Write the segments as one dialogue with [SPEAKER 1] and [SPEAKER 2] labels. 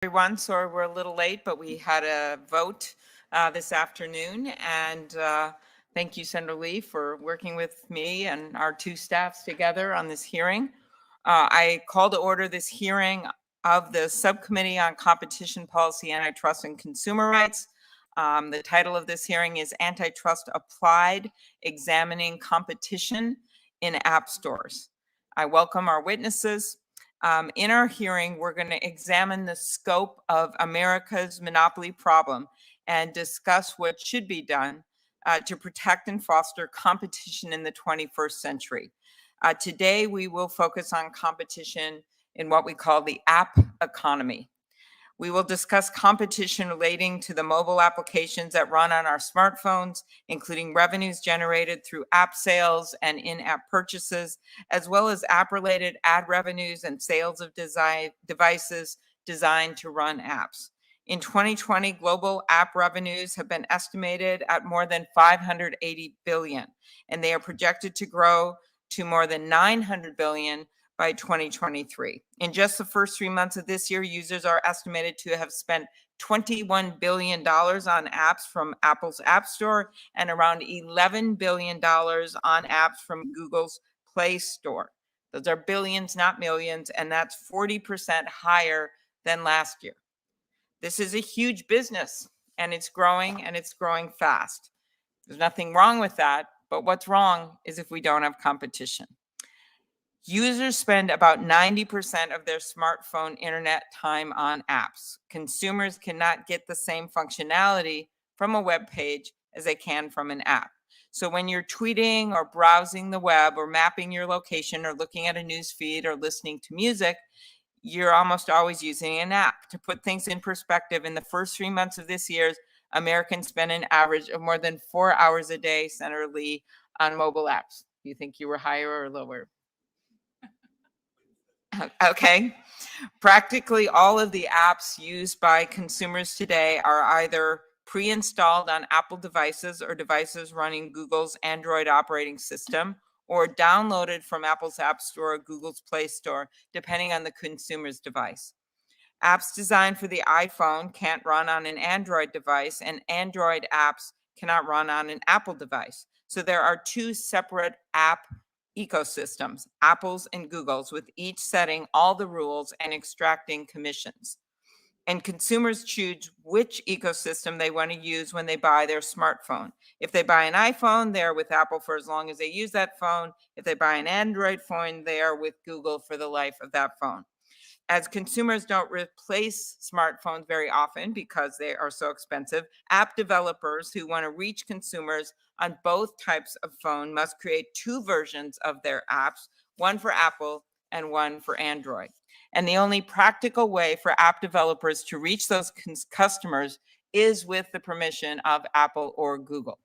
[SPEAKER 1] Everyone. Sorry we're a little late, but we had a vote this afternoon. And thank you, Senator Lee, for working with me and our two staffs together on this hearing. I call to order this hearing of the Subcommittee on Competition Policy, Antitrust, and Consumer Rights. The title of this hearing is Antitrust Applied, Examining Competition in App Stores. I welcome our witnesses. In our hearing, we're going to examine the scope of America's monopoly problem and discuss what should be done to protect and foster competition in the 21st century. Today, we will focus on competition in what we call the app economy. We will discuss competition relating to the mobile applications that run on our smartphones, including revenues generated through app sales and in-app purchases, as well as app-related ad revenues and sales of devices designed to run apps. In 2020, global app revenues have been estimated at more than $580 billion, and they are projected to grow to more than $900 billion by 2023. In just the first 3 months of this year, users are estimated to have spent $21 billion on apps from Apple's App Store and around $11 billion on apps from Google's Play Store. Those are billions, not millions, and that's 40% higher than last year. This is a huge business, and it's growing fast. There's nothing wrong with that, but what's wrong is if we don't have competition. Users spend about 90% of their smartphone internet time on apps. Consumers cannot get the same functionality from a web page as they can from an app. So when you're tweeting or browsing the web or mapping your location or looking at a news feed or listening to music, you're almost always using an app. To put things in perspective, in the first 3 months of this year, Americans spend an average of more than 4 hours a day, Senator Lee, on mobile apps. Do you think you were higher or lower? Okay. Practically all of the apps used by consumers today are either pre-installed on Apple devices or devices running Google's Android operating system, or downloaded from Apple's App Store or Google's Play Store, depending on the consumer's device. Apps designed for the iPhone can't run on an Android device, and Android apps cannot run on an Apple device. So there are two separate app ecosystems, Apple's and Google's, with each setting all the rules and extracting commissions. And consumers choose which ecosystem they want to use when they buy their smartphone. If they buy an iPhone, they're with Apple for as long as they use that phone. If they buy an Android phone, they are with Google for the life of that phone. As consumers don't replace smartphones very often because they are so expensive, app developers who want to reach consumers on both types of phone must create two versions of their apps, one for Apple and one for Android. And the only practical way for app developers to reach those customers is with the permission of Apple or Google.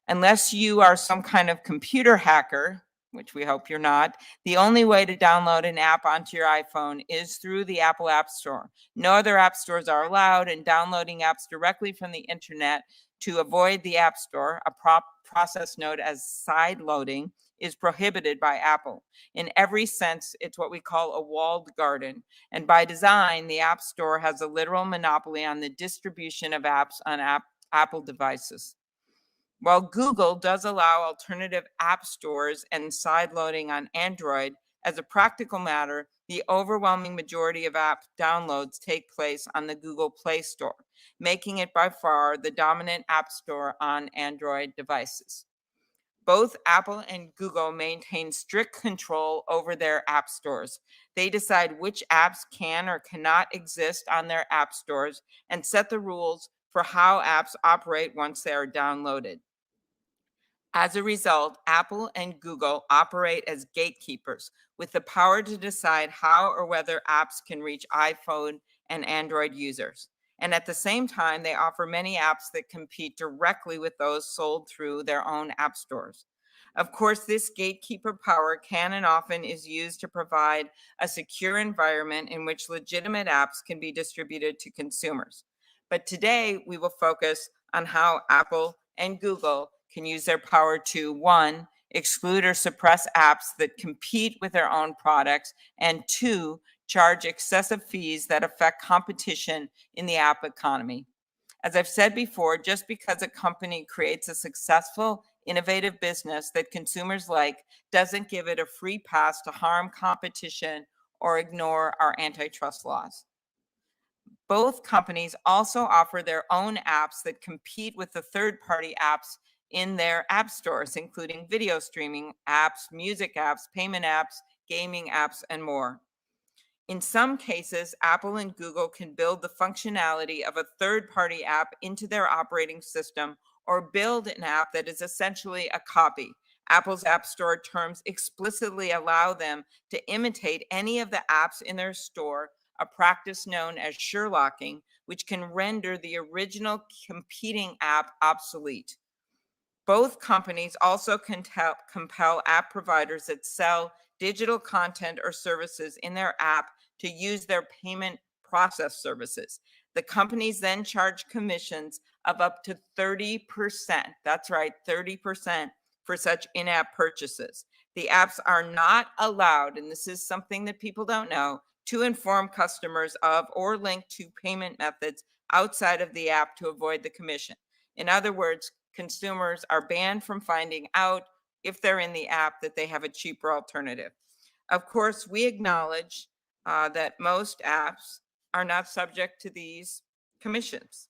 [SPEAKER 1] Unless you are some kind of computer hacker, which we hope you're not, the only way to download an app onto your iPhone is through the Apple App Store. No other app stores are allowed, and downloading apps directly from the internet to avoid the App Store, a process known as side loading, is prohibited by Apple. In every sense, it's what we call a walled garden. And by design, the App Store has a literal monopoly on the distribution of apps on Apple devices. While Google does allow alternative app stores and side loading on Android, as a practical matter, the overwhelming majority of app downloads take place on the Google Play Store, making it by far the dominant app store on Android devices. Both Apple and Google maintain strict control over their app stores. They decide which apps can or cannot exist on their app stores and set the rules for how apps operate once they are downloaded. As a result, Apple and Google operate as gatekeepers with the power to decide how or whether apps can reach iPhone and Android users. And at the same time, they offer many apps that compete directly with those sold through their own app stores. Of course, this gatekeeper power can and often is used to provide a secure environment in which legitimate apps can be distributed to consumers. But today, we will focus on how Apple and Google can use their power to, one, exclude or suppress apps that compete with their own products, and two, charge excessive fees that affect competition in the app economy. As I've said before, just because a company creates a successful, innovative business that consumers like doesn't give it a free pass to harm competition or ignore our antitrust laws. Both companies also offer their own apps that compete with the third-party apps in their app stores, including video streaming apps, music apps, payment apps, gaming apps, and more. In some cases, Apple and Google can build the functionality of a third-party app into their operating system or build an app that is essentially a copy. Apple's App Store terms explicitly allow them to imitate any of the apps in their store, a practice known as Sherlocking, which can render the original competing app obsolete. Both companies also compel app providers that sell digital content or services in their app to use their payment process services. The companies then charge commissions of up to 30%. That's right, 30% for such in-app purchases. The apps are not allowed, and this is something that people don't know, to inform customers of or link to payment methods outside of the app to avoid the commission. In other words, consumers are banned from finding out if they're in the app that they have a cheaper alternative. Of course, we acknowledge that most apps are not subject to these commissions.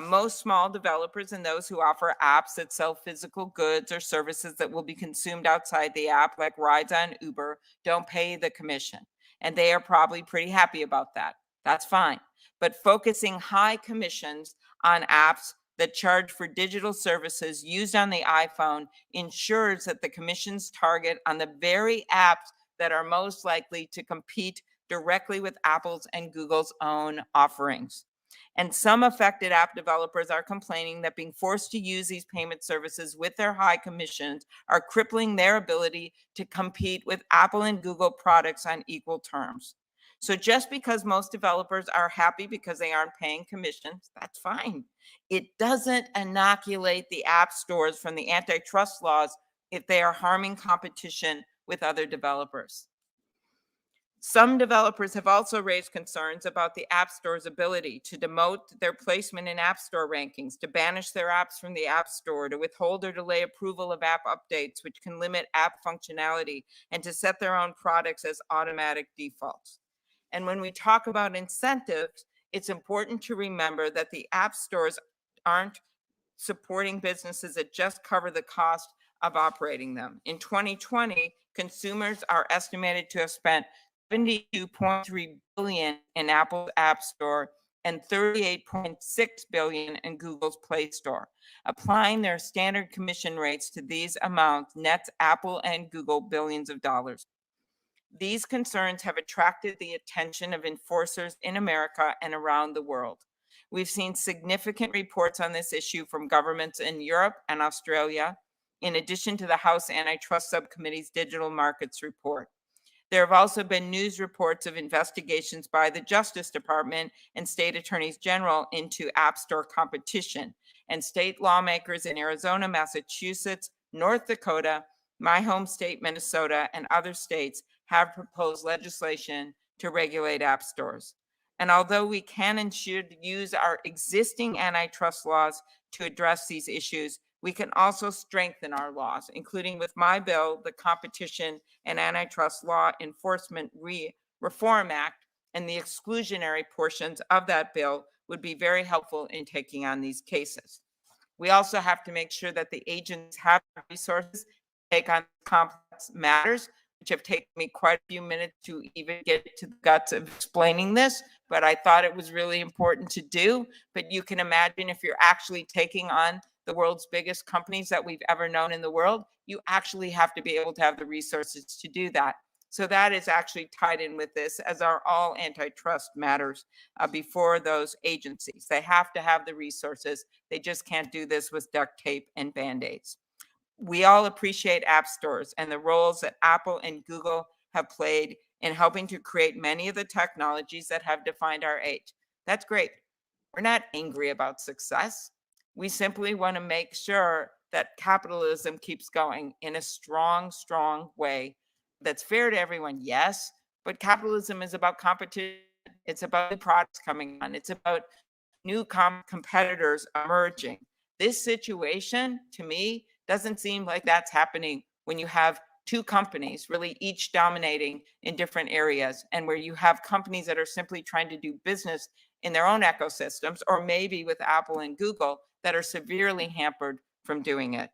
[SPEAKER 1] Most small developers and those who offer apps that sell physical goods or services that will be consumed outside the app, like rides on Uber, don't pay the commission. And they are probably pretty happy about that. That's fine. But focusing high commissions on apps that charge for digital services used on the iPhone ensures that the commissions target on the very apps that are most likely to compete directly with Apple's and Google's own offerings. And some affected app developers are complaining that being forced to use these payment services with their high commissions are crippling their ability to compete with Apple and Google products on equal terms. So just because most developers are happy because they aren't paying commissions, that's fine. It doesn't inoculate the app stores from the antitrust laws if they are harming competition with other developers. Some developers have also raised concerns about the App Store's ability to demote their placement in App Store rankings, to banish their apps from the App Store, to withhold or delay approval of app updates, which can limit app functionality, and to set their own products as automatic defaults. And when we talk about incentives, it's important to remember that the app stores aren't supporting businesses that just cover the cost of operating them. In 2020, consumers are estimated to have spent $72.3 billion in Apple's App Store and $38.6 billion in Google's Play Store. Applying their standard commission rates to these amounts nets Apple and Google billions of dollars. These concerns have attracted the attention of enforcers in America and around the world. We've seen significant reports on this issue from governments in Europe and Australia, in addition to the House Antitrust Subcommittee's Digital Markets Report. There have also been news reports of investigations by the Justice Department and state attorneys general into App Store competition, and state lawmakers in Arizona, Massachusetts, North Dakota, my home state, Minnesota, and other states have proposed legislation to regulate app stores. And although we can and should use our existing antitrust laws to address these issues, we can also strengthen our laws, including with my bill, the Competition and Antitrust Law Enforcement Reform Act, and the exclusionary portions of that bill would be very helpful in taking on these cases. We also have to make sure that the agents have resources to take on complex matters, which have taken me quite a few minutes to even get to the guts of explaining this, but I thought it was really important to do. But you can imagine if you're actually taking on the world's biggest companies that we've ever known in the world, you actually have to be able to have the resources to do that. So that is actually tied in with this, as are all antitrust matters before those agencies. They have to have the resources. They just can't do this with duct tape and Band-Aids. We all appreciate app stores and the roles that Apple and Google have played in helping to create many of the technologies that have defined our age. That's great. We're not angry about success. We simply want to make sure that capitalism keeps going in a strong, strong way that's fair to everyone, yes, but capitalism is about competition. It's about new products coming on. It's about new competitors emerging. This situation, to me, doesn't seem like that's happening when you have two companies really each dominating in different areas, and where you have companies that are simply trying to do business in their own ecosystems, or maybe with Apple and Google, that are severely hampered from doing it.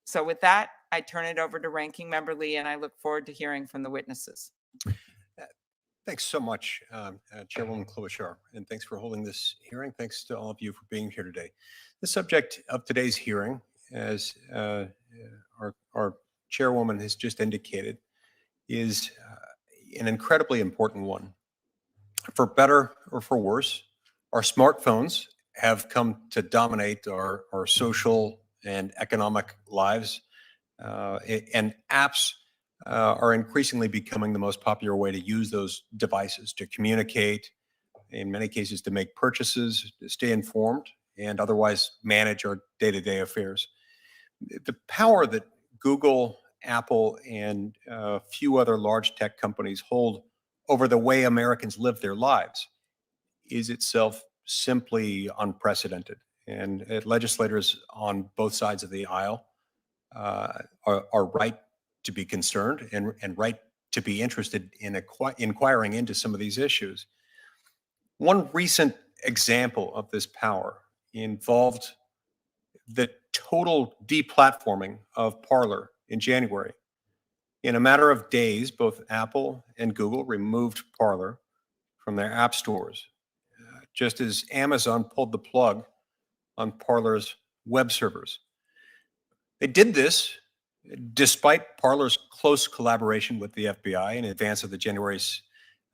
[SPEAKER 1] So with that, I turn it over to Ranking Member Lee, and I look forward to hearing from the witnesses.
[SPEAKER 2] Thanks so much, Chairwoman Klobuchar, and thanks for holding this hearing. Thanks to all of you for being here today. The subject of today's hearing, as our Chairwoman has just indicated, is an incredibly important one. For better or for worse, our smartphones have come to dominate our social and economic lives, and apps are increasingly becoming the most popular way to use those devices to communicate, in many cases to make purchases, to stay informed, and otherwise manage our day-to-day affairs. The power that Google, Apple, and a few other large tech companies hold over the way Americans live their lives is itself simply unprecedented. And legislators on both sides of the aisle are right to be concerned and right to be interested in inquiring into some of these issues. One recent example of this power involved the total deplatforming of Parlor in January. In a matter of days, both Apple and Google removed Parlor from their app stores, just as Amazon pulled the plug on Parlor's web servers. They did this despite Parlor's close collaboration with the FBI in advance of the January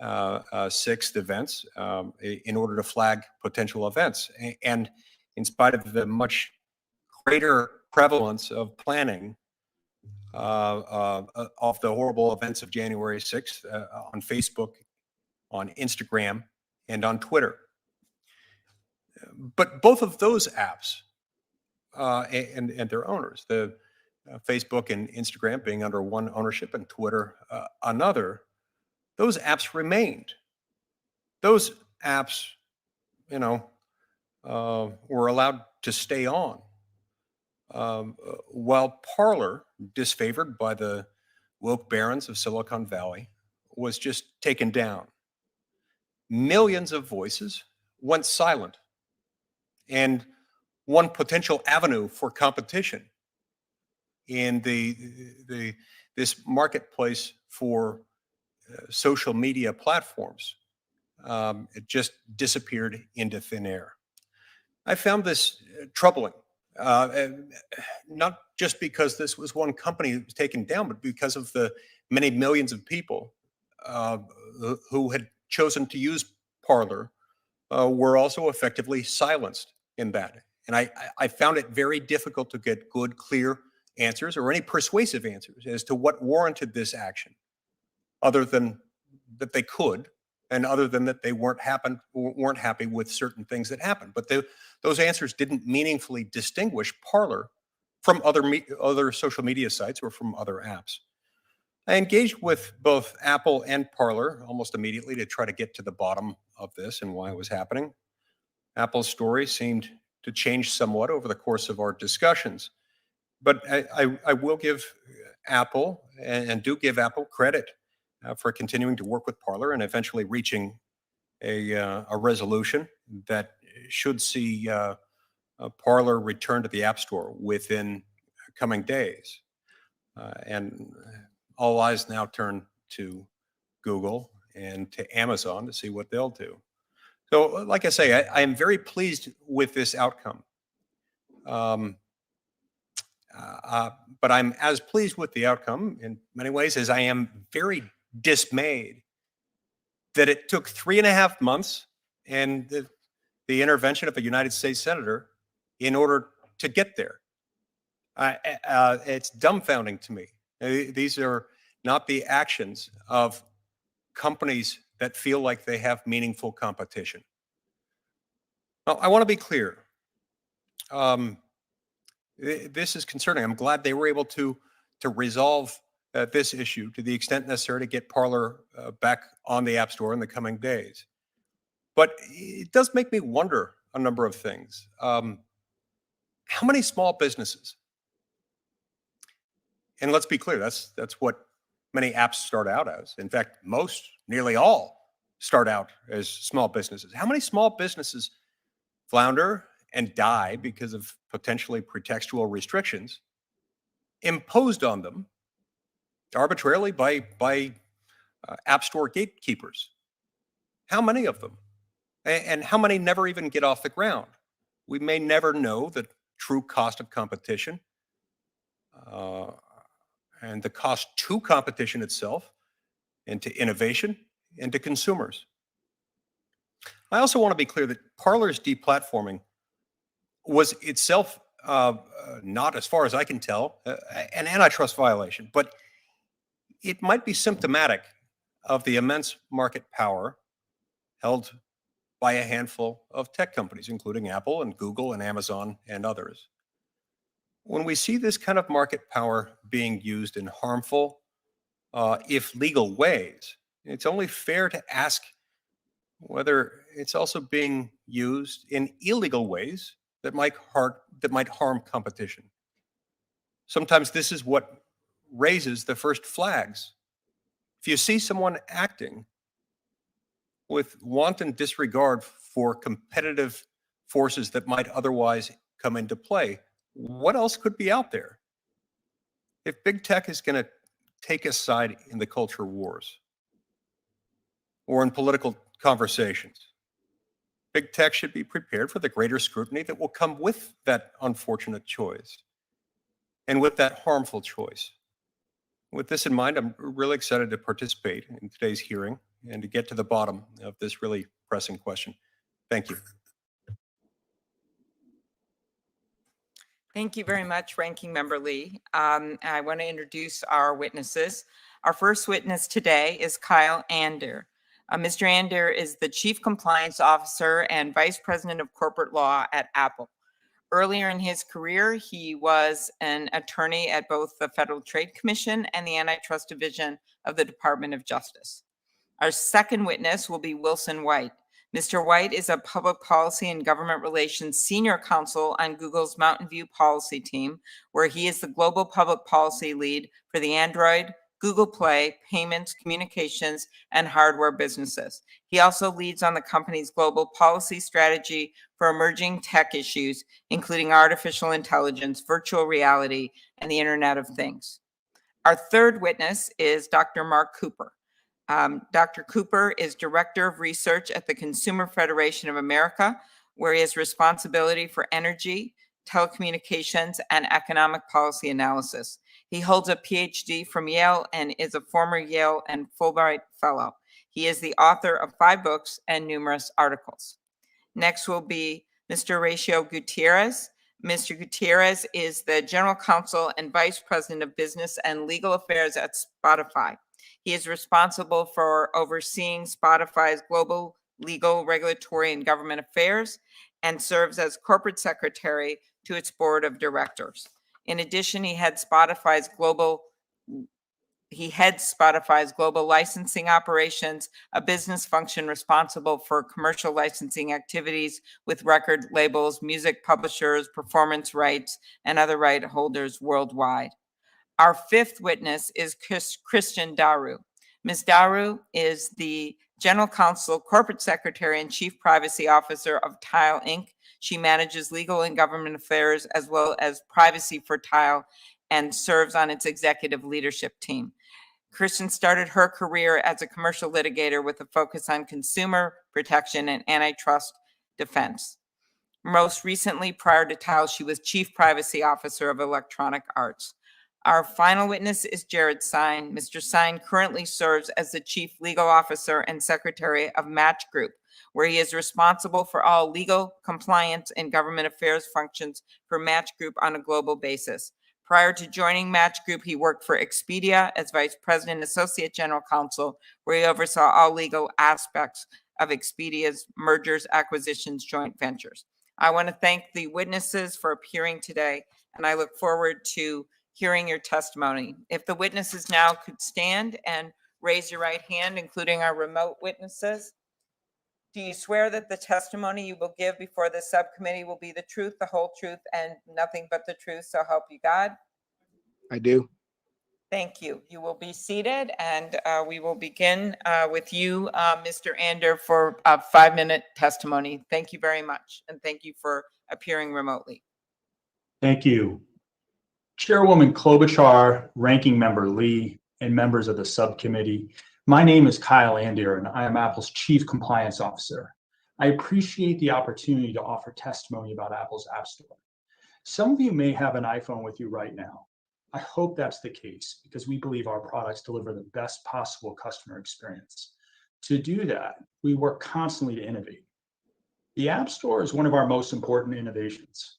[SPEAKER 2] 6th events in order to flag potential events. And in spite of the much greater prevalence of planning of the horrible events of January 6th on Facebook, on Instagram, and on Twitter. But both of those apps and their owners, the Facebook and Instagram being under one ownership and Twitter another, those apps remained. Those apps, were allowed to stay on. While Parlor, disfavored by the woke barons of Silicon Valley, was just taken down. Millions of voices went silent, and one potential avenue for competition in this marketplace for social media platforms, it just disappeared into thin air. I found this troubling, not just because this was one company that was taken down, but because of the many millions of people who had chosen to use Parlor were also effectively silenced in that. And I found it very difficult to get good, clear answers or any persuasive answers as to what warranted this action, other than that they could, and other than that they weren't happy with certain things that happened. But those answers didn't meaningfully distinguish Parlor from other social media sites or from other apps. I engaged with both Apple and Parlor almost immediately to try to get to the bottom of this and why it was happening. Apple's story seemed to change somewhat over the course of our discussions, but I will give Apple and do give Apple credit for continuing to work with Parlor and eventually reaching a resolution that should see Parlor return to the App Store within coming days. And all eyes now turn to Google and to Amazon to see what they'll do. So, like I say, I am very pleased with this outcome. But I'm as pleased with the outcome in many ways as I am very dismayed that it took 3.5 months and the intervention of a United States senator in order to get there. It's dumbfounding to me. These are not the actions of companies that feel like they have meaningful competition. Now, I want to be clear. This is concerning. I'm glad they were able to resolve this issue to the extent necessary to get Parlor back on the App Store in the coming days. But it does make me wonder a number of things. How many small businesses? And let's be clear, that's what many apps start out as. In fact, most, nearly all, start out as small businesses. How many small businesses flounder and die because of potentially pretextual restrictions imposed on them arbitrarily by App Store gatekeepers? How many of them? And how many never even get off the ground? We may never know the true cost of competition and the cost to competition itself and to innovation and to consumers. I also want to be clear that Parler's deplatforming was itself not, as far as I can tell, an antitrust violation, but it might be symptomatic of the immense market power held by a handful of tech companies, including Apple and Google and Amazon and others. When we see this kind of market power being used in harmful, if legal ways, it's only fair to ask whether it's also being used in illegal ways that might harm competition. Sometimes this is what raises the first flags. If you see someone acting with wanton disregard for competitive forces that might otherwise come into play, what else could be out there? If big tech is going to take a side in the culture wars or in political conversations, big tech should be prepared for the greater scrutiny that will come with that unfortunate choice and with that harmful choice. With this in mind, I'm really excited to participate in today's hearing and to get to the bottom of this really pressing question. Thank you.
[SPEAKER 1] Thank you very much, Ranking Member Lee. I want to introduce our witnesses. Our first witness today is Kyle Andeer. Mr. Andeer is the Chief Compliance Officer and Vice President of Corporate Law at Apple. Earlier in his career, he was an attorney at both the Federal Trade Commission and the Antitrust Division of the Department of Justice. Our second witness will be Wilson White. Mr. White is a public policy and government relations senior counsel on Google's Mountain View policy team, where he is the global public policy lead for the Android, Google Play, payments, communications, and hardware businesses. He also leads on the company's global policy strategy for emerging tech issues, including artificial intelligence, virtual reality, and the Internet of Things. Our third witness is Dr. Mark Cooper. Dr. Cooper is Director of Research at the Consumer Federation of America, where he has responsibility for energy, telecommunications, and economic policy analysis. He holds a PhD from Yale and is a former Yale and Fulbright Fellow. He is the author of 5 books and numerous articles. Next will be Mr. Horacio Gutierrez. Mr. Gutierrez is the General Counsel and Vice President of Business and Legal Affairs at Spotify. He is responsible for overseeing Spotify's global legal, regulatory, and government affairs and serves as corporate secretary to its board of directors. In addition, he heads Spotify's global licensing operations, a business function responsible for commercial licensing activities with record labels, music publishers, performance rights, and other right holders worldwide. Our fifth witness is Christian Daru. Ms. Daru is the General Counsel, Corporate Secretary, and Chief Privacy Officer of Tile, Inc. She manages legal and government affairs as well as privacy for Tile and serves on its executive leadership team. Christian started her career as a commercial litigator with a focus on consumer protection and antitrust defense. Most recently, prior to Tile, she was Chief Privacy Officer of Electronic Arts. Our final witness is Jared Sine. Mr. Sine currently serves as the Chief Legal Officer and Secretary of Match Group, where he is responsible for all legal, compliance, and government affairs functions for Match Group on a global basis. Prior to joining Match Group, he worked for Expedia as Vice President and Associate General Counsel, where he oversaw all legal aspects of Expedia's mergers, acquisitions, joint ventures. I want to thank the witnesses for appearing today, and I look forward to hearing your testimony. If the witnesses now could stand and raise your right hand, including our remote witnesses. Do you swear that the testimony you will give before the subcommittee will be the truth, the whole truth, and nothing but the truth, so help you God?
[SPEAKER 3] I do.
[SPEAKER 1] Thank you. You will be seated, and we will begin with you, Mr. Andeer, for a 5-minute testimony. Thank you very much, and thank you for appearing remotely.
[SPEAKER 4] Thank you. Chairwoman Klobuchar, Ranking Member Lee, and members of the subcommittee. My name is Kyle Andeer, and I am Apple's Chief Compliance Officer. I appreciate the opportunity to offer testimony about Apple's App Store. Some of you may have an iPhone with you right now. I hope that's the case because we believe our products deliver the best possible customer experience. To do that, we work constantly to innovate. The App Store is one of our most important innovations.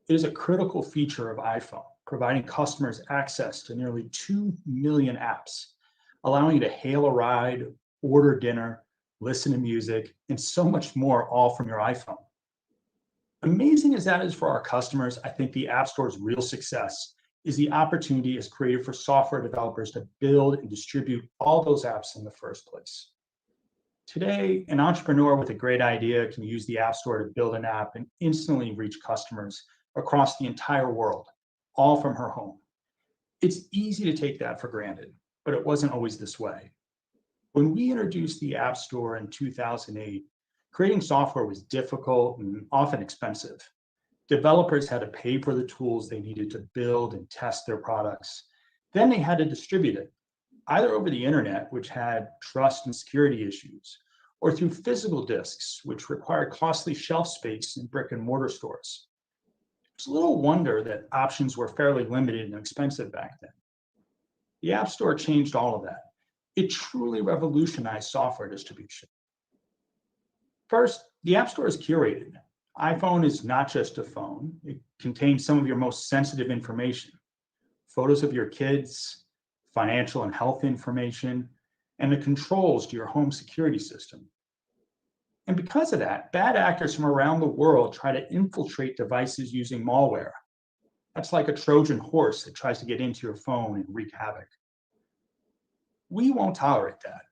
[SPEAKER 4] It is a critical feature of iPhone, providing customers access to nearly 2 million apps, allowing you to hail a ride, order dinner, listen to music, and so much more, all from your iPhone. Amazing as that is for our customers, I think the App Store's real success is the opportunity it's created for software developers to build and distribute all those apps in the first place. Today, an entrepreneur with a great idea can use the App Store to build an app and instantly reach customers across the entire world, all from her home. It's easy to take that for granted, but it wasn't always this way. When we introduced the App Store in 2008, creating software was difficult and often expensive. Developers had to pay for the tools they needed to build and test their products. Then they had to distribute it, either over the internet, which had trust and security issues, or through physical disks, which required costly shelf space in brick and mortar stores. It's little wonder that options were fairly limited and expensive back then. The App Store changed all of that. It truly revolutionized software distribution. First, the App Store is curated. iPhone is not just a phone. It contains some of your most sensitive information, photos of your kids, financial and health information, and the controls to your home security system. And because of that, bad actors from around the world try to infiltrate devices using malware. That's like a Trojan horse that tries to get into your phone and wreak havoc. We won't tolerate that.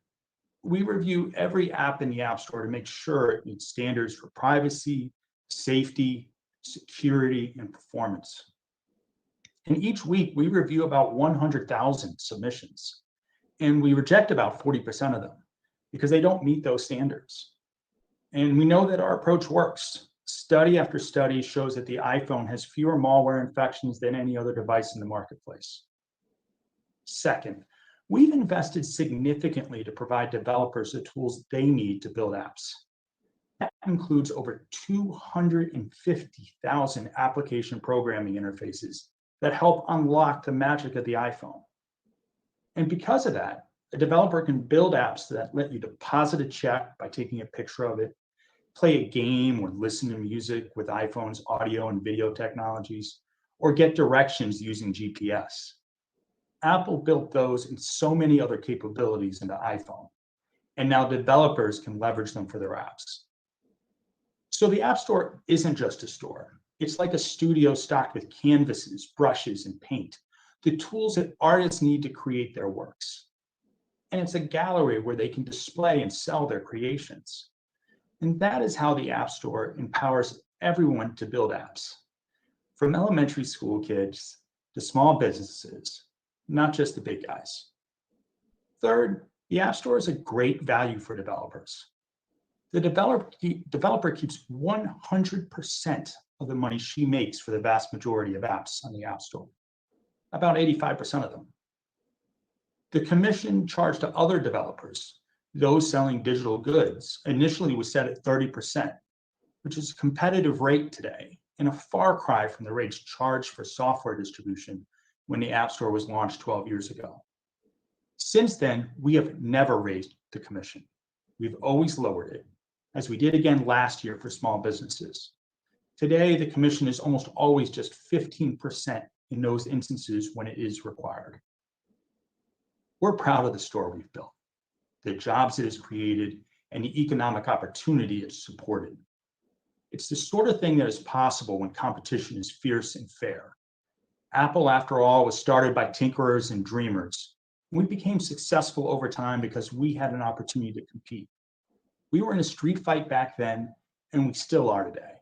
[SPEAKER 4] We review every app in the App Store to make sure it meets standards for privacy, safety, security, and performance. And each week, we review about 100,000 submissions, and we reject about 40% of them because they don't meet those standards. And we know that our approach works. Study after study shows that the iPhone has fewer malware infections than any other device in the marketplace. Second, we've invested significantly to provide developers the tools they need to build apps. That includes over 250,000 application programming interfaces that help unlock the magic of the iPhone. And because of that, a developer can build apps that let you deposit a check by taking a picture of it, play a game or listen to music with iPhone's audio and video technologies, or get directions using GPS. Apple built those and so many other capabilities into iPhone, and now developers can leverage them for their apps. So the App Store isn't just a store. It's like a studio stocked with canvases, brushes, and paint, the tools that artists need to create their works. And it's a gallery where they can display and sell their creations. And that is how the App Store empowers everyone to build apps, from elementary school kids to small businesses, not just the big guys. Third, the App Store is a great value for developers. The developer keeps 100% of the money she makes for the vast majority of apps on the App Store, about 85% of them. The commission charged to other developers, those selling digital goods, initially was set at 30%, which is a competitive rate today and a far cry from the rates charged for software distribution when the App Store was launched 12 years ago. Since then, we have never raised the commission. We've always lowered it, as we did again last year for small businesses. Today, the commission is almost always just 15% in those instances when it is required. We're proud of the store we've built, the jobs it has created, and the economic opportunity it's supported. It's the sort of thing that is possible when competition is fierce and fair. Apple, after all, was started by tinkerers and dreamers. We became successful over time because we had an opportunity to compete. We were in a street fight back then, and we still are today.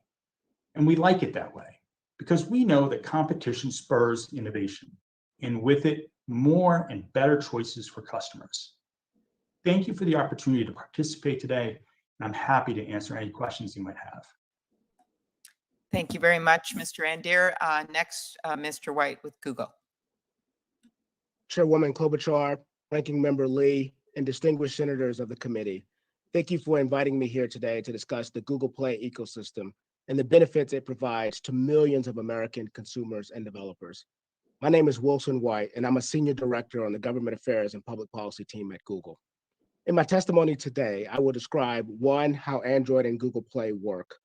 [SPEAKER 4] And we like it that way because we know that competition spurs innovation, and with it, more and better choices for customers. Thank you for the opportunity to participate today, and I'm happy to answer any questions you might have.
[SPEAKER 1] Thank you very much, Mr. Andeer. Next, Mr. White with Google.
[SPEAKER 3] Chairwoman Klobuchar, Ranking Member Lee, and distinguished senators of the committee, thank you for inviting me here today to discuss the Google Play ecosystem and the benefits it provides to millions of American consumers and developers. My name is Wilson White, and I'm a senior director on the Government Affairs and Public Policy team at Google. In my testimony today, I will describe 1, how Android and Google Play work,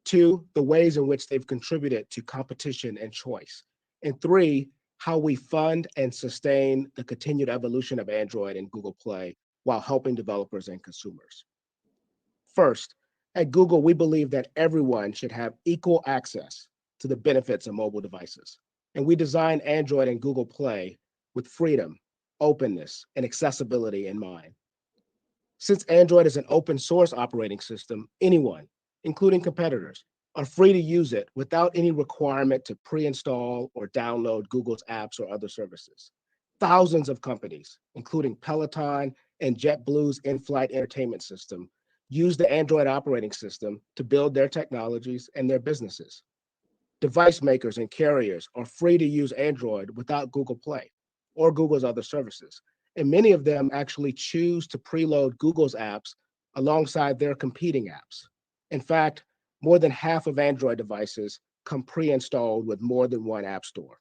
[SPEAKER 3] 2, the ways in which they've contributed to competition and choice, and 3, how we fund and sustain the continued evolution of Android and Google Play while helping developers and consumers. First, at Google, we believe that everyone should have equal access to the benefits of mobile devices. And we designed Android and Google Play with freedom, openness, and accessibility in mind. Since Android is an open source operating system, anyone, including competitors, are free to use it without any requirement to pre-install or download Google's apps or other services. Thousands of companies, including Peloton and JetBlue's in-flight entertainment system, use the Android operating system to build their technologies and their businesses. Device makers and carriers are free to use Android without Google Play or Google's other services. And many of them actually choose to preload Google's apps alongside their competing apps. In fact, more than half of Android devices come pre-installed with more than one app store.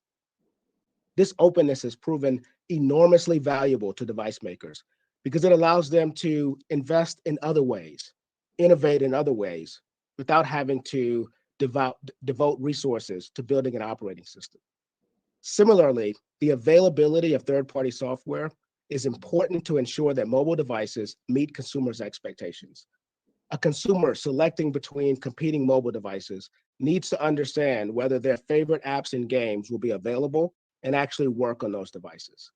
[SPEAKER 3] This openness has proven enormously valuable to device makers because it allows them to invest in other ways, innovate in other ways, without having to devote resources to building an operating system. Similarly, the availability of third-party software is important to ensure that mobile devices meet consumers' expectations. A consumer selecting between competing mobile devices needs to understand whether their favorite apps and games will be available and actually work on those devices.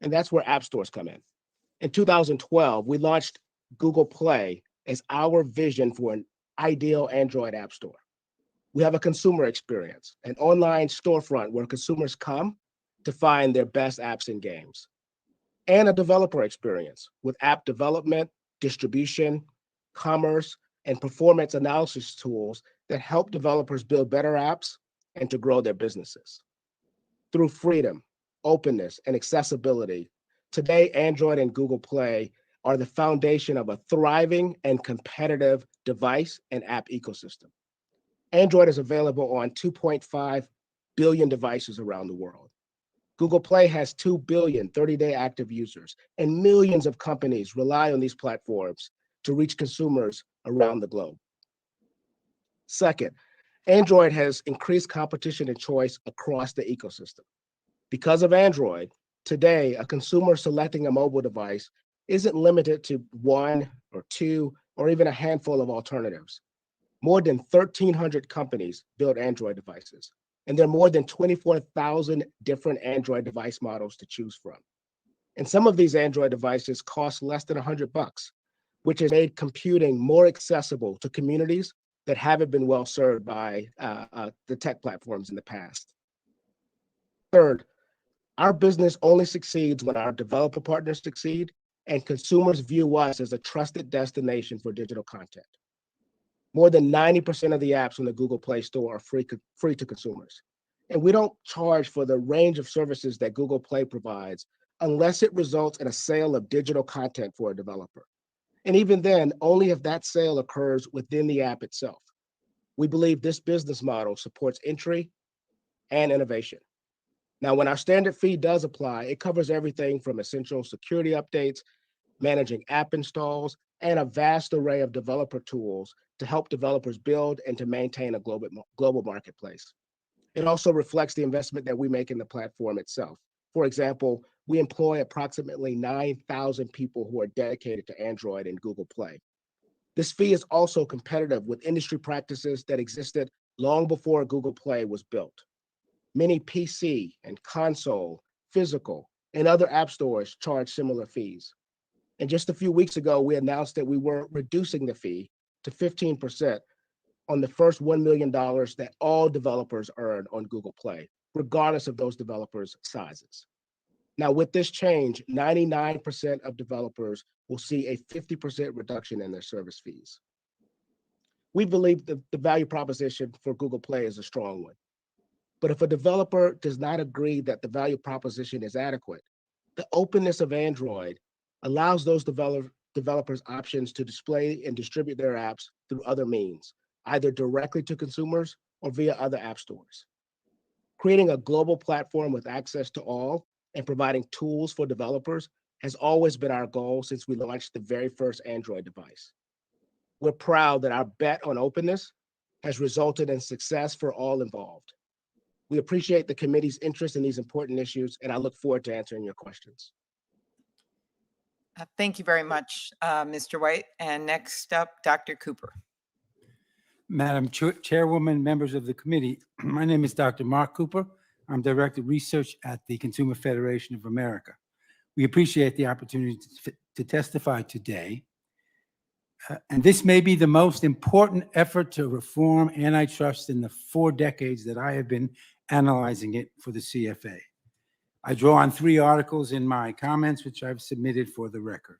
[SPEAKER 3] And that's where app stores come in. In 2012, we launched Google Play as our vision for an ideal Android app store. We have a consumer experience, an online storefront where consumers come to find their best apps and games, and a developer experience with app development, distribution, commerce, and performance analysis tools that help developers build better apps and to grow their businesses. Through freedom, openness, and accessibility, today Android and Google Play are the foundation of a thriving and competitive device and app ecosystem. Android is available on 2.5 billion devices around the world. Google Play has 2 billion 30-day active users, and millions of companies rely on these platforms to reach consumers around the globe. Second, Android has increased competition and choice across the ecosystem. Because of Android, today, a consumer selecting a mobile device isn't limited to 1 or 2 or even a handful of alternatives. More than 1,300 companies build Android devices, and there are more than 24,000 different Android device models to choose from. And some of these Android devices cost less than $100, which has made computing more accessible to communities that haven't been well served by the tech platforms in the past. Third, our business only succeeds when our developer partners succeed and consumers view us as a trusted destination for digital content. More than 90% of the apps on the Google Play Store are free to consumers. And we don't charge for the range of services that Google Play provides unless it results in a sale of digital content for a developer. And even then, only if that sale occurs within the app itself. We believe this business model supports entry and innovation. Now, when our standard fee does apply, it covers everything from essential security updates, managing app installs, and a vast array of developer tools to help developers build and to maintain a global marketplace. It also reflects the investment that we make in the platform itself. For example, we employ approximately 9,000 people who are dedicated to Android and Google Play. This fee is also competitive with industry practices that existed long before Google Play was built. Many PC and console, physical, and other app stores charge similar fees. And just a few weeks ago, we announced that we were reducing the fee to 15% on the first $1 million that all developers earn on Google Play, regardless of those developers' sizes. Now, with this change, 99% of developers will see a 50% reduction in their service fees. We believe that the value proposition for Google Play is a strong one. But if a developer does not agree that the value proposition is adequate, the openness of Android allows those developers options to display and distribute their apps through other means, either directly to consumers or via other app stores. Creating a global platform with access to all and providing tools for developers has always been our goal since we launched the very first Android device. We're proud that our bet on openness has resulted in success for all involved. We appreciate the committee's interest in these important issues, and I look forward to answering your questions.
[SPEAKER 1] Thank you very much, Mr. White. And next up, Dr. Cooper.
[SPEAKER 5] Madam Chairwoman, members of the committee, my name is Dr. Mark Cooper. I'm Director of Research at the Consumer Federation of America. We appreciate the opportunity to testify today. And this may be the most important effort to reform antitrust in the 4 decades that I have been analyzing it for the CFA. I draw on 3 articles in my comments, which I've submitted for the record.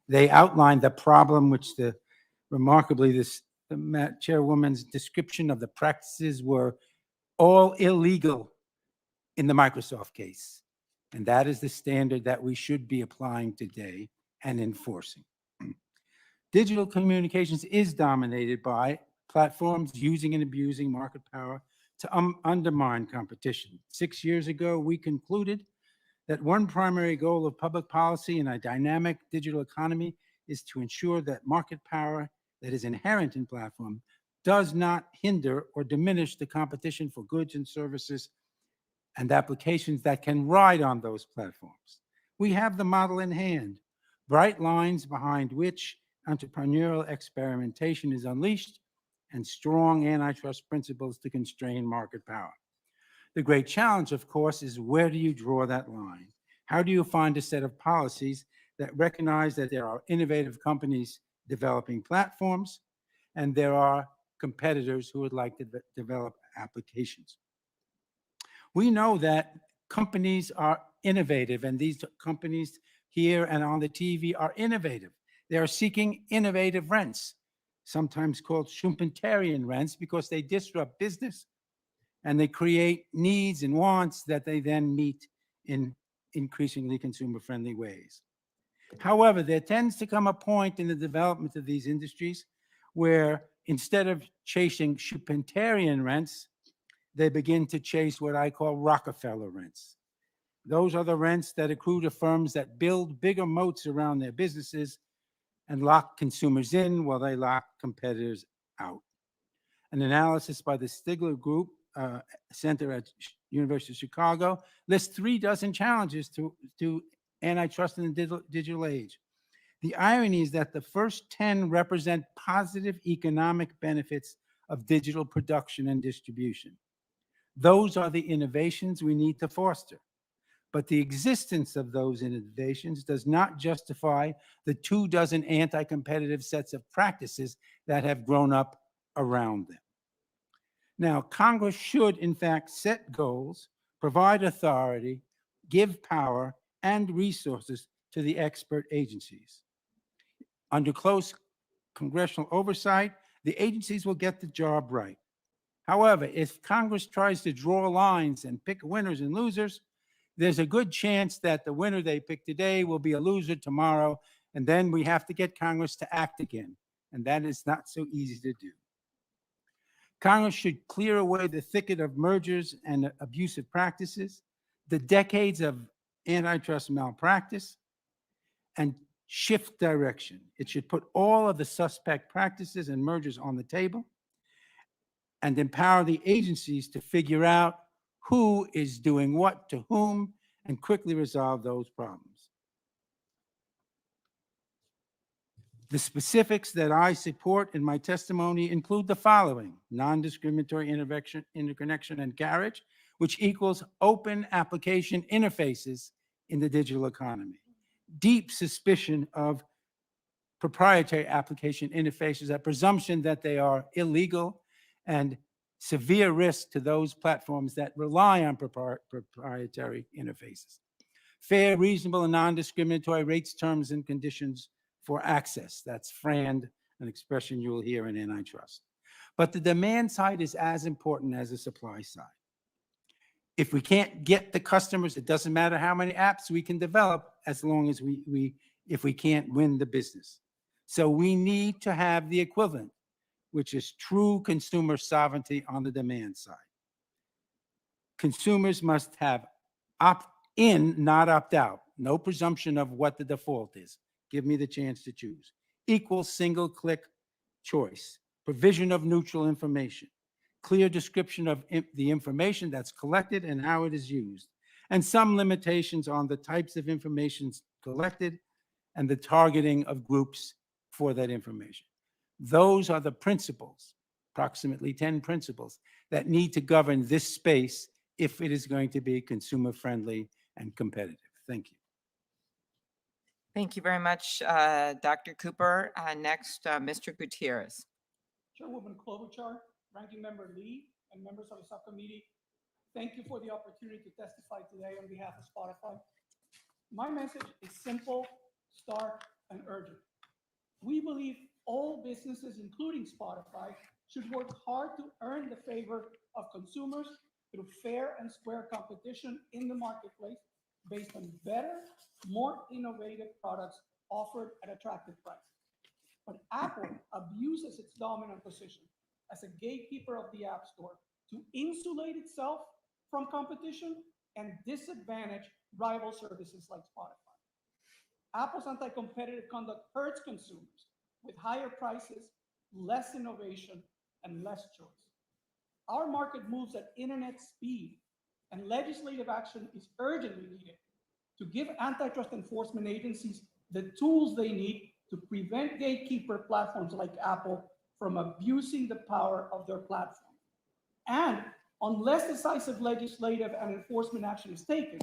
[SPEAKER 5] They outline the problem, which remarkably, the chairwoman's description of the practices were all illegal in the Microsoft case. And that is the standard that we should be applying today and enforcing. Digital communications is dominated by platforms using and abusing market power to undermine competition. 6 years ago, we concluded that one primary goal of public policy in a dynamic digital economy is to ensure that market power that is inherent in platform does not hinder or diminish the competition for goods and services and applications that can ride on those platforms. We have the model in hand, bright lines behind which entrepreneurial experimentation is unleashed and strong antitrust principles to constrain market power. The great challenge, of course, is where do you draw that line? How do you find a set of policies that recognize that there are innovative companies developing platforms and there are competitors who would like to develop applications? We know that companies are innovative, and these companies here and on the TV are innovative. They are seeking innovative rents, sometimes called Schumpeterian rents, because they disrupt business and they create needs and wants that they then meet in increasingly consumer-friendly ways. However, there tends to come a point in the development of these industries where instead of chasing Schumpeterian rents, they begin to chase what I call Rockefeller rents. Those are the rents that accrue to firms that build bigger moats around their businesses and lock consumers in while they lock competitors out. An analysis by the Stigler Group Center at University of Chicago lists 3 dozen challenges to antitrust in the digital age. The irony is that the first 10 represent positive economic benefits of digital production and distribution. Those are the innovations we need to foster. But the existence of those innovations does not justify the 2 dozen anti-competitive sets of practices that have grown up around them. Now, Congress should, in fact, set goals, provide authority, give power and resources to the expert agencies. Under close congressional oversight, the agencies will get the job right. However, if Congress tries to draw lines and pick winners and losers, there's a good chance that the winner they pick today will be a loser tomorrow, and then we have to get Congress to act again, and that is not so easy to do. Congress should clear away the thicket of mergers and abusive practices, the decades of antitrust malpractice, and shift direction. It should put all of the suspect practices and mergers on the table and empower the agencies to figure out who is doing what to whom and quickly resolve those problems. The specifics that I support in my testimony include the following: non-discriminatory interconnection and carriage, which equals open application interfaces in the digital economy. Deep suspicion of proprietary application interfaces, a presumption that they are illegal, and severe risk to those platforms that rely on proprietary interfaces. Fair, reasonable, and non-discriminatory rates, terms, and conditions for access. That's FRAND, an expression you will hear in Antitrust. But the demand side is as important as the supply side. If we can't get the customers, it doesn't matter how many apps we can develop as long as if we can't win the business. So we need to have the equivalent, which is true consumer sovereignty on the demand side. Consumers must have opt-in, not opt-out. No presumption of what the default is. Give me the chance to choose. Equal single-click choice. Provision of neutral information. Clear description of the information that's collected and how it is used. And some limitations on the types of information collected and the targeting of groups for that information. Those are the principles, approximately 10 principles, that need to govern this space if it is going to be consumer-friendly and competitive. Thank you.
[SPEAKER 1] Thank you very much, Dr. Cooper. Next, Mr. Gutierrez.
[SPEAKER 6] Chairwoman Klobuchar, Ranking Member Lee, and members of the subcommittee, thank you for the opportunity to testify today on behalf of Spotify. My message is simple, stark, and urgent. We believe all businesses, including Spotify, should work hard to earn the favor of consumers through fair and square competition in the marketplace based on better, more innovative products offered at attractive prices. But Apple abuses its dominant position as a gatekeeper of the App Store to insulate itself from competition and disadvantage rival services like Spotify. Apple's anti-competitive conduct hurts consumers with higher prices, less innovation, and less choice. Our market moves at internet speed, and legislative action is urgently needed to give antitrust enforcement agencies the tools they need to prevent gatekeeper platforms like Apple from abusing the power of their platform. And unless decisive legislative and enforcement action is taken,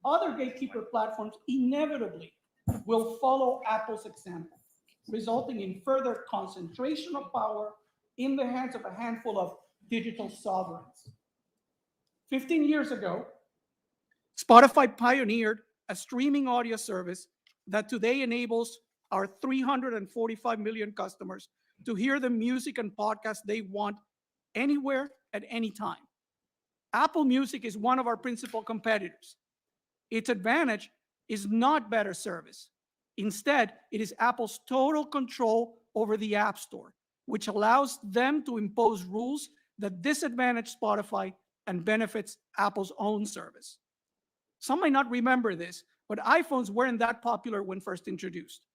[SPEAKER 6] other gatekeeper platforms inevitably will follow Apple's example, resulting in further concentration of power in the hands of a handful of digital sovereigns. 15 years ago, Spotify pioneered a streaming audio service that today enables our 345 million customers to hear the music and podcasts they want anywhere at any time. Apple Music is one of our principal competitors. Its advantage is not better service. Instead, it is Apple's total control over the App Store, which allows them to impose rules that disadvantage Spotify and benefits Apple's own service. Some may not remember this, but iPhones weren't that popular when first introduced.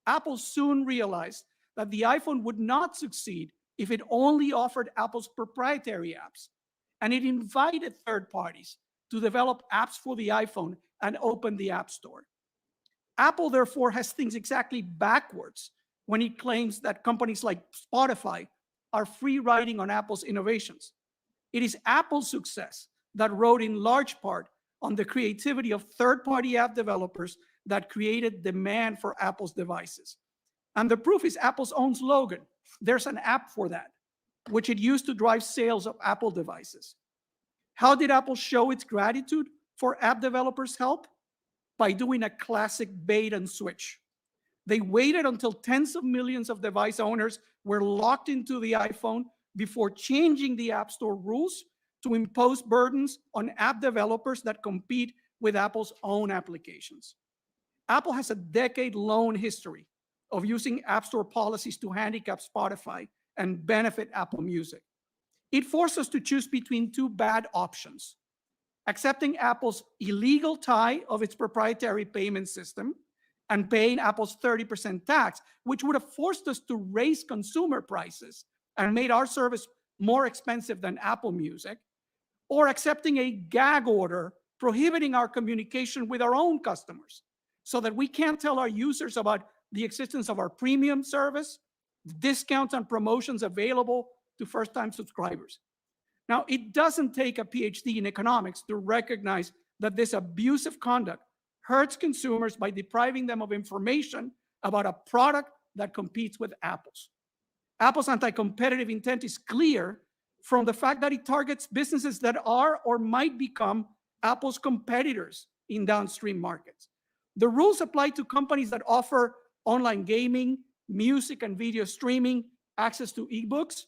[SPEAKER 6] Apple soon realized that the iPhone would not succeed if it only offered Apple's proprietary apps, and it invited third parties to develop apps for the iPhone and open the App Store. Apple, therefore, has things exactly backwards when it claims that companies like Spotify are free riding on Apple's innovations. It is Apple's success that rode in large part on the creativity of third-party app developers that created demand for Apple's devices. And the proof is Apple's own slogan. There's an app for that, which it used to drive sales of Apple devices. How did Apple show its gratitude for app developers' help? By doing a classic bait and switch. They waited until tens of millions of device owners were locked into the iPhone before changing the App Store rules to impose burdens on app developers that compete with Apple's own applications. Apple has a decade-long history of using App Store policies to handicap Spotify and benefit Apple Music. It forced us to choose between two bad options: accepting Apple's illegal tie of its proprietary payment system and paying Apple's 30% tax, which would have forced us to raise consumer prices and made our service more expensive than Apple Music, or accepting a gag order prohibiting our communication with our own customers so that we can't tell our users about the existence of our premium service, discounts and promotions available to first-time subscribers. Now, it doesn't take a PhD in economics to recognize that this abusive conduct hurts consumers by depriving them of information about a product that competes with Apple's. Apple's anti-competitive intent is clear from the fact that it targets businesses that are or might become Apple's competitors in downstream markets. The rules apply to companies that offer online gaming, music and video streaming, access to ebooks,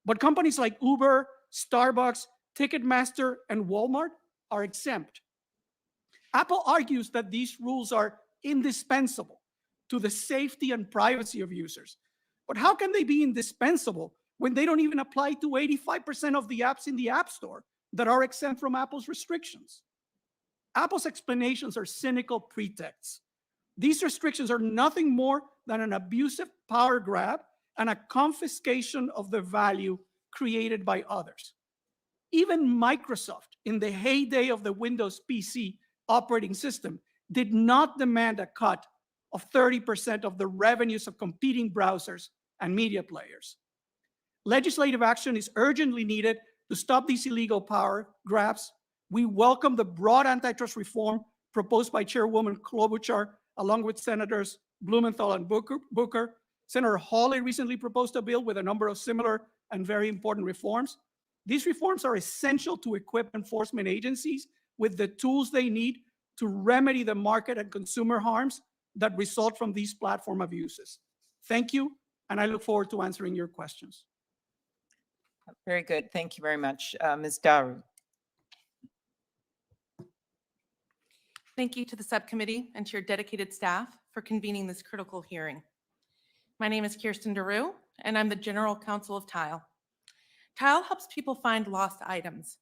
[SPEAKER 6] but companies like Uber, Starbucks, Ticketmaster, and Walmart are exempt. Apple argues that these rules are indispensable to the safety and privacy of users. But how can they be indispensable when they don't even apply to 85% of the apps in the App Store that are exempt from Apple's restrictions? Apple's explanations are cynical pretexts. These restrictions are nothing more than an abusive power grab and a confiscation of the value created by others. Even Microsoft, in the heyday of the Windows PC operating system, did not demand a cut of 30% of the revenues of competing browsers and media players. Legislative action is urgently needed to stop these illegal power grabs. We welcome the broad antitrust reform proposed by Chairwoman Klobuchar, along with Senators Blumenthal and Booker. Senator Hawley recently proposed a bill with a number of similar and very important reforms. These reforms are essential to equip enforcement agencies with the tools they need to remedy the market and consumer harms that result from these platform abuses. Thank you, and I look forward to answering your questions.
[SPEAKER 1] Very good. Thank you very much. Ms. Daru.
[SPEAKER 7] Thank you to the subcommittee and to your dedicated staff for convening this critical hearing. My name is Kirsten Daru, and I'm the General Counsel of Tile. Tile helps people find lost items.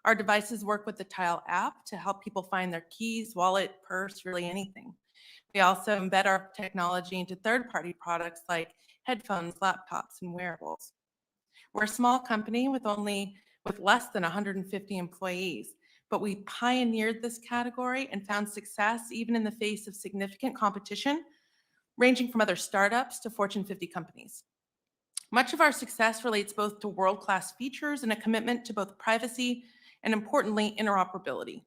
[SPEAKER 7] Our devices work with the Tile app to help people find their keys, wallet, purse, really anything. We also embed our technology into third-party products like headphones, laptops, and wearables. We're a small company with less than 150 employees, but we pioneered this category and found success even in the face of significant competition, ranging from other startups to Fortune 50 companies. Much of our success relates both to world-class features and a commitment to both privacy and, importantly, interoperability.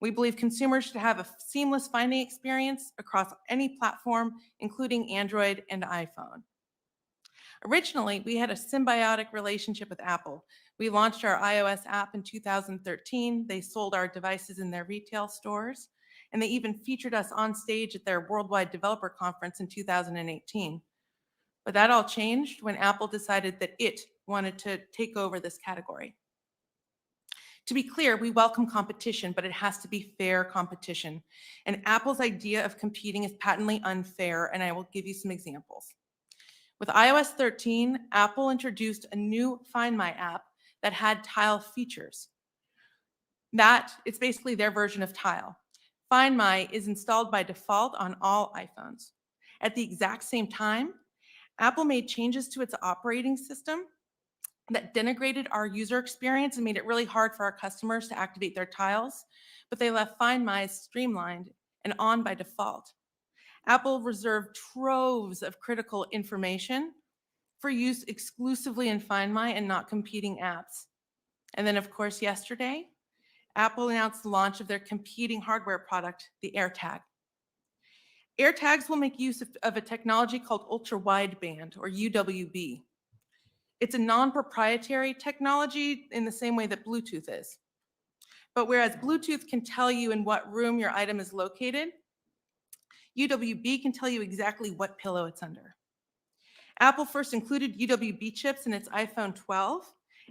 [SPEAKER 7] We believe consumers should have a seamless finding experience across any platform, including Android and iPhone. Originally, we had a symbiotic relationship with Apple. We launched our iOS app in 2013. They sold our devices in their retail stores, and they even featured us on stage at their Worldwide Developer Conference in 2018. But that all changed when Apple decided that it wanted to take over this category. To be clear, we welcome competition, but it has to be fair competition. And Apple's idea of competing is patently unfair, and I will give you some examples. With iOS 13, Apple introduced a new Find My app that had Tile features. It's basically their version of Tile. Find My is installed by default on all iPhones. At the exact same time, Apple made changes to its operating system that denigrated our user experience and made it really hard for our customers to activate their Tiles, but they left Find My streamlined and on by default. Apple reserved troves of critical information for use exclusively in Find My and not competing apps. And then, of course, yesterday, Apple announced the launch of their competing hardware product, the AirTag. AirTags will make use of a technology called ultra-wideband, or UWB. It's a non-proprietary technology in the same way that Bluetooth is. But whereas Bluetooth can tell you in what room your item is located, UWB can tell you exactly what pillow it's under. Apple first included UWB chips in its iPhone 12,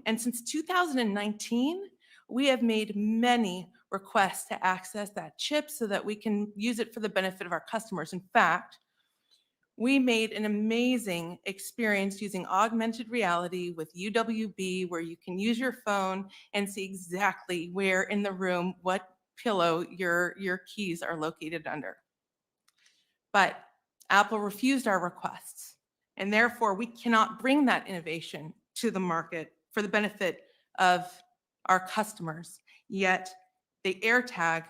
[SPEAKER 7] and since 2019, we have made many requests to access that chip so that we can use it for the benefit of our customers. In fact, we made an amazing experience using augmented reality with UWB, where you can use your phone and see exactly where in the room, what pillow your keys are located under. But Apple refused our requests, and therefore we cannot bring that innovation to the market for the benefit of our customers. Yet the AirTag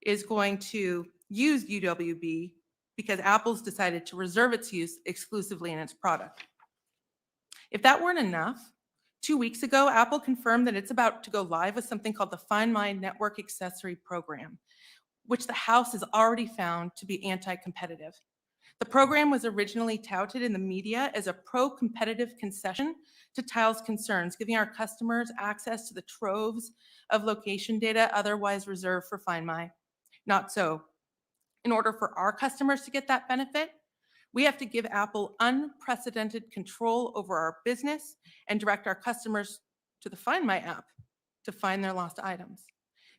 [SPEAKER 7] is going to use UWB because Apple's decided to reserve its use exclusively in its product. If that weren't enough, 2 weeks ago, Apple confirmed that it's about to go live with something called the Find My Network Accessory Program, which the House has already found to be anti-competitive. The program was originally touted in the media as a pro-competitive concession to Tile's concerns, giving our customers access to the troves of location data otherwise reserved for Find My. Not so. In order for our customers to get that benefit, we have to give Apple unprecedented control over our business and direct our customers to the Find My app to find their lost items.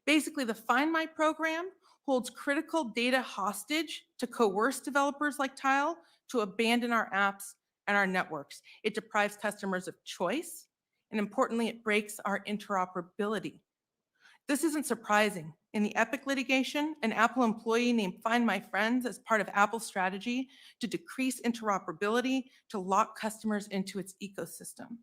[SPEAKER 7] Basically, the Find My program holds critical data hostage to coerce developers like Tile to abandon our apps and our networks. It deprives customers of choice, and importantly, it breaks our interoperability. This isn't surprising. In the Epic litigation, an Apple employee named Find My Friends as part of Apple's strategy to decrease interoperability to lock customers into its ecosystem.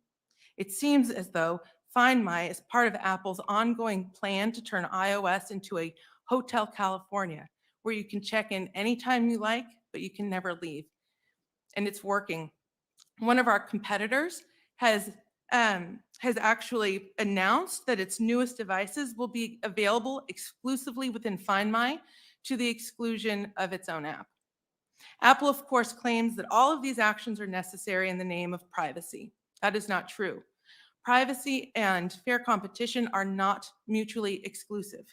[SPEAKER 7] It seems as though Find My is part of Apple's ongoing plan to turn iOS into a Hotel California, where you can check in anytime you like, but you can never leave. And it's working. One of our competitors has actually announced that its newest devices will be available exclusively within Find My to the exclusion of its own app. Apple, of course, claims that all of these actions are necessary in the name of privacy. That is not true. Privacy and fair competition are not mutually exclusive.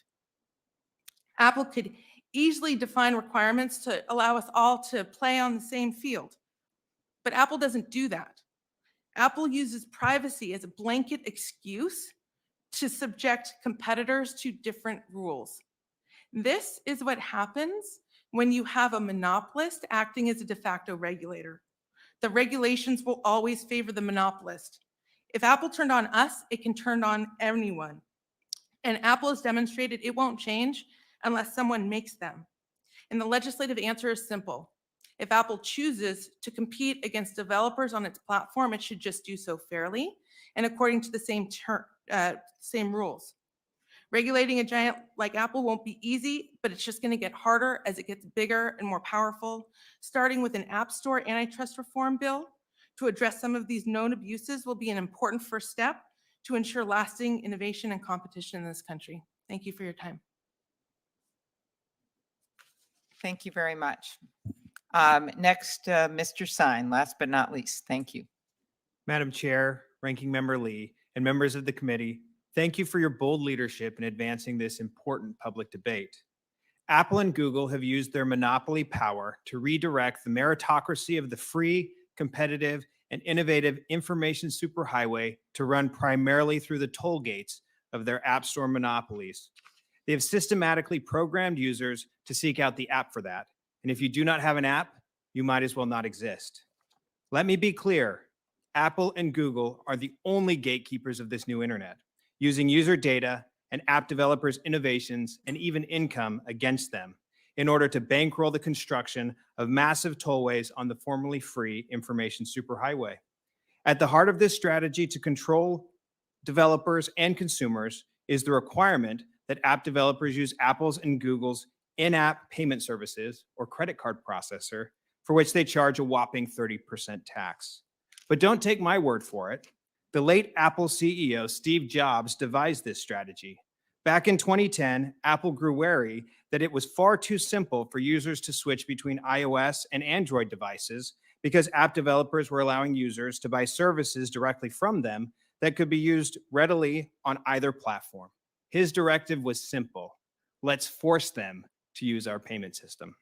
[SPEAKER 7] Apple could easily define requirements to allow us all to play on the same field, but Apple doesn't do that. Apple uses privacy as a blanket excuse to subject competitors to different rules. This is what happens when you have a monopolist acting as a de facto regulator. The regulations will always favor the monopolist. If Apple turned on us, it can turn on anyone. And Apple has demonstrated it won't change unless someone makes them. And the legislative answer is simple. If Apple chooses to compete against developers on its platform, it should just do so fairly and according to the same rules. Regulating a giant like Apple won't be easy, but it's just going to get harder as it gets bigger and more powerful, starting with an App Store antitrust reform bill to address some of these known abuses will be an important first step to ensure lasting innovation and competition in this country. Thank you for your time.
[SPEAKER 1] Thank you very much. Next, Mr. Sine, last but not least. Thank you.
[SPEAKER 8] Madam Chair, Ranking Member Lee, and members of the committee, thank you for your bold leadership in advancing this important public debate. Apple and Google have used their monopoly power to redirect the meritocracy of the free, competitive, and innovative information superhighway to run primarily through the toll gates of their App Store monopolies. They have systematically programmed users to seek out the app for that. And if you do not have an app, you might as well not exist. Let me be clear. Apple and Google are the only gatekeepers of this new internet, using user data and app developers' innovations and even income against them in order to bankroll the construction of massive tollways on the formerly free information superhighway. At the heart of this strategy to control developers and consumers is the requirement that app developers use Apple's and Google's in-app payment services or credit card processor, for which they charge a whopping 30% tax. But don't take my word for it. The late Apple CEO, Steve Jobs, devised this strategy. Back in 2010, Apple grew wary that it was far too simple for users to switch between iOS and Android devices because app developers were allowing users to buy services directly from them that could be used readily on either platform. His directive was simple. Let's force them to use our payment system.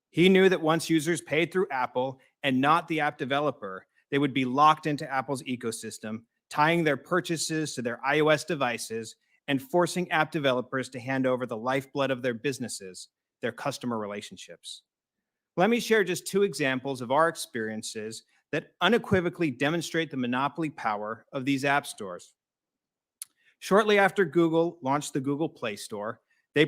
[SPEAKER 8] He knew that once users paid through Apple and not the app developer, they would be locked into Apple's ecosystem, tying their purchases to their iOS devices and forcing app developers to hand over the lifeblood of their businesses, their customer relationships. Let me share just two examples of our experiences that unequivocally demonstrate the monopoly power of these app stores. Shortly after Google launched the Google Play Store, they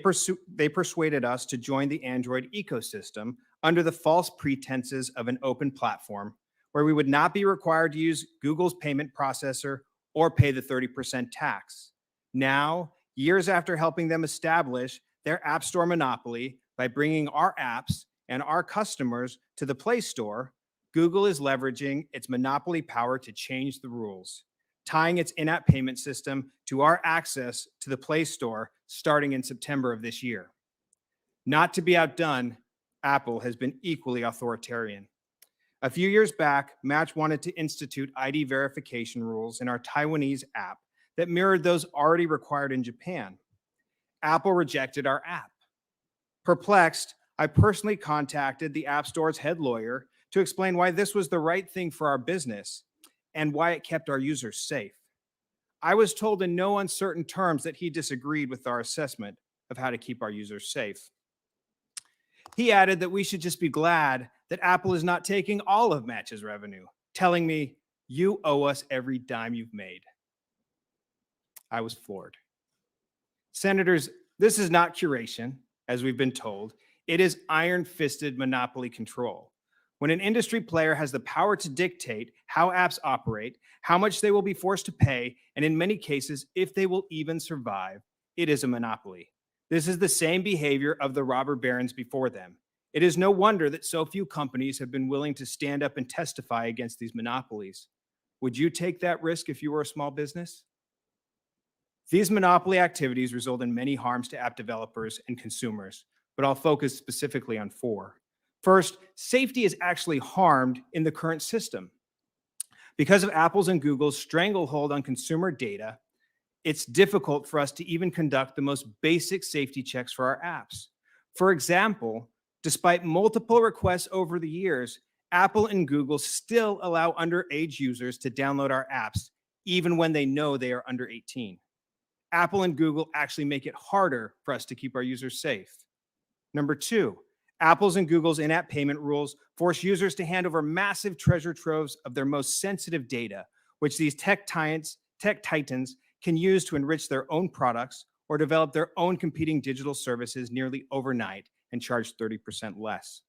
[SPEAKER 8] persuaded us to join the Android ecosystem under the false pretenses of an open platform where we would not be required to use Google's payment processor or pay the 30% tax. Now, years after helping them establish their App Store monopoly by bringing our apps and our customers to the Play Store, Google is leveraging its monopoly power to change the rules. tying its in-app payment system to our access to the Play Store starting in September of this year. Not to be outdone, Apple has been equally authoritarian. A few years back, Match wanted to institute ID verification rules in our Taiwanese app that mirrored those already required in Japan. Apple rejected our app. Perplexed, I personally contacted the App Store's head lawyer to explain why this was the right thing for our business and why it kept our users safe. I was told in no uncertain terms that he disagreed with our assessment of how to keep our users safe. He added that we should just be glad that Apple is not taking all of Match's revenue, telling me, "You owe us every dime you've made." I was floored. Senators, this is not curation, as we've been told. It is iron-fisted monopoly control. When an industry player has the power to dictate how apps operate, how much they will be forced to pay, and in many cases, if they will even survive, it is a monopoly. This is the same behavior of the robber barons before them. It is no wonder that so few companies have been willing to stand up and testify against these monopolies. Would you take that risk if you were a small business? These monopoly activities result in many harms to app developers and consumers, but I'll focus specifically on 4. First, safety is actually harmed in the current system. Because of Apple's and Google's stranglehold on consumer data, it's difficult for us to even conduct the most basic safety checks for our apps. For example, despite multiple requests over the years, Apple and Google still allow underage users to download our apps, even when they know they are under 18. Apple and Google actually make it harder for us to keep our users safe. Number 2, Apple's and Google's in-app payment rules force users to hand over massive treasure troves of their most sensitive data, which these tech titans can use to enrich their own products or develop their own competing digital services nearly overnight and charge 30% less.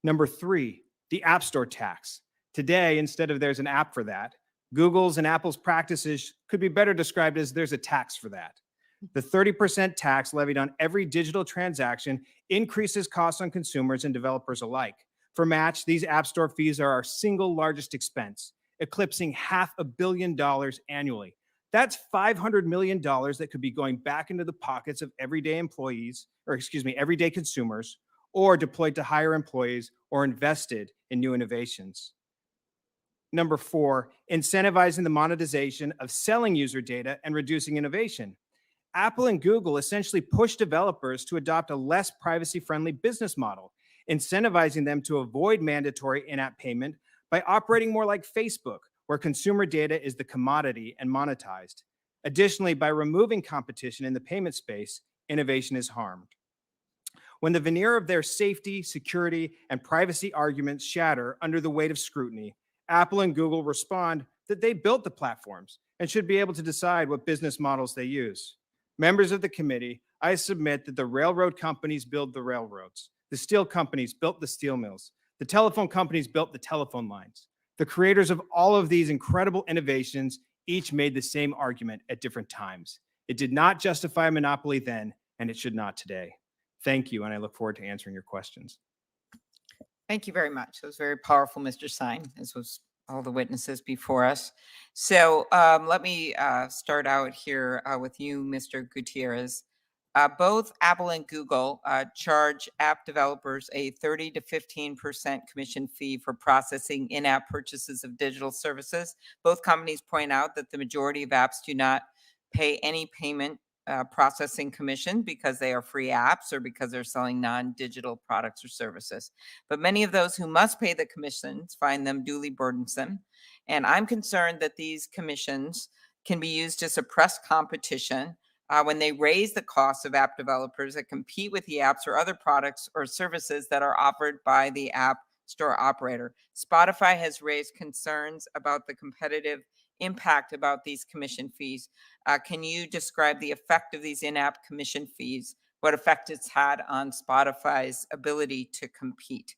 [SPEAKER 8] Number 3, the App Store tax. Today, instead of there's an app for that, Google's and Apple's practices could be better described as there's a tax for that. The 30% tax levied on every digital transaction increases costs on consumers and developers alike. For Match, these App Store fees are our single largest expense, eclipsing $500 million annually. That's $500 million that could be going back into the pockets of everyday consumers, or deployed to hire employees or invested in new innovations. Number 4, incentivizing the monetization of selling user data and reducing innovation. Apple and Google essentially push developers to adopt a less privacy-friendly business model, incentivizing them to avoid mandatory in-app payment by operating more like Facebook, where consumer data is the commodity and monetized. Additionally, by removing competition in the payment space, innovation is harmed. When the veneer of their safety, security, and privacy arguments shatter under the weight of scrutiny, Apple and Google respond that they built the platforms and should be able to decide what business models they use. Members of the committee, I submit that the railroad companies build the railroads. The steel companies built the steel mills. The telephone companies built the telephone lines. The creators of all of these incredible innovations each made the same argument at different times. It did not justify monopoly then, and it should not today. Thank you, and I look forward to answering your questions.
[SPEAKER 1] Thank you very much. That was very powerful, Mr. Sine, as was all the witnesses before us. So let me start out here with you, Mr. Gutierrez. Both Apple and Google charge app developers a 30 to 15% commission fee for processing in-app purchases of digital services. Both companies point out that the majority of apps do not pay any payment processing commission because they are free apps or because they're selling non-digital products or services. But many of those who must pay the commissions find them duly burdensome. And I'm concerned that these commissions can be used to suppress competition when they raise the costs of app developers that compete with the apps or other products or services that are offered by the app store operator. Spotify has raised concerns about the competitive impact about these commission fees. Can you describe the effect of these in-app commission fees, what effect it's had on Spotify's ability to compete?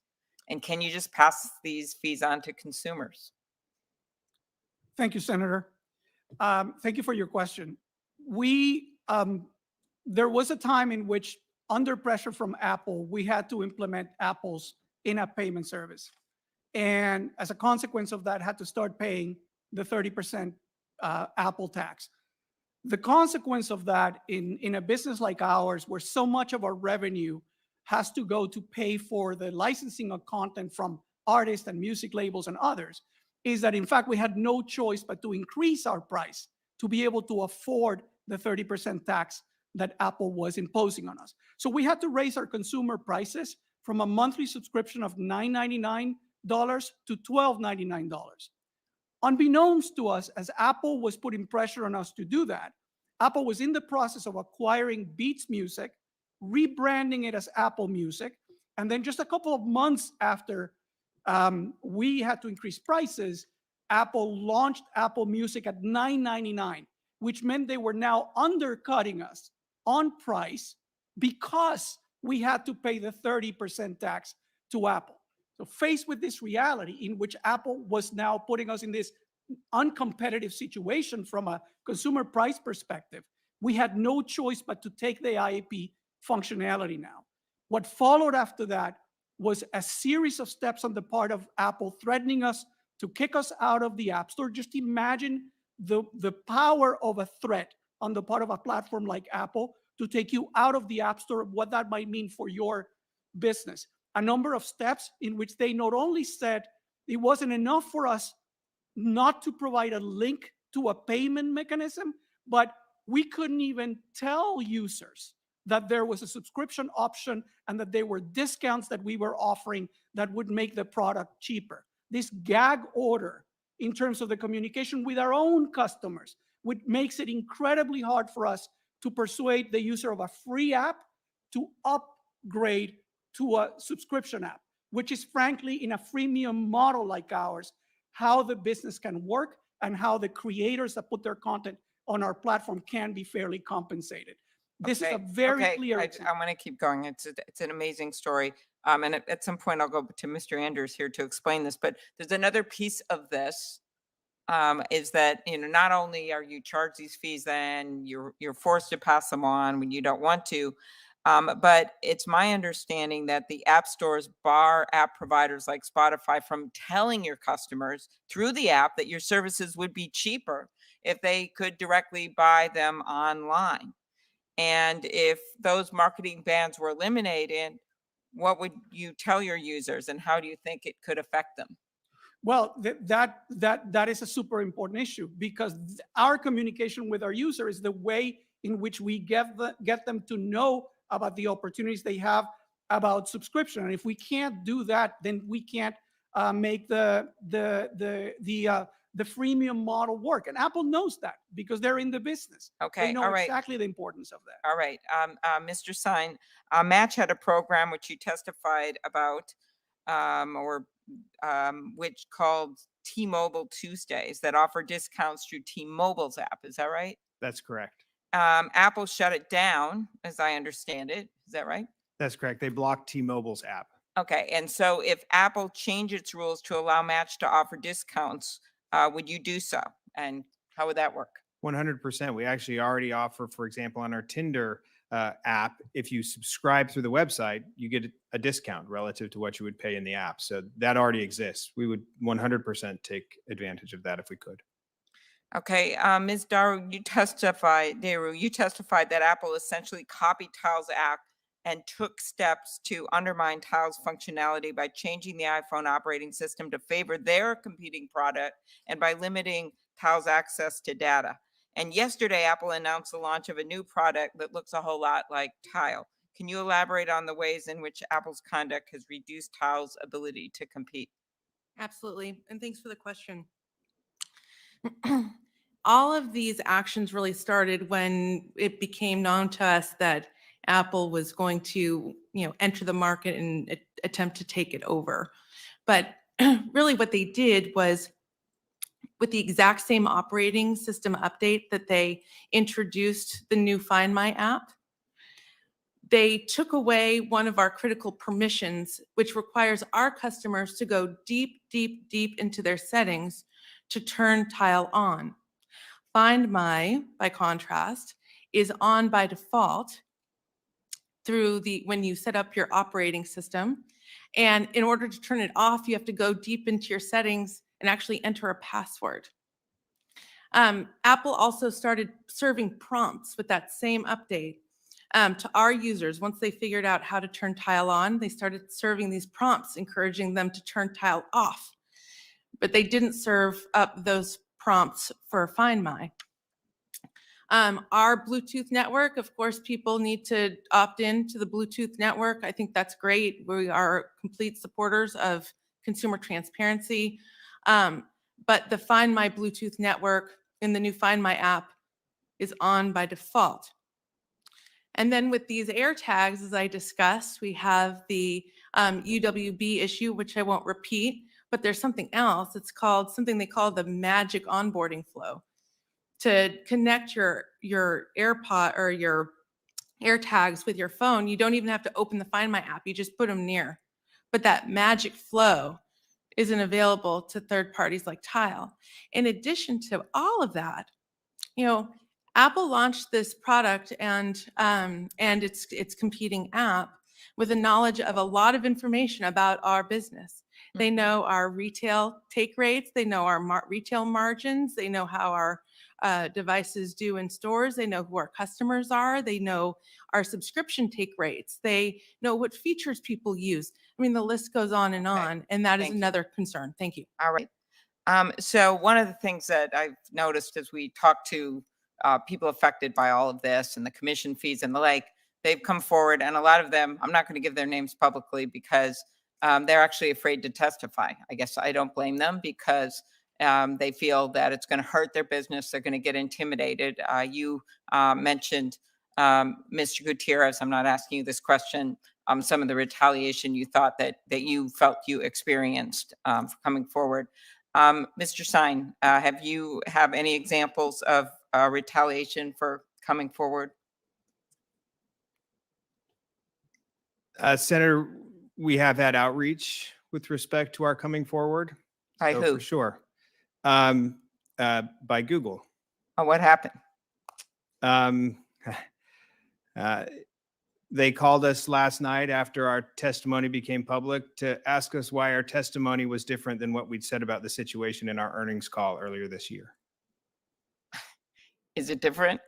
[SPEAKER 1] And can you just pass these fees on to consumers?
[SPEAKER 6] Thank you, Senator. Thank you for your question. There was a time in which, under pressure from Apple, we had to implement Apple's in-app payment service. And as a consequence of that, had to start paying the 30% Apple tax. The consequence of that in a business like ours, where so much of our revenue has to go to pay for the licensing of content from artists and music labels and others, is that in fact we had no choice but to increase our price to be able to afford the 30% tax that Apple was imposing on us. So we had to raise our consumer prices from a monthly subscription of $9.99 to $12.99. Unbeknownst to us, as Apple was putting pressure on us to do that, Apple was in the process of acquiring Beats Music, rebranding it as Apple Music, and then just a couple of months after we had to increase prices, Apple launched Apple Music at $9.99, which meant they were now undercutting us on price because we had to pay the 30% tax to Apple. So faced with this reality in which Apple was now putting us in this uncompetitive situation from a consumer price perspective, we had no choice but to take the IAP functionality now. What followed after that was a series of steps on the part of Apple threatening us to kick us out of the App Store. Just imagine the power of a threat on the part of a platform like Apple to take you out of the App Store, what that might mean for your business. A number of steps in which they not only said it wasn't enough for us not to provide a link to a payment mechanism, but we couldn't even tell users that there was a subscription option and that there were discounts that we were offering that would make the product cheaper. This gag order in terms of the communication with our own customers, which makes it incredibly hard for us to persuade the user of a free app to upgrade to a subscription app, which is frankly in a freemium model like ours, how the business can work and how the creators that put their content on our platform can be fairly compensated. This is a very clear example.
[SPEAKER 1] I'm going to keep going. It's an amazing story. And at some point, I'll go to Mr. Anders here to explain this. But there's another piece of this is that not only are you charged these fees, then you're forced to pass them on when you don't want to. But it's my understanding that the app stores bar app providers like Spotify from telling your customers through the app that your services would be cheaper if they could directly buy them online. And if those marketing bans were eliminated, what would you tell your users and how do you think it could affect them?
[SPEAKER 6] Well, that is a super important issue because our communication with our user is the way in which we get them to know about the opportunities they have about subscription. And if we can't do that, then we can't make the freemium model work. And Apple knows that because they're in the business.
[SPEAKER 1] Okay,
[SPEAKER 6] they know
[SPEAKER 1] all right.
[SPEAKER 6] exactly the importance of that.
[SPEAKER 1] All right, Mr. Sign, Match had a program which you testified about, which called T-Mobile Tuesdays that offer discounts through T-Mobile's app. Is that right?
[SPEAKER 8] That's correct.
[SPEAKER 1] Apple shut it down, as I understand it. Is that right?
[SPEAKER 8] That's correct. They blocked T-Mobile's app.
[SPEAKER 1] Okay, and so if Apple changed its rules to allow Match to offer discounts, would you do so? And how would that work?
[SPEAKER 8] 100%. We actually already offer, for example, on our Tinder app, if you subscribe through the website, you get a discount relative to what you would pay in the app. So that already exists. We would 100% take advantage of that if we could.
[SPEAKER 1] Okay, Ms. Daru, you testified that Apple essentially copied Tile's app and took steps to undermine Tile's functionality by changing the iPhone operating system to favor their competing product and by limiting Tile's access to data. And yesterday, Apple announced the launch of a new product that looks a whole lot like Tile. Can you elaborate on the ways in which Apple's conduct has reduced Tile's ability to compete?
[SPEAKER 7] Absolutely, and thanks for the question. All of these actions really started when it became known to us that Apple was going to, enter the market and attempt to take it over. But really what they did was, with the exact same operating system update that they introduced the new Find My app, they took away one of our critical permissions, which requires our customers to go deep, deep, deep into their settings to turn Tile on. Find My, by contrast, is on by default through when you set up your operating system. And in order to turn it off, you have to go deep into your settings and actually enter a password. Apple also started serving prompts with that same update to our users. Once they figured out how to turn Tile on, they started serving these prompts, encouraging them to turn Tile off. But they didn't serve up those prompts for Find My. Our Bluetooth network, of course, people need to opt in to the Bluetooth network. I think that's great. We are complete supporters of consumer transparency. But the Find My Bluetooth network in the new Find My app is on by default. And then with these AirTags, as I discussed, we have the UWB issue, which I won't repeat, but there's something else. It's called something they call the magic onboarding flow. To connect your AirPod or your AirTags with your phone, you don't even have to open the Find My app. You just put them near. But that magic flow isn't available to third parties like Tile. In addition to all of that, Apple launched this product and its competing app with the knowledge of a lot of information about our business. They know our retail take rates. They know our retail margins. They know how our devices do in stores. They know who our customers are. They know our subscription take rates. They know what features people use. I mean, the list goes on and on, and that is
[SPEAKER 1] Thank you.
[SPEAKER 7] another concern. Thank you.
[SPEAKER 1] All right. So one of the things that I've noticed as we talk to people affected by all of this and the commission fees and the like, they've come forward, and a lot of them, I'm not going to give their names publicly because they're actually afraid to testify. I guess I don't blame them because they feel that it's going to hurt their business. They're going to get intimidated. You mentioned Mr. Gutierrez. I'm not asking you this question. Some of the retaliation you thought that you felt you experienced for coming forward. Mr. Sine, have you have any examples of retaliation for coming forward?
[SPEAKER 8] Senator, we have had outreach with respect to our coming forward.
[SPEAKER 1] By
[SPEAKER 8] So
[SPEAKER 1] who?
[SPEAKER 8] For sure. By Google.
[SPEAKER 1] Oh, what happened?
[SPEAKER 8] They called us last night after our testimony became public to ask us why our testimony was different than what we'd said about the situation in our earnings call earlier this year.
[SPEAKER 1] Is it different?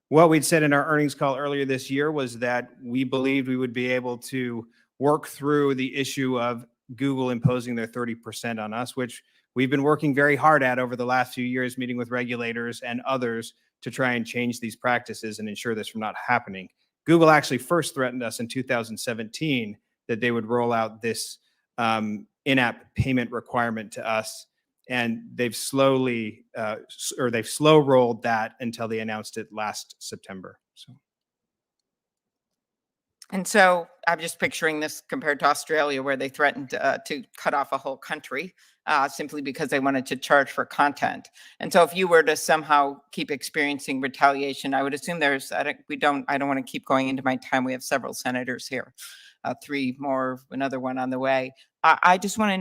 [SPEAKER 8] What we'd said in our earnings call earlier this year was that we believed we would be able to work through the issue of Google imposing their 30% on us, which we've been working very hard at over the last few years, meeting with regulators and others to try and change these practices and ensure this from not happening. Google actually first threatened us in 2017 that they would roll out this in-app payment requirement to us, and they've slow rolled that until they announced it last September.
[SPEAKER 1] And so I'm just picturing this compared to Australia, where they threatened to cut off a whole country simply because they wanted to charge for content. And so if you were to somehow keep experiencing retaliation, I would assume I don't want to keep going into my time. We have several senators here, 3 more, another one on the way. I just want to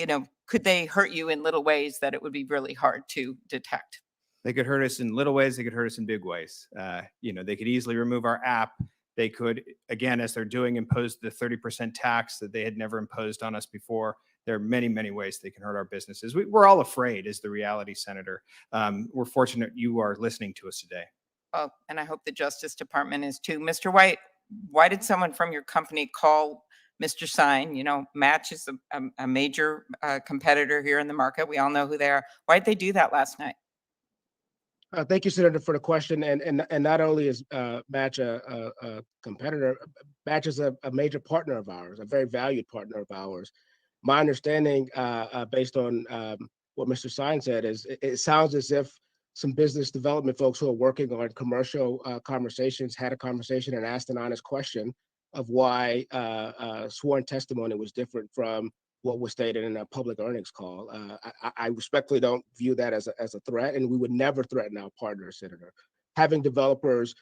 [SPEAKER 1] know, could they hurt you in little ways that it would be really hard to detect?
[SPEAKER 8] They could hurt us in little ways. They could hurt us in big ways. They could easily remove our app. They could, again, as they're doing, impose the 30% tax that they had never imposed on us before. There are many, many ways they can hurt our businesses. We're all afraid, is the reality, Senator. We're fortunate you are listening to us today.
[SPEAKER 1] Oh, and I hope the Justice Department is too. Mr. White, why did someone from your company call Mr. Sine? Match is a major competitor here in the market. We all know who they are. Why did they do that last night?
[SPEAKER 3] Thank you, Senator, for the question. And not only is Match a competitor, Match is a major partner of ours, a very valued partner of ours. My understanding, based on what Mr. Sine said, is it sounds as if some business development folks who are working on commercial conversations had a conversation and asked an honest question of why sworn testimony was different from what was stated in a public earnings call. I respectfully don't view that as a threat, and we would never threaten our partners, Senator. Having developers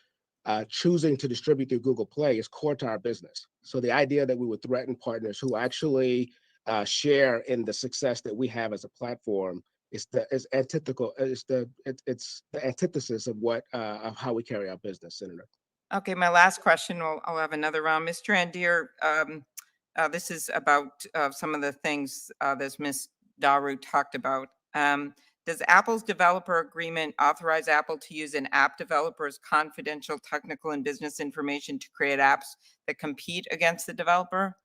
[SPEAKER 3] choosing to distribute through Google Play is core to our business. So the idea that we would threaten partners who actually share in the success that we have as a platform is antithetical. It's the antithesis of of how we carry our business, Senator.
[SPEAKER 1] Okay, my last question. I'll have another round. Mr. Andeer, this is about some of the things that Ms. Daru talked about. Does Apple's developer agreement authorize Apple to use an app developer's confidential technical and business information to create apps that compete against the developer?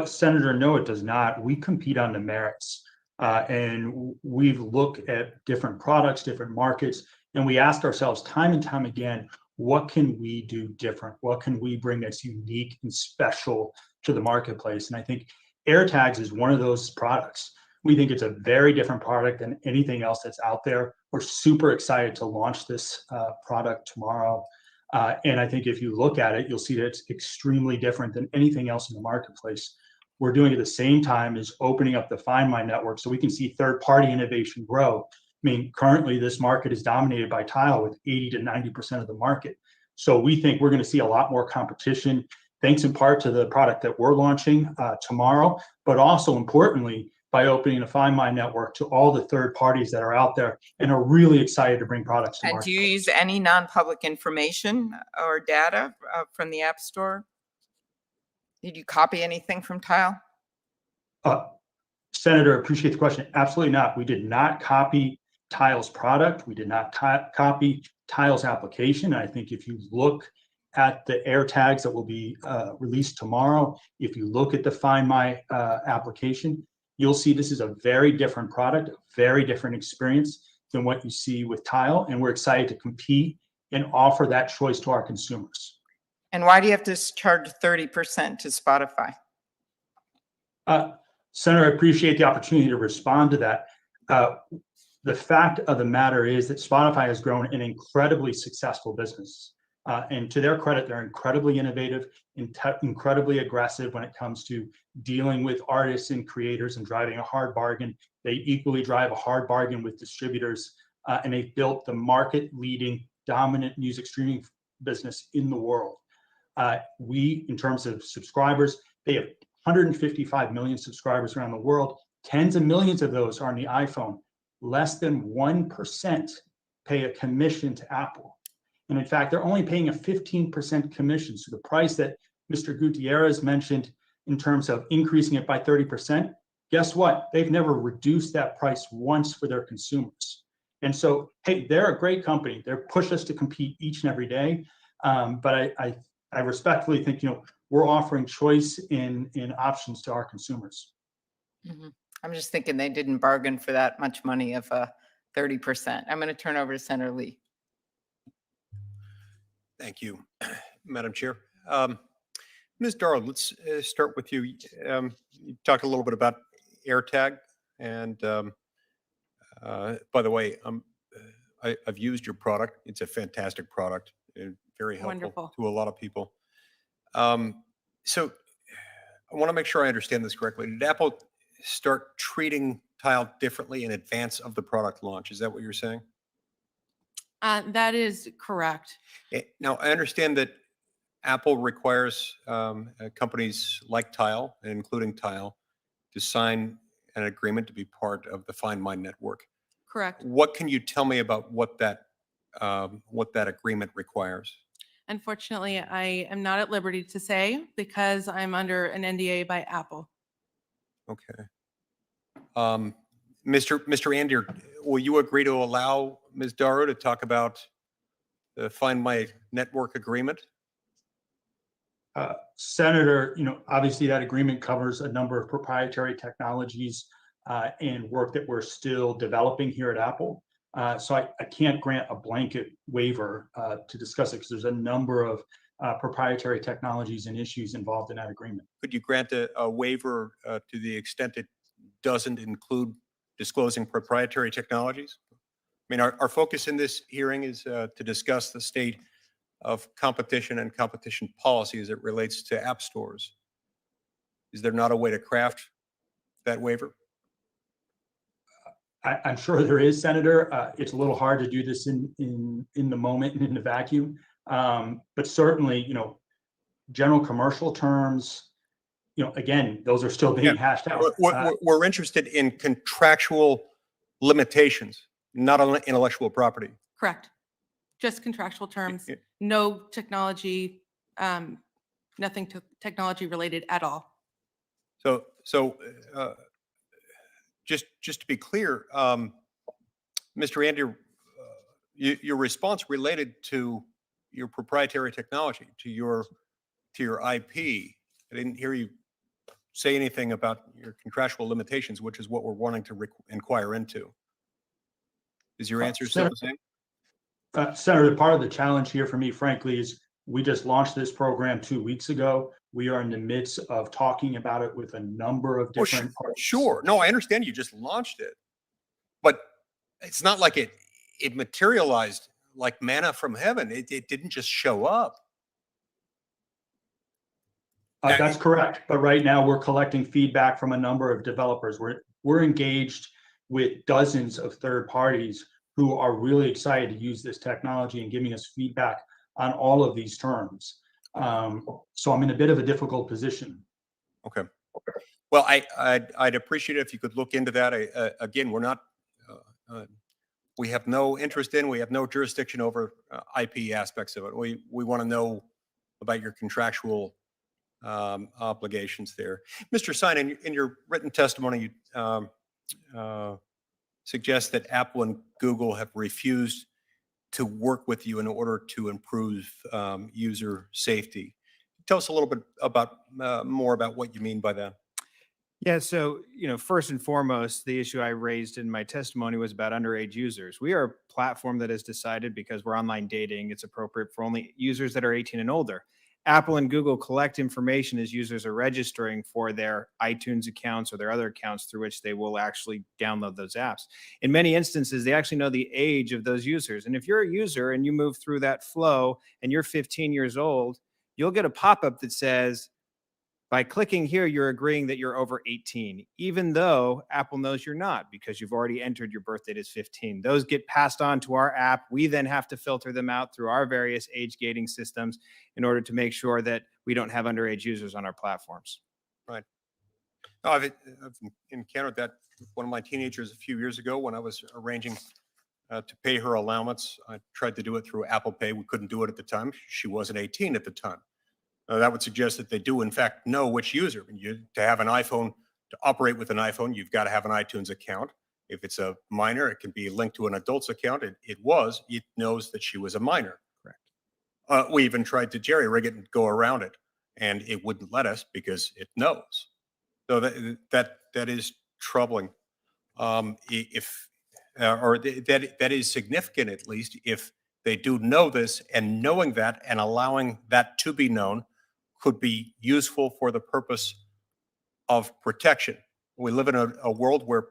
[SPEAKER 4] Senator, no, it does not. We compete on the merits. And we've looked at different products, different markets, and we asked ourselves time and time again, what can we do different? What can we bring that's unique and special to the marketplace? And I think AirTags is one of those products. We think it's a very different product than anything else that's out there. We're super excited to launch this product tomorrow. And I think if you look at it, you'll see that it's extremely different than anything else in the marketplace. We're doing it at the same time as opening up the Find My network so we can see third-party innovation grow. I mean, currently this market is dominated by Tile with 80 to 90% of the market. So we think we're going to see a lot more competition, thanks in part to the product that we're launching tomorrow, but also importantly, by opening the Find My network to all the third parties that are out there and are really excited to bring products to
[SPEAKER 1] And
[SPEAKER 4] market.
[SPEAKER 1] do you use any non-public information or data from the App Store? Did you copy anything from Tile?
[SPEAKER 4] Senator, appreciate the question. Absolutely not. We did not copy Tile's product. We did not copy Tile's application. And I think if you look at the AirTags that will be released tomorrow, if you look at the Find My application, you'll see this is a very different product, a very different experience than what you see with Tile. And we're excited to compete and offer that choice to our consumers.
[SPEAKER 1] And why do you have to charge 30% to Spotify?
[SPEAKER 4] Senator, I appreciate the opportunity to respond to that. The fact of the matter is that Spotify has grown an incredibly successful business. And to their credit, they're incredibly innovative, incredibly aggressive when it comes to dealing with artists and creators and driving a hard bargain. They equally drive a hard bargain with distributors, and they've built the market-leading, dominant music streaming business in the world. We, in terms of subscribers, they have 155 million subscribers around the world. Tens of millions of those are on the iPhone. Less than 1% pay a commission to Apple. And in fact, they're only paying a 15% commission. So the price that Mr. Gutierrez mentioned in terms of increasing it by 30%, guess what? They've never reduced that price once for their consumers. And so, hey, they're a great company. They push us to compete each and every day. But I respectfully think, we're offering choice in options to our consumers.
[SPEAKER 1] Mm-hmm. I'm just thinking they didn't bargain for that much money of 30%. I'm going to turn over to Senator Lee.
[SPEAKER 2] Thank you, Madam Chair. Ms. Daru, let's start with you. You talked a little bit about AirTag, and by the way, I've used your product. It's a fantastic product and very helpful
[SPEAKER 7] Wonderful.
[SPEAKER 2] to a lot of people. So I want to make sure I understand this correctly. Did Apple start treating Tile differently in advance of the product launch? Is that what you're saying?
[SPEAKER 7] That is correct.
[SPEAKER 2] Now, I understand that Apple requires companies like Tile, including Tile, to sign an agreement to be part of the Find My network.
[SPEAKER 7] Correct.
[SPEAKER 2] What can you tell me about what that agreement requires?
[SPEAKER 7] Unfortunately, I am not at liberty to say because I'm under an NDA by Apple.
[SPEAKER 2] Okay. Mr. Andeer, will you agree to allow Ms. Daru to talk about the Find My network agreement?
[SPEAKER 4] Senator, obviously that agreement covers a number of proprietary technologies and work that we're still developing here at Apple. So I can't grant a blanket waiver to discuss it because there's a number of proprietary technologies and issues involved in that agreement.
[SPEAKER 2] Could you grant a waiver to the extent it doesn't include disclosing proprietary technologies? I mean, our focus in this hearing is to discuss the state of competition and competition policy as it relates to app stores. Is there not a way to craft that waiver?
[SPEAKER 4] I'm sure there is, Senator. It's a little hard to do this in the moment and in the vacuum. But certainly, general commercial terms, again, those are still being hashed out.
[SPEAKER 2] We're interested in contractual limitations, not on intellectual property.
[SPEAKER 7] Correct. Just contractual terms, no technology, nothing technology related at all.
[SPEAKER 2] So just to be clear, Mr. Andeer, your response related to your proprietary technology, to your IP. I didn't hear you say anything about your contractual limitations, which is what we're wanting to inquire into. Is your answer still the same?
[SPEAKER 4] Senator, part of the challenge here for me, frankly, is we just launched this program 2 weeks ago. We are in the midst of talking about it with a number of different parties.
[SPEAKER 2] Sure. No, I understand you just launched it, but it's not like it materialized like manna from heaven. It didn't just show up.
[SPEAKER 4] That's correct. But right now we're collecting feedback from a number of developers. We're engaged with dozens of third parties who are really excited to use this technology and giving us feedback on all of these terms. So I'm in a bit of a difficult position.
[SPEAKER 2] Okay. Well, I'd appreciate it if you could look into that. Again, we're not, we have no interest in, we have no jurisdiction over IP aspects of it. We want to know about your contractual obligations there. Mr. Sine, in your written testimony, you suggest that Apple and Google have refused to work with you in order to improve user safety. Tell us a little bit about more about what you mean by that.
[SPEAKER 8] Yeah, so, first and foremost, the issue I raised in my testimony was about underage users. We are a platform that has decided, because we're online dating, it's appropriate for only users that are 18 and older. Apple and Google collect information as users are registering for their iTunes accounts or their other accounts through which they will actually download those apps. In many instances, they actually know the age of those users. And if you're a user and you move through that flow and you're 15 years old, you'll get a pop-up that says, by clicking here, you're agreeing that you're over 18, even though Apple knows you're not, because you've already entered your birth date as 15. Those get passed on to our app. We then have to filter them out through our various age gating systems in order to make sure that we don't have underage users on our platforms.
[SPEAKER 2] Right. No, I've encountered that with one of my teenagers a few years ago when I was arranging to pay her allowance. I tried to do it through Apple Pay. We couldn't do it at the time. She wasn't 18 at the time. That would suggest that they do, in fact, know which user. To have an iPhone, to operate with an iPhone, you've got to have an iTunes account. If it's a minor, it can be linked to an adult's account. It knows that she was a minor. Correct. We even tried to jerry-rig it and go around it, and it wouldn't let us because it knows. So that is troubling. That is significant, at least, if they do know this, and knowing that and allowing that to be known could be useful for the purpose of protection. We live in a world where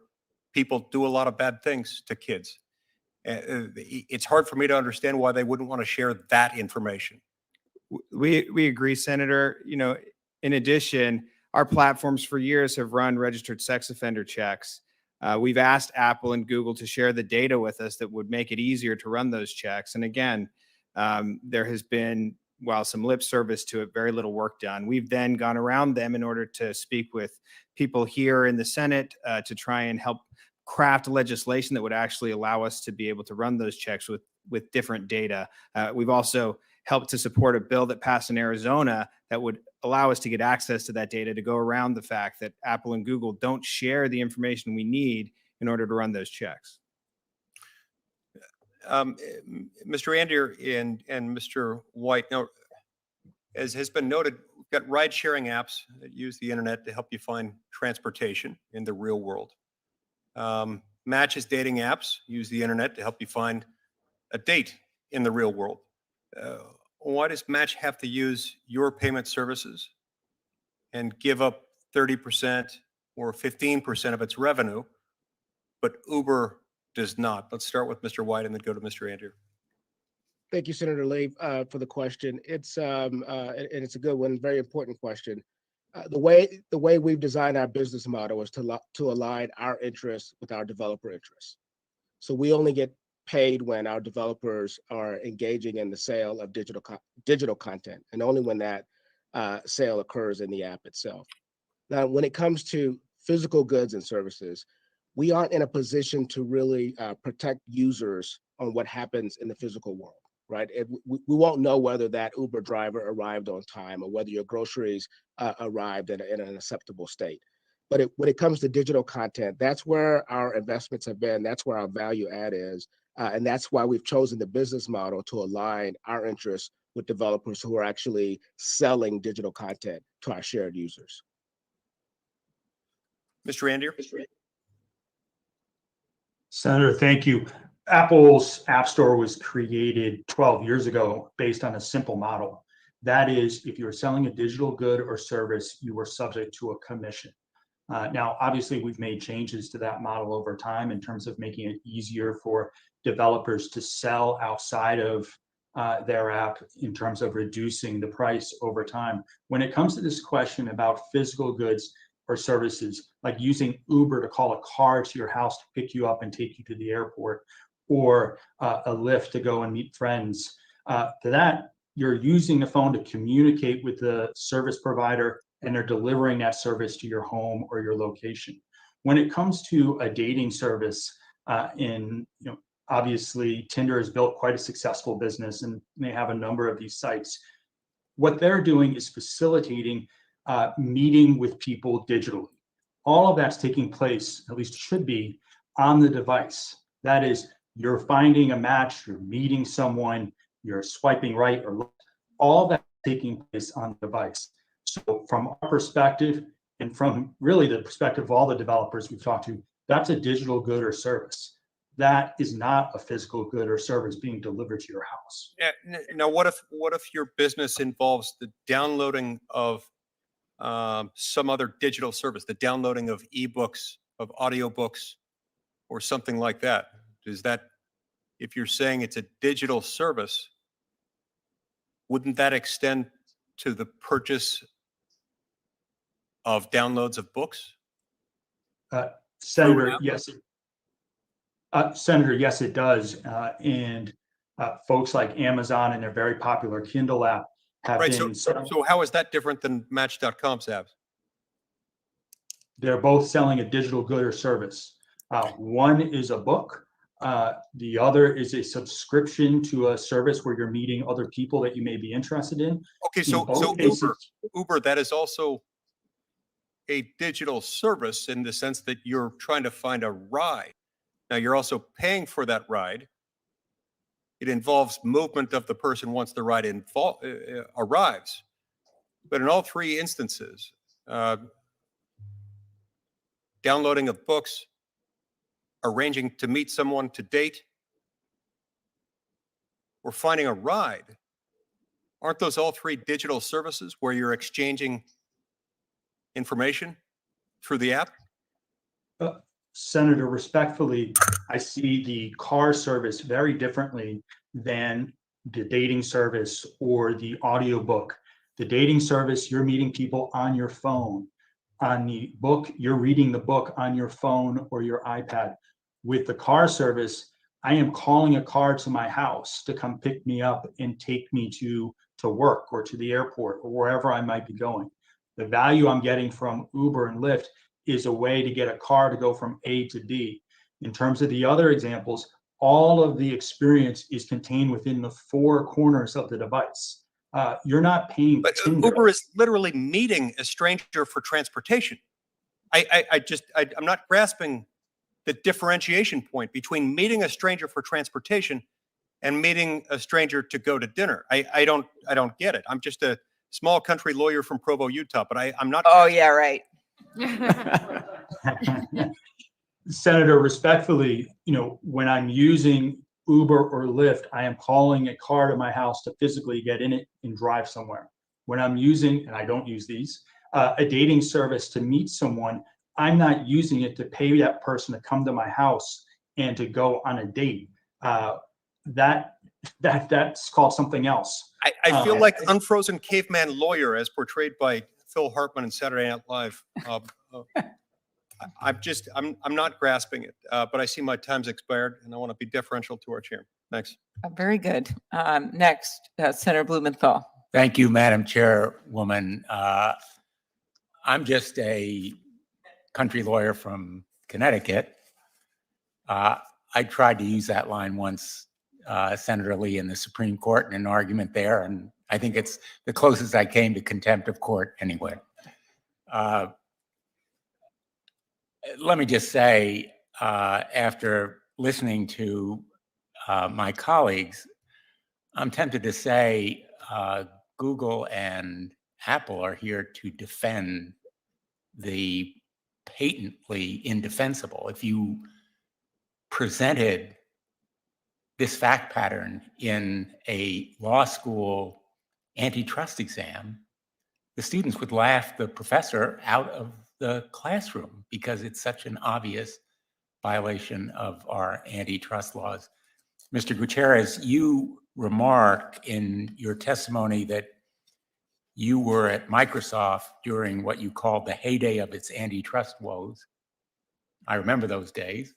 [SPEAKER 2] people do a lot of bad things to kids. It's hard for me to understand why they wouldn't want to share that information.
[SPEAKER 8] We agree, Senator. In addition, our platforms for years have run registered sex offender checks. We've asked Apple and Google to share the data with us that would make it easier to run those checks. And again, there has been, while some lip service to it, very little work done. We've then gone around them in order to speak with people here in the Senate to try and help craft legislation that would actually allow us to be able to run those checks with different data. We've also helped to support a bill that passed in Arizona that would allow us to get access to that data to go around the fact that Apple and Google don't share the information we need in order to run those checks.
[SPEAKER 2] Mr. Andeer and Mr. White, now, as has been noted, we've got ride-sharing apps that use the internet to help you find transportation in the real world. Matches dating apps use the internet to help you find a date in the real world. Why does Match have to use your payment services and give up 30% or 15% of its revenue, but Uber does not? Let's start with Mr. White and then go to Mr. Andeer.
[SPEAKER 3] Thank you, Senator Lee, for the question. It's and it's a good one, very important question. The way we've designed our business model is to align our interests with our developer interests. So we only get paid when our developers are engaging in the sale of digital content, and only when that sale occurs in the app itself. Now, when it comes to physical goods and services, we aren't in a position to really protect users on what happens in the physical world, right? We won't know whether that Uber driver arrived on time or whether your groceries arrived in an acceptable state. But when it comes to digital content, that's where our investments have been. That's where our value add is. And that's why we've chosen the business model to align our interests with developers who are actually selling digital content to our shared users.
[SPEAKER 2] Mr. Andeer?
[SPEAKER 4] Senator, thank you. Apple's App Store was created 12 years ago based on a simple model. That is, if you're selling a digital good or service, you were subject to a commission. Now, obviously, we've made changes to that model over time in terms of making it easier for developers to sell outside of their app in terms of reducing the price over time. When it comes to this question about physical goods or services, like using Uber to call a car to your house to pick you up and take you to the airport, or a Lyft to go and meet friends, to that, you're using the phone to communicate with the service provider, and they're delivering that service to your home or your location. When it comes to a dating service, obviously Tinder has built quite a successful business and they have a number of these sites. What they're doing is facilitating meeting with people digitally. All of that's taking place, at least should be, on the device. That is, you're finding a match, you're meeting someone, you're swiping right or left, all that's taking place on the device. So from our perspective, and from really the perspective of all the developers we've talked to, that's a digital good or service. That is not a physical good or service being delivered to your house.
[SPEAKER 2] Now, what if your business involves the downloading of some other digital service, the downloading of ebooks, of audiobooks, or something like that? Does that, if you're saying it's a digital service, wouldn't that extend to the purchase of downloads of books?
[SPEAKER 4] Senator, yes. Senator, yes, it does. And folks like Amazon and their very popular Kindle app have been.
[SPEAKER 2] So how is that different than Match.com's apps?
[SPEAKER 4] They're both selling a digital good or service. One is a book. The other is a subscription to a service where you're meeting other people that you may be interested in.
[SPEAKER 2] Okay, so Uber, that is also a digital service in the sense that you're trying to find a ride. Now, you're also paying for that ride. It involves movement of the person once the ride arrives. But in all three instances, downloading of books, arranging to meet someone to date, or finding a ride, aren't those all three digital services where you're exchanging information through the app?
[SPEAKER 4] Senator, respectfully, I see the car service very differently than the dating service or the audiobook. The dating service, you're meeting people on your phone. On the book, you're reading the book on your phone or your iPad. With the car service, I am calling a car to my house to come pick me up and take me to work or to the airport or wherever I might be going. The value I'm getting from Uber and Lyft is a way to get a car to go from A to B. In terms of the other examples, all of the experience is contained within the four corners of the device. You're not paying.
[SPEAKER 2] But
[SPEAKER 4] Tinder.
[SPEAKER 2] Uber is literally meeting a stranger for transportation. I'm not grasping the differentiation point between meeting a stranger for transportation and meeting a stranger to go to dinner. I don't get it. I'm just a small country lawyer from Provo, Utah, but I'm not.
[SPEAKER 1] Oh, yeah, right.
[SPEAKER 4] Senator, respectfully, when I'm using Uber or Lyft, I am calling a car to my house to physically get in it and drive somewhere. When I'm using, and I don't use these, a dating service to meet someone, I'm not using it to pay that person to come to my house and to go on a date. That's called something else.
[SPEAKER 2] I feel like unfrozen caveman lawyer as portrayed by Phil Hartman in Saturday Night Live. I'm not grasping it, but I see my time's expired and I want to be deferential to our chair. Thanks.
[SPEAKER 1] Very good. Next, Senator Blumenthal.
[SPEAKER 9] Thank you, Madam Chairwoman. I'm just a country lawyer from Connecticut. I tried to use that line once, Senator Lee, in the Supreme Court in an argument there, and I think it's the closest I came to contempt of court anyway. let me just say, after listening to my colleagues, I'm tempted to say Google and Apple are here to defend the patently indefensible. If you presented this fact pattern in a law school antitrust exam, the students would laugh the professor out of the classroom because it's such an obvious violation of our antitrust laws. Mr. Gutierrez, you remark in your testimony that you were at Microsoft during what you called the heyday of its antitrust woes. I remember those days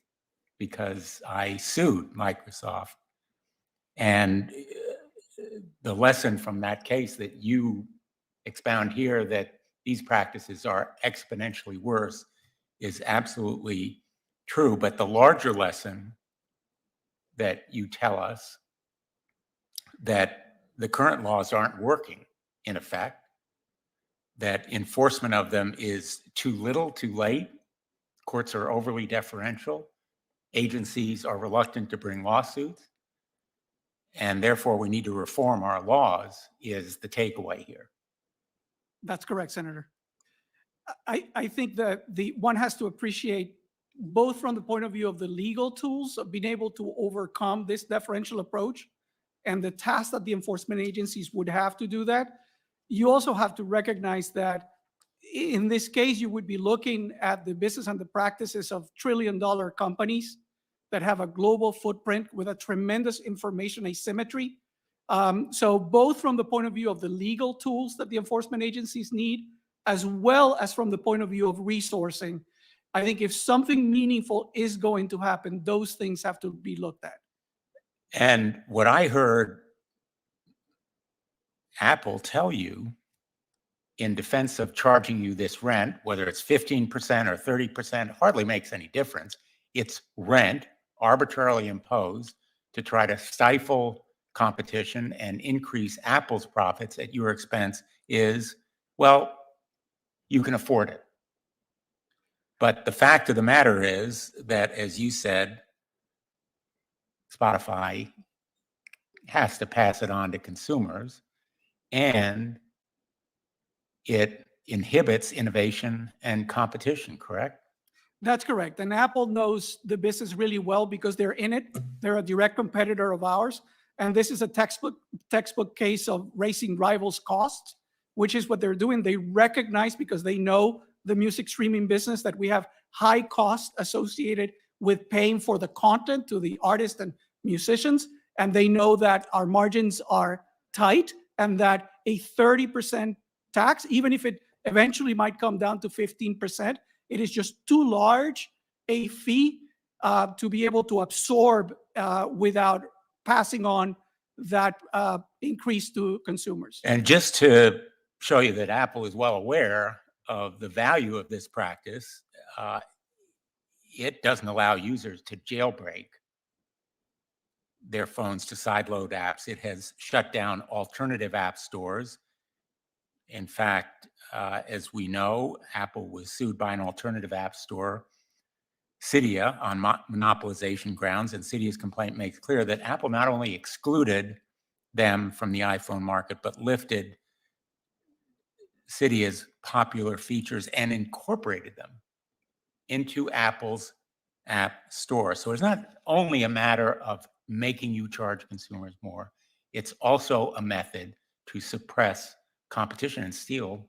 [SPEAKER 9] because I sued Microsoft. And the lesson from that case that you expound here, that these practices are exponentially worse, is absolutely true. But the larger lesson that you tell us, that the current laws aren't working, in effect, that enforcement of them is too little, too late, courts are overly deferential, agencies are reluctant to bring lawsuits, and therefore we need to reform our laws, is the takeaway here.
[SPEAKER 6] That's correct, Senator. I think that one has to appreciate, both from the point of view of the legal tools of being able to overcome this deferential approach and the task that the enforcement agencies would have to do that. You also have to recognize that in this case, you would be looking at the business and the practices of trillion-dollar companies that have a global footprint with a tremendous information asymmetry. So both from the point of view of the legal tools that the enforcement agencies need, as well as from the point of view of resourcing, I think if something meaningful is going to happen, those things have to be looked at.
[SPEAKER 9] And what I heard Apple tell you in defense of charging you this rent, whether it's 15% or 30%, hardly makes any difference. It's rent arbitrarily imposed to try to stifle competition and increase Apple's profits at your expense is, well, you can afford it. But the fact of the matter is that, as you said, Spotify has to pass it on to consumers, and it inhibits innovation and competition, correct?
[SPEAKER 6] That's correct. And Apple knows the business really well because they're in it. They're a direct competitor of ours. And this is a textbook case of raising rivals' costs, which is what they're doing. They recognize, because they know the music streaming business, that we have high costs associated with paying for the content to the artists and musicians. And they know that our margins are tight and that a 30% tax, even if it eventually might come down to 15%, it is just too large a fee to be able to absorb without passing on that increase to consumers.
[SPEAKER 9] And just to show you that Apple is well aware of the value of this practice, it doesn't allow users to jailbreak their phones to sideload apps. It has shut down alternative app stores. In fact, as we know, Apple was sued by an alternative app store, Cydia, on monopolization grounds, and Cydia's complaint makes clear that Apple not only excluded them from the iPhone market, but lifted Cydia's popular features and incorporated them into Apple's app store. So it's not only a matter of making you charge consumers more, it's also a method to suppress competition and steal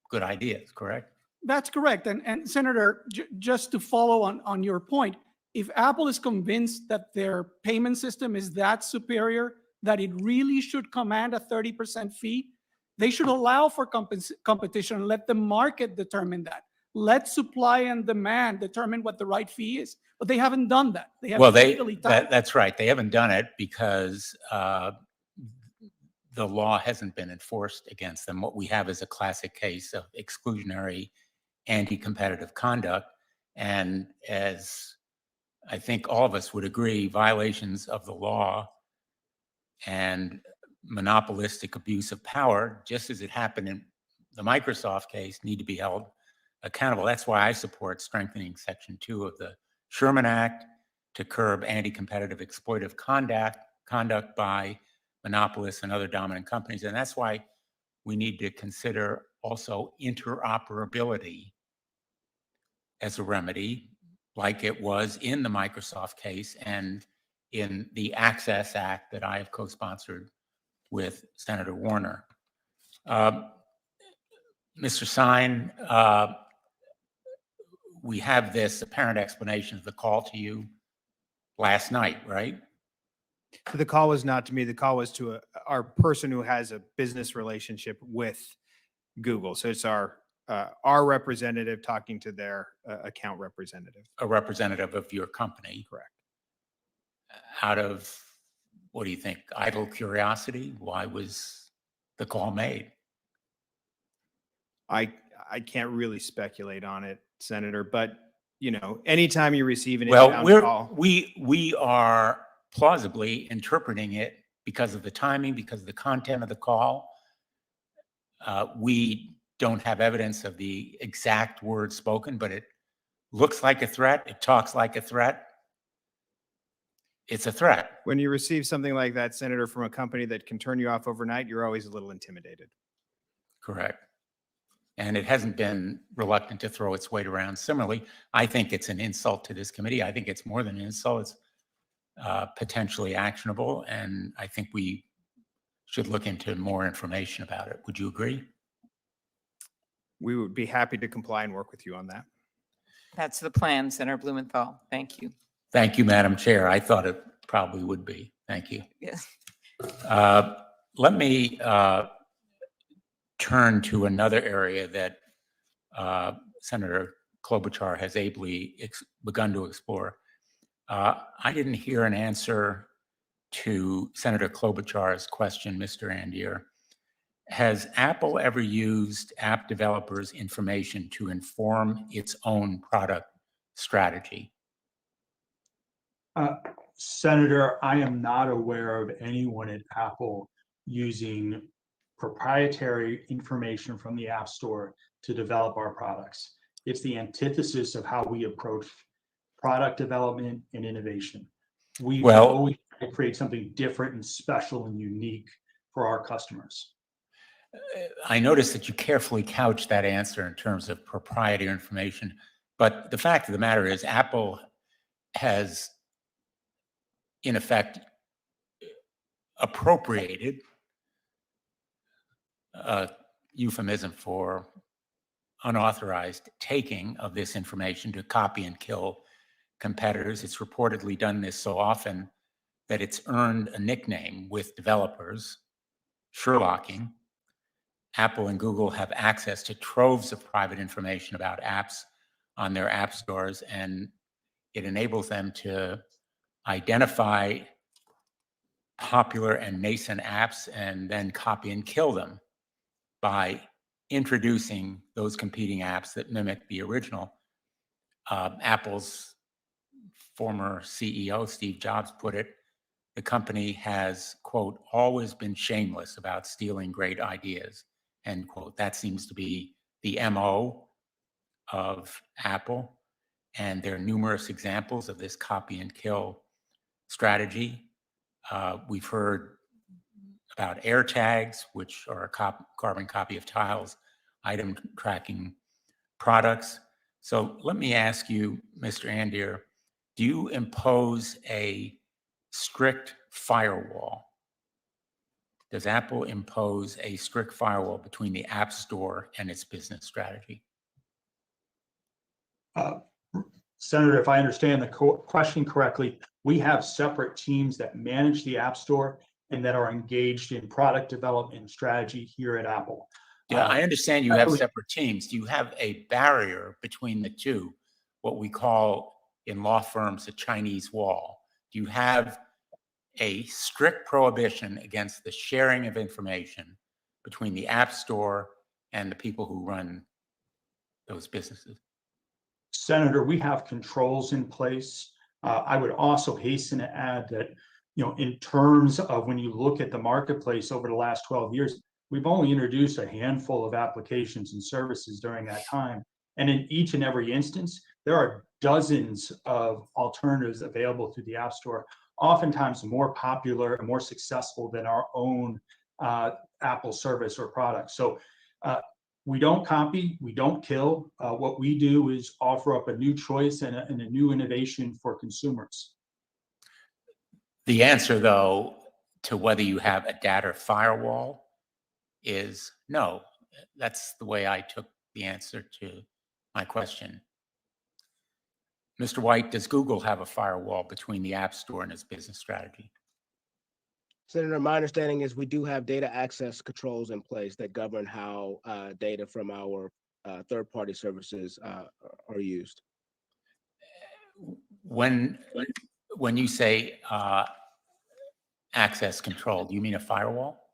[SPEAKER 9] good ideas, correct?
[SPEAKER 6] That's correct. And Senator, just to follow on your point, if Apple is convinced that their payment system is that superior, that it really should command a 30% fee, they should allow for competition and let the market determine that. Let supply and demand determine what the right fee is. But they haven't done that. They haven't legally done it.
[SPEAKER 9] That's right. They haven't done it because the law hasn't been enforced against them. What we have is a classic case of exclusionary anti-competitive conduct. And as I think all of us would agree, violations of the law and monopolistic abuse of power, just as it happened in the Microsoft case, need to be held accountable. That's why I support strengthening Section 2 of the Sherman Act to curb anti-competitive exploitive conduct by monopolists and other dominant companies. And that's why we need to consider also interoperability as a remedy, like it was in the Microsoft case and in the Access Act that I have co-sponsored with Senator Warner. Mr. Sine, we have this apparent explanation of the call to you last night, right?
[SPEAKER 8] So the call was not to me. The call was to our person who has a business relationship with Google. So it's our representative talking to their account representative.
[SPEAKER 9] A representative of your company.
[SPEAKER 8] Correct.
[SPEAKER 9] Out of, what do you think, idle curiosity? Why was the call made?
[SPEAKER 8] I can't really speculate on it, Senator, but you know, anytime you receive an
[SPEAKER 9] Well,
[SPEAKER 8] inbound call,
[SPEAKER 9] we are plausibly interpreting it because of the timing, because of the content of the call. We don't have evidence of the exact words spoken, but it looks like a threat. It talks like a threat. It's a threat.
[SPEAKER 8] when you receive something like that, Senator, from a company that can turn you off overnight, you're always a little intimidated.
[SPEAKER 9] Correct. And it hasn't been reluctant to throw its weight around. Similarly, I think it's an insult to this committee. I think it's more than an insult. It's potentially actionable. And I think we should look into more information about it. Would you agree?
[SPEAKER 8] We would be happy to comply and work with you on that.
[SPEAKER 1] That's the plan, Senator Blumenthal. Thank you.
[SPEAKER 9] Thank you, Madam Chair. I thought it probably would be. Thank you.
[SPEAKER 1] Yes.
[SPEAKER 9] Let me turn to another area that Senator Klobuchar has ably begun to explore. I didn't hear an answer to Senator Klobuchar's question, Mr. Andeer. Has Apple ever used app developers' information to inform its own product strategy?
[SPEAKER 4] Senator, I am not aware of anyone at Apple using proprietary information from the App Store to develop our products. It's the antithesis of how we approach product development and innovation. We always try to create something different and special and unique for our customers.
[SPEAKER 9] I noticed that you carefully couched that answer in terms of proprietary information, but the fact of the matter is Apple has, in effect, appropriated, a euphemism for unauthorized taking of this information to copy and kill competitors. It's reportedly done this so often that it's earned a nickname with developers, Sherlocking. Apple and Google have access to troves of private information about apps on their app stores, and it enables them to identify popular and nascent apps and then copy and kill them by introducing those competing apps that mimic the original. Apple's former CEO, Steve Jobs, put it, the company has, quote, always been shameless about stealing great ideas, end quote. That seems to be the MO of Apple. And there are numerous examples of this copy and kill strategy. We've heard about AirTags, which are a carbon copy of Tile's item tracking products. So let me ask you, Mr. Andeer, do you impose a strict firewall? Does Apple impose a strict firewall between the App Store and its business strategy?
[SPEAKER 4] Senator, if I understand the question correctly, we have separate teams that manage the App Store and that are engaged in product development strategy here at Apple.
[SPEAKER 9] Yeah, I understand you have separate teams. Do you have a barrier between the two, what we call in law firms a Chinese wall? Do you have a strict prohibition against the sharing of information between the App Store and the people who run those businesses?
[SPEAKER 4] Senator, we have controls in place. I would also hasten to add that, you know, in terms of when you look at the marketplace over the last 12 years, we've only introduced a handful of applications and services during that time. And in each and every instance, there are dozens of alternatives available through the App Store, oftentimes more popular and more successful than our own Apple service or product. So we don't copy, we don't kill. What we do is offer up a new choice and a new innovation for consumers.
[SPEAKER 9] The answer, though, to whether you have a data firewall is no. That's the way I took the answer to my question. Mr. White, does Google have a firewall between the App Store and its business strategy?
[SPEAKER 3] Senator, my understanding is we do have data access controls in place that govern how data from our third-party services are used.
[SPEAKER 9] When you say access control, do you mean a firewall?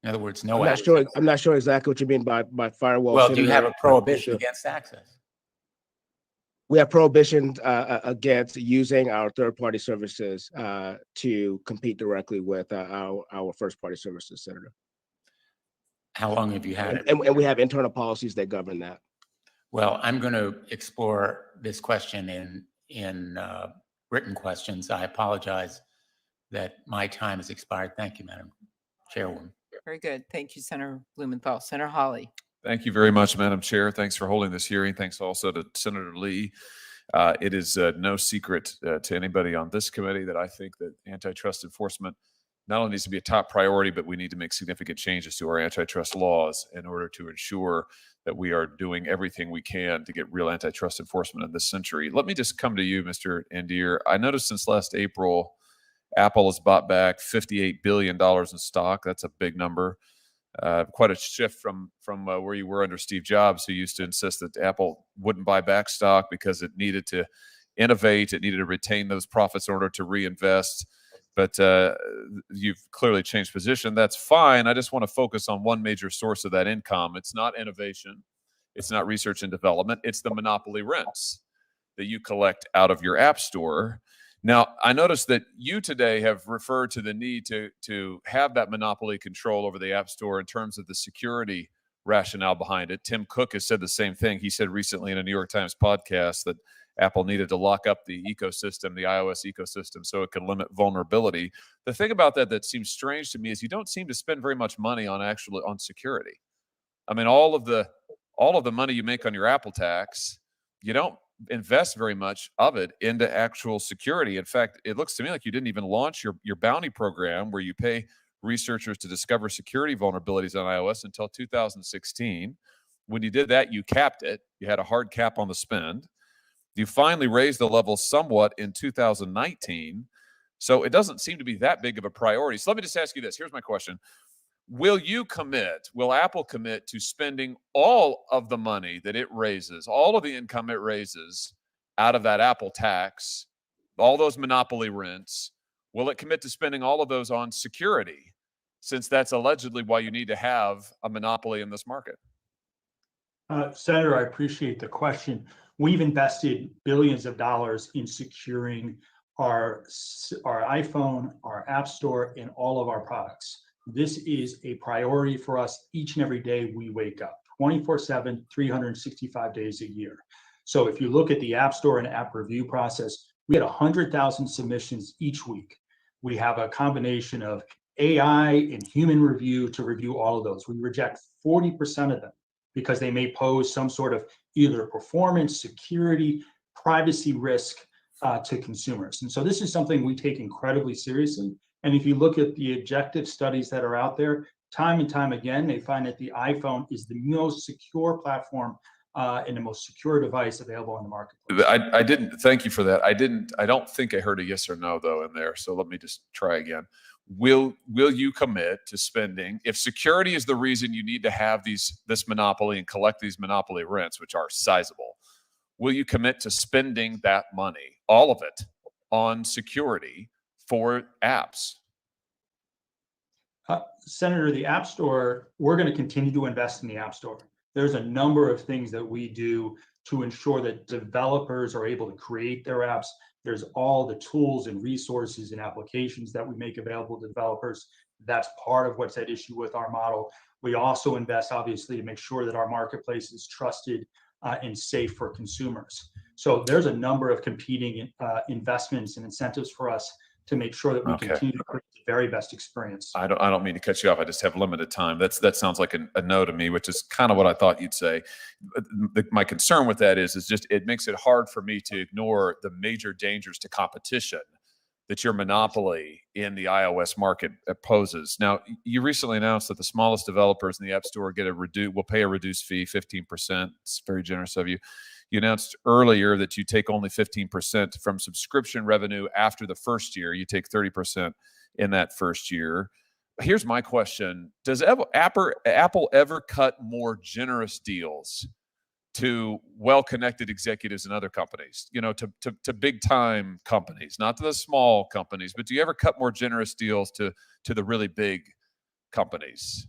[SPEAKER 9] In other words, no access.
[SPEAKER 3] I'm not sure exactly what you mean by firewall.
[SPEAKER 9] Well, do you have a prohibition
[SPEAKER 3] Sure.
[SPEAKER 9] against access?
[SPEAKER 3] We have prohibitions against using our third-party services to compete directly with our first-party services, Senator.
[SPEAKER 9] How long have you had it?
[SPEAKER 3] And we have internal policies that govern that.
[SPEAKER 9] Well, I'm going to explore this question in written questions. I apologize that my time has expired. Thank you, Madam Chairwoman.
[SPEAKER 1] Very good. Thank you, Senator Blumenthal. Senator Hawley.
[SPEAKER 10] Thank you very much, Madam Chair. Thanks for holding this hearing. Thanks also to Senator Lee. It is no secret to anybody on this committee that I think that antitrust enforcement not only needs to be a top priority, but we need to make significant changes to our antitrust laws in order to ensure that we are doing everything we can to get real antitrust enforcement in this century. Let me just come to you, Mr. Andeer. I noticed since last April, Apple has bought back $58 billion in stock. That's a big number. Quite a shift from where you were under Steve Jobs, who used to insist that Apple wouldn't buy back stock because it needed to innovate, it needed to retain those profits in order to reinvest. But you've clearly changed position. That's fine. I just want to focus on one major source of that income. It's not innovation. It's not research and development. It's the monopoly rents that you collect out of your app store. Now, I noticed that you today have referred to the need to have that monopoly control over the App Store in terms of the security rationale behind it. Tim Cook has said the same thing. He said recently in a New York Times podcast that Apple needed to lock up the ecosystem, the iOS ecosystem, so it could limit vulnerability. The thing about that seems strange to me is you don't seem to spend very much money on security. I mean, all of the money you make on your Apple tax, you don't invest very much of it into actual security. In fact, it looks to me like you didn't even launch your bounty program where you pay researchers to discover security vulnerabilities on iOS until 2016. When you did that, you capped it. You had a hard cap on the spend. You finally raised the level somewhat in 2019. So it doesn't seem to be that big of a priority. So let me just ask you this. Here's my question. Will Apple commit to spending all of the money that it raises, all of the income it raises out of that Apple tax, all those monopoly rents? Will it commit to spending all of those on security, since that's allegedly why you need to have a monopoly in this market?
[SPEAKER 4] Senator, I appreciate the question. We've invested billions of dollars in securing our iPhone, our App Store, and all of our products. This is a priority for us each and every day we wake up, 24/7, 365 days a year. So if you look at the App Store and app review process, we had 100,000 submissions each week. We have a combination of AI and human review to review all of those. We reject 40% of them because they may pose some sort of either performance, security, privacy risk to consumers. And so this is something we take incredibly seriously. And if you look at the objective studies that are out there, time and time again, they find that the iPhone is the most secure platform and the most secure device available on the marketplace.
[SPEAKER 10] Thank you for that. I don't think I heard a yes or no though in there. So let me just try again. Will you commit to spending, if security is the reason you need to have this monopoly and collect these monopoly rents, which are sizable, will you commit to spending that money, all of it, on security for apps?
[SPEAKER 4] Senator, the App Store, we're going to continue to invest in the App Store. There's a number of things that we do to ensure that developers are able to create their apps. There's all the tools and resources and applications that we make available to developers. That's part of what's at issue with our model. We also invest, obviously, to make sure that our marketplace is trusted and safe for consumers. So there's a number of competing investments and incentives for us to make sure that we
[SPEAKER 10] Okay.
[SPEAKER 4] continue to create the very best experience.
[SPEAKER 10] I don't mean to cut you off. I just have limited time. That sounds like a no to me, which is kind of what I thought you'd say. My concern with that is just it makes it hard for me to ignore the major dangers to competition that your monopoly in the iOS market poses. Now, you recently announced that the smallest developers in the App Store will pay a reduced fee, 15%. It's very generous of you. You announced earlier that you take only 15% from subscription revenue after the first year. You take 30% in that first year. Here's my question. Does Apple ever cut more generous deals to well-connected executives in other companies, to big-time companies, not to the small companies, but do you ever cut more generous deals to the really big companies?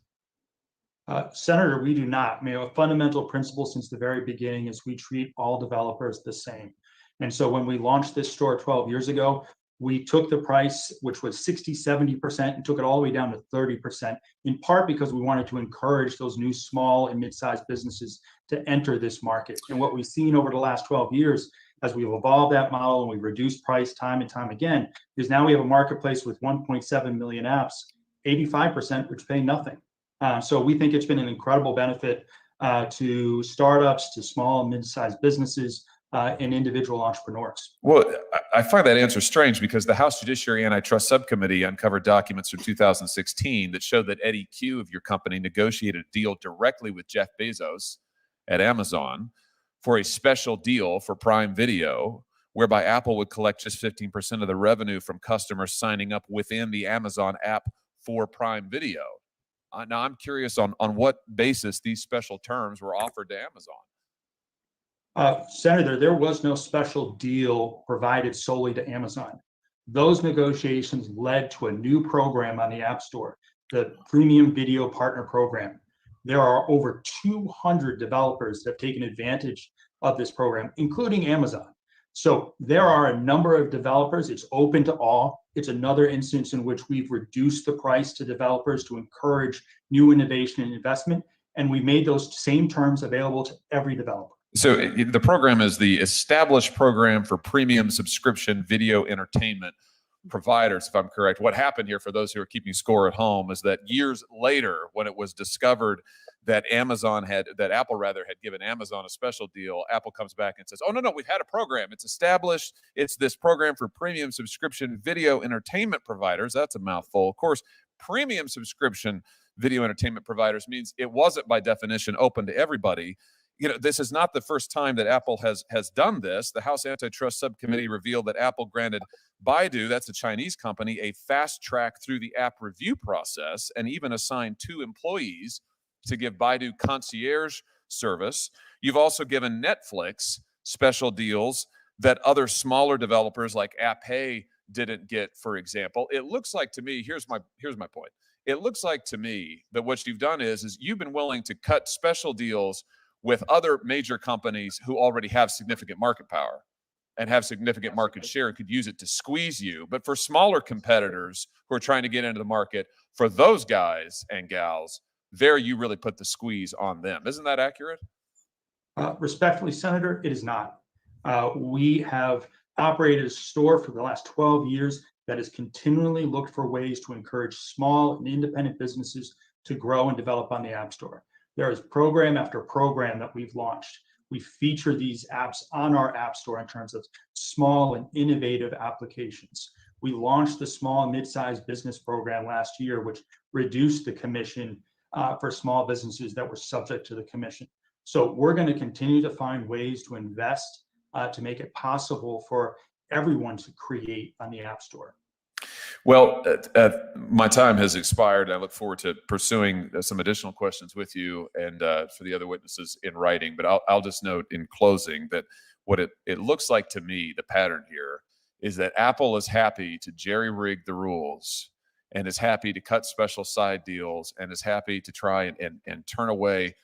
[SPEAKER 4] Senator, we do not. A fundamental principle since the very beginning is we treat all developers the same. And so when we launched this store 12 years ago, we took the price, which was 60, 70%, and took it all the way down to 30%, in part because we wanted to encourage those new small and mid-sized businesses to enter this market. And what we've seen over the last 12 years, as we've evolved that model and we've reduced price time and time again, is now we have a marketplace with 1.7 million apps, 85% which pay nothing. So we think it's been an incredible benefit to startups, to small and mid-sized businesses, and individual entrepreneurs.
[SPEAKER 10] Well, I find that answer strange because the House Judiciary Antitrust Subcommittee uncovered documents from 2016 that showed that Eddie Q of your company negotiated a deal directly with Jeff Bezos at Amazon for a special deal for Prime Video, whereby Apple would collect just 15% of the revenue from customers signing up within the Amazon app for Prime Video. Now, I'm curious on what basis these special terms were offered to Amazon.
[SPEAKER 4] Senator, there was no special deal provided solely to Amazon. Those negotiations led to a new program on the App Store, the Premium Video Partner Program. There are over 200 developers that have taken advantage of this program, including Amazon. So there are a number of developers. It's open to all. It's another instance in which we've reduced the price to developers to encourage new innovation and investment. And we made those same terms available to every developer.
[SPEAKER 10] So the program is the established program for premium subscription video entertainment providers, if I'm correct. What happened here, for those who are keeping score at home, is that years later, when it was discovered that Apple had given Amazon a special deal, Apple comes back and says, oh, no, we've had a program. It's established. It's this program for premium subscription video entertainment providers. That's a mouthful. Of course, premium subscription video entertainment providers means it wasn't by definition open to everybody. This is not the first time that Apple has done this. The House Antitrust Subcommittee revealed that Apple granted Baidu, that's a Chinese company, a fast track through the app review process and even assigned 2 employees to give Baidu concierge service. You've also given Netflix special deals that other smaller developers like AppHey didn't get, for example. It looks like to me, here's my point. It looks like to me that what you've done is you've been willing to cut special deals with other major companies who already have significant market power and have significant market share and could use it to squeeze you. But for smaller competitors who are trying to get into the market, for those guys and gals, there you really put the squeeze on them. Isn't that accurate?
[SPEAKER 4] Respectfully, Senator, it is not. We have operated a store for the last 12 years that has continually looked for ways to encourage small and independent businesses to grow and develop on the App Store. There is program after program that we've launched. We feature these apps on our App Store in terms of small and innovative applications. We launched the Small and Mid-Sized Business Program last year, which reduced the commission for small businesses that were subject to the commission. So we're going to continue to find ways to invest to make it possible for everyone to create on the App Store.
[SPEAKER 10] Well, my time has expired. I look forward to pursuing some additional questions with you and for the other witnesses in writing. But I'll just note in closing that what it looks like to me, the pattern here, is that Apple is happy to jerry-rig the rules and is happy to cut special side deals and is happy to try and turn away,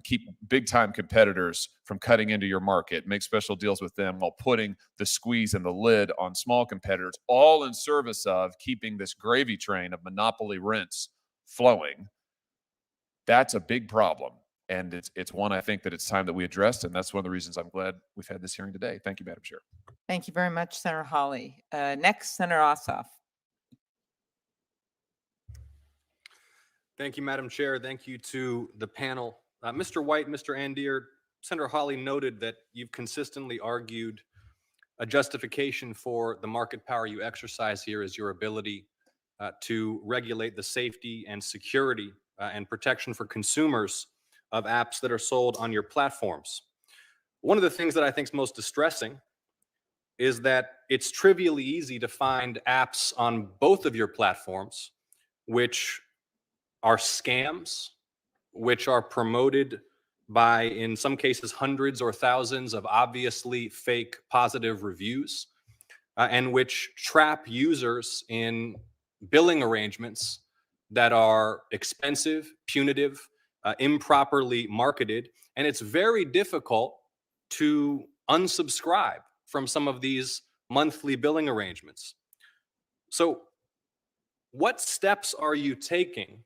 [SPEAKER 10] keep big-time competitors from cutting into your market, make special deals with them while putting the squeeze and the lid on small competitors, all in service of keeping this gravy train of monopoly rents flowing. That's a big problem. And it's one I think that it's time that we addressed. And that's one of the reasons I'm glad we've had this hearing today. Thank you, Madam Chair.
[SPEAKER 1] Thank you very much, Senator Hawley. Next, Senator Ossoff.
[SPEAKER 11] Thank you, Madam Chair. Thank you to the panel. Mr. White, Mr. Andeer, Senator Hawley noted that you've consistently argued a justification for the market power you exercise here is your ability to regulate the safety and security and protection for consumers of apps that are sold on your platforms. One of the things that I think is most distressing is that it's trivially easy to find apps on both of your platforms which are scams, which are promoted by, in some cases, hundreds or thousands of obviously fake positive reviews, and which trap users in billing arrangements that are expensive, punitive, improperly marketed. And it's very difficult to unsubscribe from some of these monthly billing arrangements. So what steps are you taking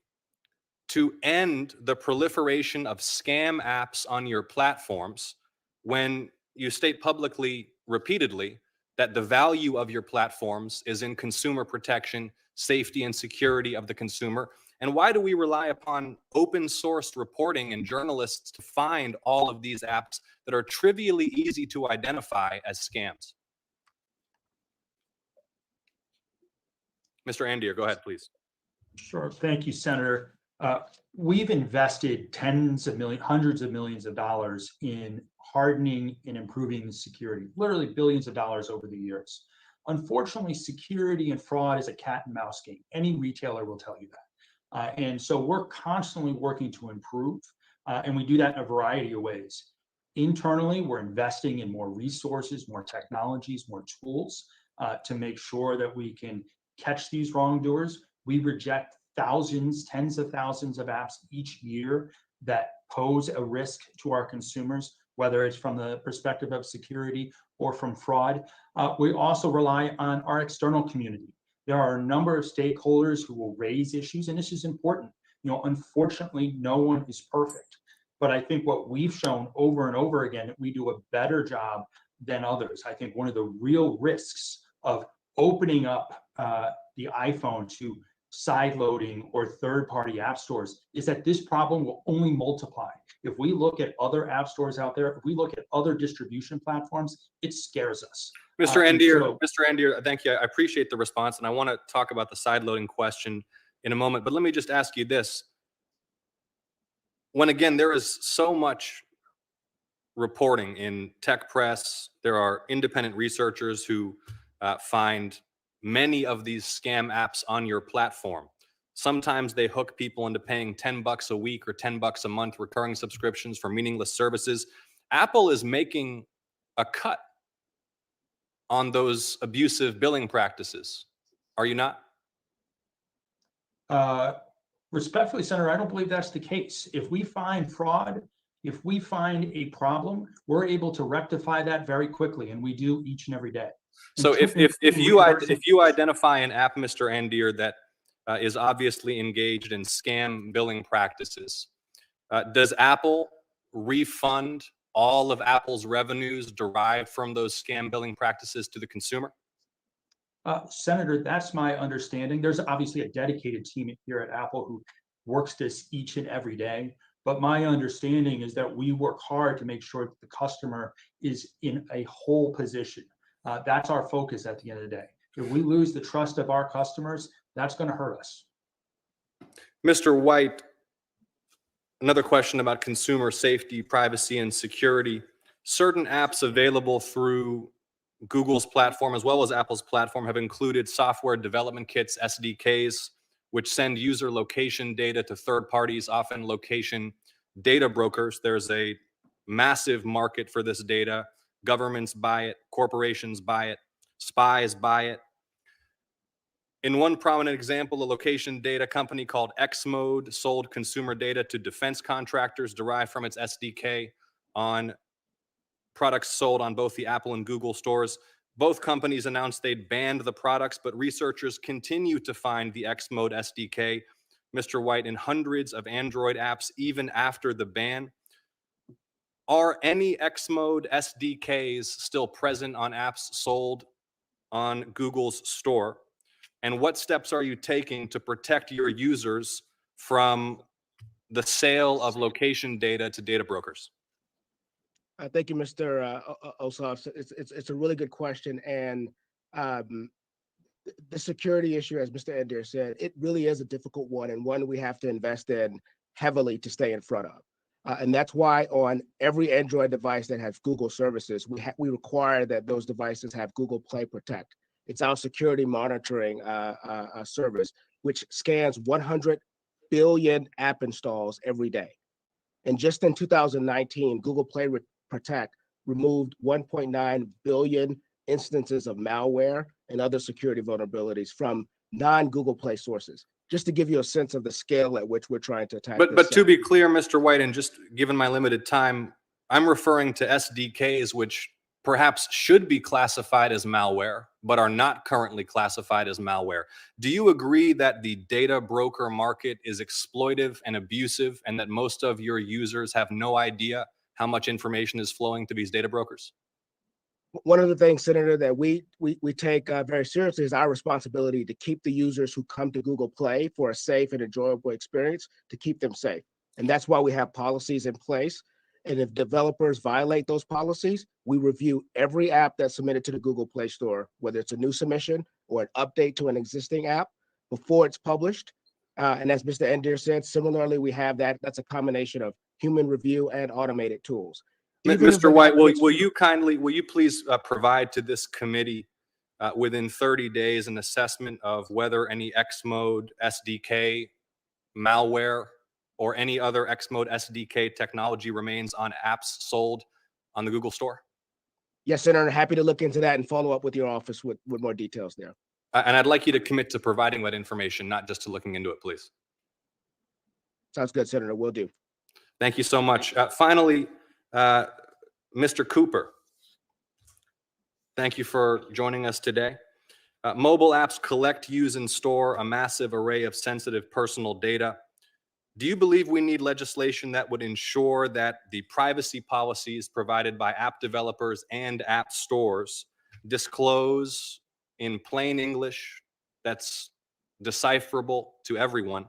[SPEAKER 11] to end the proliferation of scam apps on your platforms when you state publicly, repeatedly, that the value of your platforms is in consumer protection, safety, and security of the consumer? And why do we rely upon open source reporting and journalists to find all of these apps that are trivially easy to identify as scams? Mr. Andeer, go ahead, please.
[SPEAKER 4] Sure. Thank you, Senator. We've invested tens of millions, hundreds of millions of dollars in hardening and improving security, literally billions of dollars over the years. Unfortunately, security and fraud is a cat and mouse game. Any retailer will tell you that. And so we're constantly working to improve, and we do that in a variety of ways. Internally, we're investing in more resources, more technologies, more tools to make sure that we can catch these wrongdoers. We reject thousands, tens of thousands of apps each year that pose a risk to our consumers, whether it's from the perspective of security or from fraud. We also rely on our external community. There are a number of stakeholders who will raise issues, and this is important. You know, unfortunately, no one is perfect. But I think what we've shown over and over again, we do a better job than others. I think one of the real risks of opening up the iPhone to sideloading or third-party app stores is that this problem will only multiply. If we look at other app stores out there, if we look at other distribution platforms, it scares us.
[SPEAKER 11] Mr. Andeer, thank you. I appreciate the response, and I want to talk about the sideloading question in a moment. But let me just ask you this. When, again, there is so much reporting in tech press, there are independent researchers who find many of these scam apps on your platform. Sometimes they hook people into paying $10 a week or $10 a month recurring subscriptions for meaningless services. Apple is making a cut on those abusive billing practices. Are you not?
[SPEAKER 4] Respectfully, Senator, I don't believe that's the case. If we find fraud, if we find a problem, we're able to rectify that very quickly, and we do each and every day.
[SPEAKER 11] So if you identify an app, Mr. Andeer, that is obviously engaged in scam billing practices, does Apple refund all of Apple's revenues derived from those scam billing practices to the consumer?
[SPEAKER 4] Senator, that's my understanding. There's obviously a dedicated team here at Apple who works this each and every day. But my understanding is that we work hard to make sure that the customer is in a whole position. That's our focus at the end of the day. If we lose the trust of our customers, that's going to hurt us.
[SPEAKER 11] Mr. White, another question about consumer safety, privacy, and security. Certain apps available through Google's platform as well as Apple's platform have included software development kits, SDKs, which send user location data to third parties, often location data brokers. There's a massive market for this data. Governments buy it, corporations buy it, spies buy it. In one prominent example, a location data company called Xmode sold consumer data to defense contractors derived from its SDK on products sold on both the Apple and Google stores. Both companies announced they'd banned the products, but researchers continue to find the Xmode SDK Mr. White, in hundreds of Android apps even after the ban. Are any Xmode SDKs still present on apps sold on Google's store? And what steps are you taking to protect your users from the sale of location data to data brokers?
[SPEAKER 3] Thank you, Mr. Ossoff. It's a really good question. And the security issue, as Mr. Andeer said, it really is a difficult one, and one we have to invest in heavily to stay in front of. And that's why on every Android device that has Google services, we require that those devices have Google Play Protect. It's our security monitoring service, which scans 100 billion app installs every day. And just in 2019, Google Play Protect removed 1.9 billion instances of malware and other security vulnerabilities from non-Google Play sources, just to give you a sense of the scale at which we're trying to attack
[SPEAKER 11] But
[SPEAKER 3] this.
[SPEAKER 11] to be clear, Mr. White, and just given my limited time, I'm referring to SDKs which perhaps should be classified as malware, but are not currently classified as malware. Do you agree that the data broker market is exploitive and abusive, and that most of your users have no idea how much information is flowing to these data brokers?
[SPEAKER 3] One of the things, Senator, that we take very seriously is our responsibility to keep the users who come to Google Play for a safe and enjoyable experience, to keep them safe. And that's why we have policies in place. And if developers violate those policies, we review every app that's submitted to the Google Play Store, whether it's a new submission or an update to an existing app, before it's published. And as Mr. Andeer said, similarly, we have that's a combination of human review and automated tools.
[SPEAKER 11] Mr. White, will you please provide to this committee within 30 days an assessment of whether any Xmode SDK malware or any other Xmode SDK technology remains on apps sold on the Google Store?
[SPEAKER 3] Yes, Senator, happy to look into that and follow up with your office with more details there.
[SPEAKER 11] And I'd like you to commit to providing that information, not just to looking into it, please.
[SPEAKER 3] Sounds good, Senator. Will do.
[SPEAKER 11] Thank you so much. Finally, Mr. Cooper, thank you for joining us today. Mobile apps collect, use, and store a massive array of sensitive personal data. Do you believe we need legislation that would ensure that the privacy policies provided by app developers and app stores disclose in plain English that's decipherable to everyone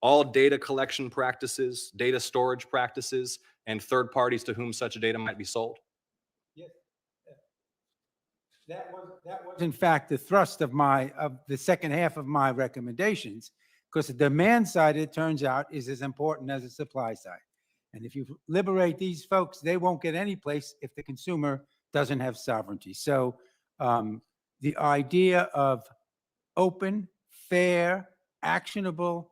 [SPEAKER 11] all data collection practices, data storage practices, and third parties to whom such data might be sold?
[SPEAKER 5] Yes. That was in fact the thrust of the second half of my recommendations, because the demand side, it turns out, is as important as the supply side. And if you liberate these folks, they won't get any place if the consumer doesn't have sovereignty. So the idea of open, fair, actionable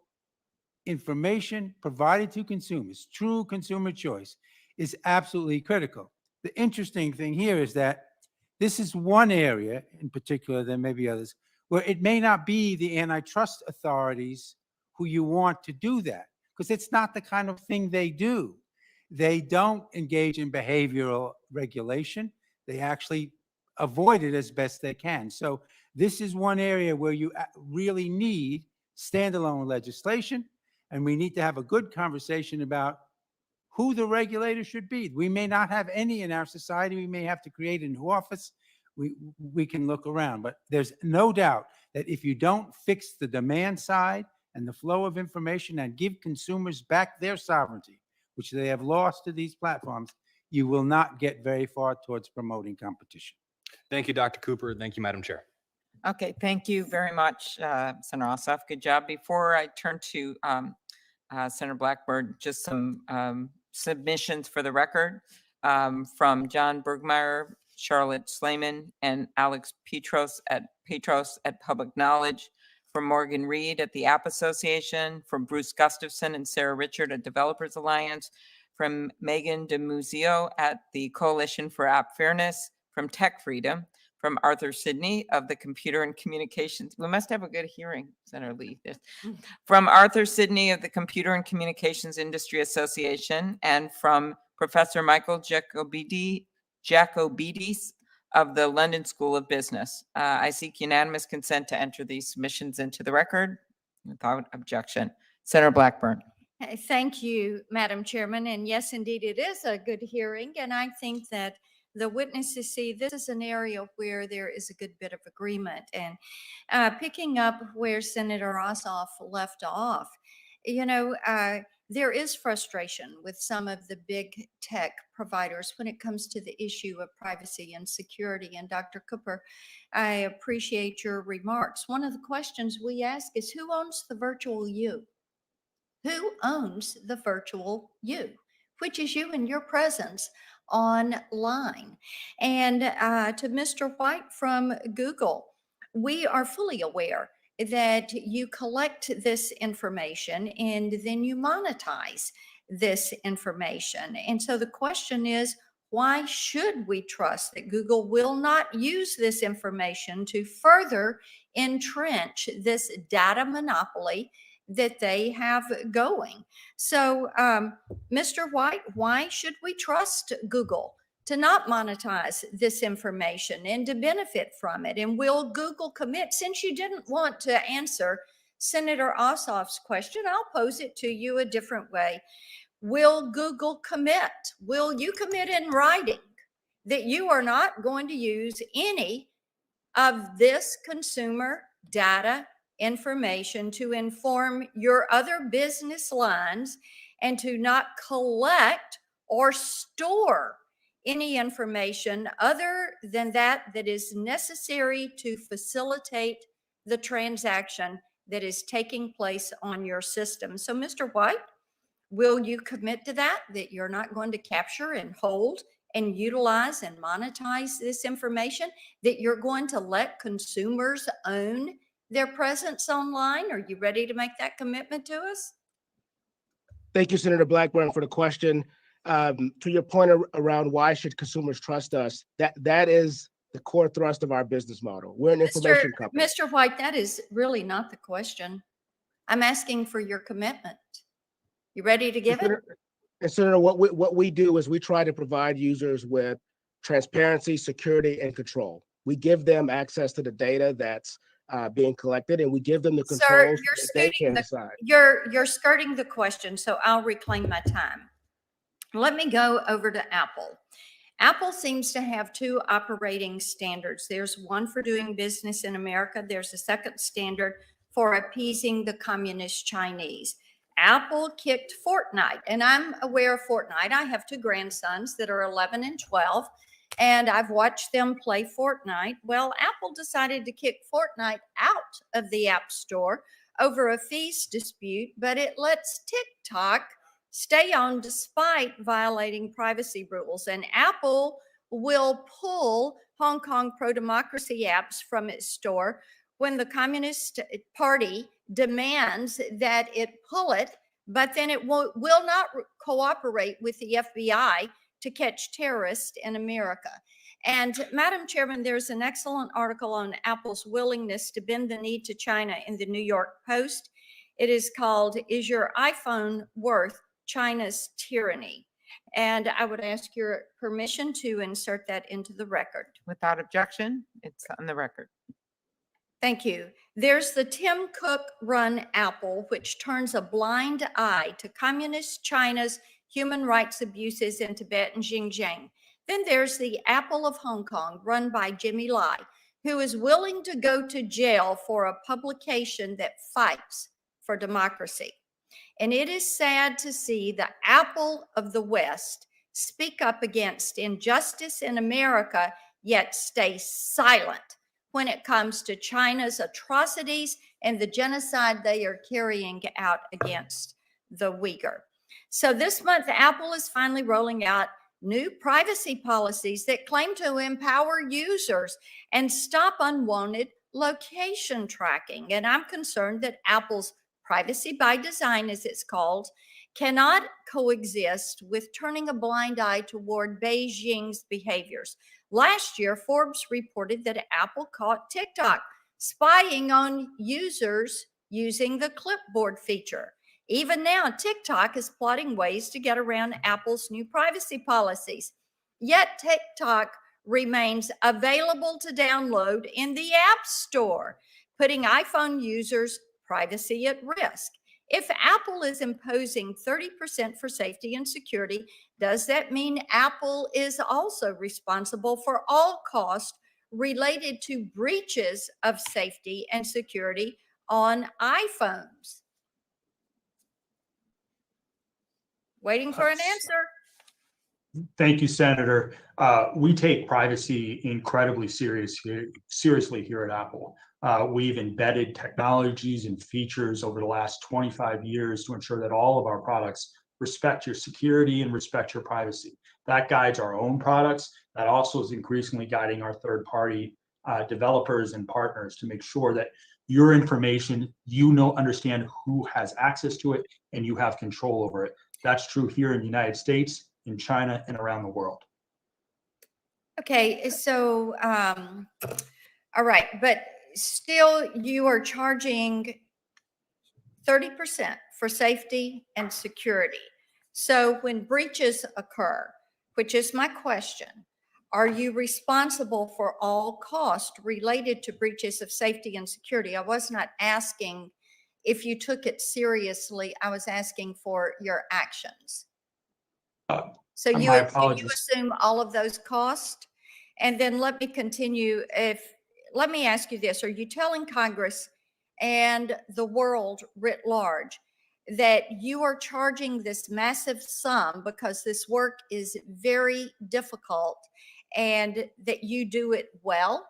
[SPEAKER 5] information provided to consumers, true consumer choice, is absolutely critical. The interesting thing here is that this is one area in particular, there may be others, where it may not be the antitrust authorities who you want to do that, because it's not the kind of thing they do. They don't engage in behavioral regulation. They actually avoid it as best they can. So this is one area where you really need standalone legislation, and we need to have a good conversation about who the regulator should be. We may not have any in our society. We may have to create a new office. We can look around, but there's no doubt that if you don't fix the demand side and the flow of information and give consumers back their sovereignty, which they have lost to these platforms, you will not get very far towards promoting competition.
[SPEAKER 11] Thank you, Dr. Cooper. Thank you, Madam Chair.
[SPEAKER 1] Okay, thank you very much, Senator Ossoff. Good job. Before I turn to Senator Blackburn, just some submissions for the record from John Bergmeyer, Charlotte Slayman, and Alex Petros at Public Knowledge, from Morgan Reed at the App Association, from Bruce Gustafson and Sarah Richard at Developers Alliance, from Megan DeMuzio at the Coalition for App Fairness, from Tech Freedom, from Arthur Sidney of the Computer and Communications. We must have a good hearing, Senator Lee. From Arthur Sidney of the Computer and Communications Industry Association, and from Professor Michael Jacobidis of the London School of Business. I seek unanimous consent to enter these submissions into the record without objection. Senator Blackburn.
[SPEAKER 12] Thank you, Madam Chairman. And yes, indeed, it is a good hearing. And I think that the witnesses see this is an area where there is a good bit of agreement. And picking up where Senator Ossoff left off, you know, there is frustration with some of the big tech providers when it comes to the issue of privacy and security. And Dr. Cooper, I appreciate your remarks. One of the questions we ask is, who owns the virtual you? Who owns the virtual you, which is you and your presence online? And to Mr. White from Google, we are fully aware that you collect this information and then you monetize this information. And so the question is, why should we trust that Google will not use this information to further entrench this data monopoly that they have going? So, Mr. White, why should we trust Google to not monetize this information and to benefit from it? And will Google commit? Since you didn't want to answer Senator Ossoff's question, I'll pose it to you a different way. Will Google commit? Will you commit in writing that you are not going to use any of this consumer data information to inform your other business lines and to not collect or store any information other than that is necessary to facilitate the transaction that is taking place on your system? So, Mr. White, will you commit to that you're not going to capture and hold and utilize and monetize this information, that you're going to let consumers own their presence online? Are you ready to make that commitment to us?
[SPEAKER 3] Thank you, Senator Blackburn, for the question. To your point around why should consumers trust us, that is the core thrust of our business model. We're an information company.
[SPEAKER 12] Mr. White, that is really not the question. I'm asking for your commitment. You ready to give it?
[SPEAKER 3] And Senator, what we do is we try to provide users with transparency, security, and control. We give them access to the data that's being collected, and we give them the controls that they can decide.
[SPEAKER 12] You're skirting the question, so I'll reclaim my time. Let me go over to Apple. Apple seems to have two operating standards. There's one for doing business in America. There's a second standard for appeasing the communist Chinese. Apple kicked Fortnite, and I'm aware of Fortnite. I have two grandsons that are 11 and 12, and I've watched them play Fortnite. Well, Apple decided to kick Fortnite out of the App Store over a fees dispute, but it lets TikTok stay on despite violating privacy rules. And Apple will pull Hong Kong pro-democracy apps from its store when the Communist Party demands that it pull it, but then it will not cooperate with the FBI to catch terrorists in America. And Madam Chairman, there's an excellent article on Apple's willingness to bend the knee to China in the New York Post. It is called, "Is Your iPhone Worth China's Tyranny?" And I would ask your permission to insert that into the record.
[SPEAKER 1] Without objection, it's on the record.
[SPEAKER 12] Thank you. There's the Tim Cook run Apple, which turns a blind eye to communist China's human rights abuses in Tibet and Xinjiang. Then there's the Apple of Hong Kong, run by Jimmy Lai, who is willing to go to jail for a publication that fights for democracy. And it is sad to see the Apple of the West speak up against injustice in America, yet stay silent when it comes to China's atrocities and the genocide they are carrying out against the Uyghur. So this month, Apple is finally rolling out new privacy policies that claim to empower users and stop unwanted location tracking. And I'm concerned that Apple's privacy by design, as it's called, cannot coexist with turning a blind eye toward Beijing's behaviors. Last year, Forbes reported that Apple caught TikTok spying on users using the clipboard feature. Even now, TikTok is plotting ways to get around Apple's new privacy policies. Yet TikTok remains available to download in the App Store, putting iPhone users' privacy at risk. If Apple is imposing 30% for safety and security, does that mean Apple is also responsible for all costs related to breaches of safety and security on iPhones? Waiting for an answer.
[SPEAKER 4] Thank you, Senator. We take privacy incredibly seriously here at Apple. We've embedded technologies and features over the last 25 years to ensure that all of our products respect your security and respect your privacy. That guides our own products. That also is increasingly guiding our third-party developers and partners to make sure that your information, understand who has access to it, and you have control over it. That's true here in the United States, in China, and around the world.
[SPEAKER 12] Okay, so, all right, but still you are charging 30% for safety and security. So when breaches occur, which is my question, are you responsible for all costs related to breaches of safety and security? I was not asking if you took it seriously. I was asking for your actions. So
[SPEAKER 4] My
[SPEAKER 12] you
[SPEAKER 4] apologies.
[SPEAKER 12] assume all of those costs? And then let me continue. Let me ask you this. Are you telling Congress and the world writ large that you are charging this massive sum because this work is very difficult and that you do it well,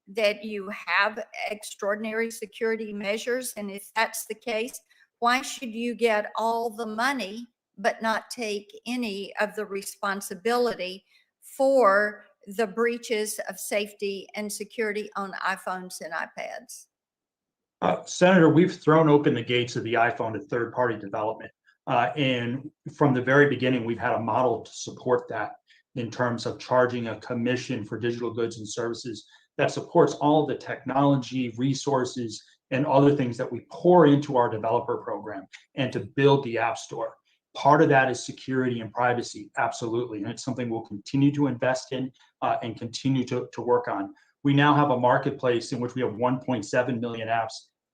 [SPEAKER 12] that you have extraordinary security measures? And if that's the case, why should you get all the money but not take any of the responsibility for the breaches of safety and security on iPhones and iPads?
[SPEAKER 4] Senator, we've thrown open the gates of the iPhone to third-party development. And from the very beginning, we've had a model to support that in terms of charging a commission for digital goods and services that supports all of the technology, resources, and other things that we pour into our developer program and to build the App Store. Part of that is security and privacy, absolutely. And it's something we'll continue to invest in and continue to work on. We now have a marketplace in which we have 1.7 million apps.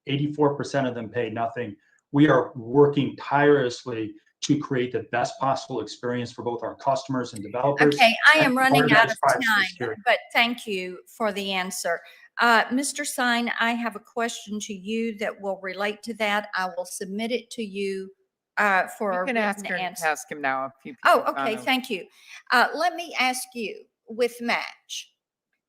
[SPEAKER 4] 84% of them pay nothing. We are working tirelessly to create the best possible experience for both our customers and developers.
[SPEAKER 12] Okay, I am running out of
[SPEAKER 4] privacy
[SPEAKER 12] time,
[SPEAKER 4] security.
[SPEAKER 12] but thank you for the answer. Mr. Sine, I have a question to you that will relate to that. I will submit it to you for
[SPEAKER 1] You
[SPEAKER 12] a
[SPEAKER 1] can
[SPEAKER 12] written answer.
[SPEAKER 1] ask him now if you.
[SPEAKER 12] Oh, okay, thank you. Let me ask you, with Match,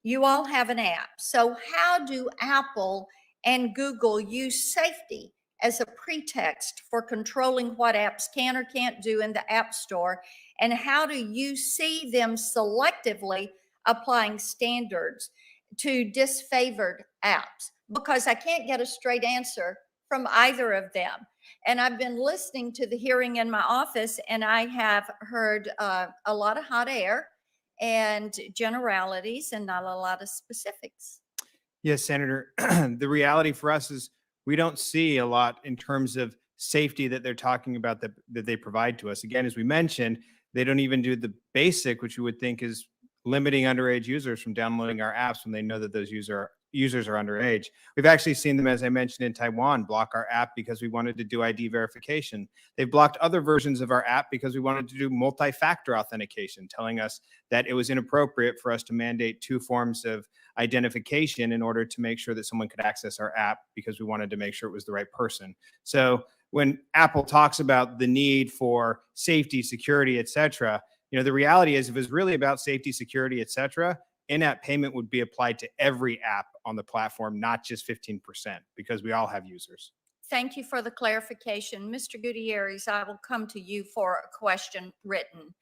[SPEAKER 12] you all have an app. So how do Apple and Google use safety as a pretext for controlling what apps can or can't do in the App Store? And how do you see them selectively applying standards to disfavored apps? Because I can't get a straight answer from either of them. And I've been listening to the hearing in my office, and I have heard a lot of hot air and generalities and not a lot of specifics.
[SPEAKER 8] Yes, Senator. The reality for us is we don't see a lot in terms of safety that they're talking about that they provide to us. Again, as we mentioned, they don't even do the basic, which you would think is limiting underage users from downloading our apps when they know that those users are underage. We've actually seen them, as I mentioned, in Taiwan, block our app because we wanted to do ID verification. They've blocked other versions of our app because we wanted to do multi-factor authentication, telling us that it was inappropriate for us to mandate 2 forms of identification in order to make sure that someone could access our app because we wanted to make sure it was the right person. So when Apple talks about the need for safety, security, et cetera, the reality is if it's really about safety, security, et cetera, in-app payment would be applied to every app on the platform, not just 15%, because we all have users.
[SPEAKER 12] Thank you for the clarification. Mr. Gutierrez, I will come to you for a question written.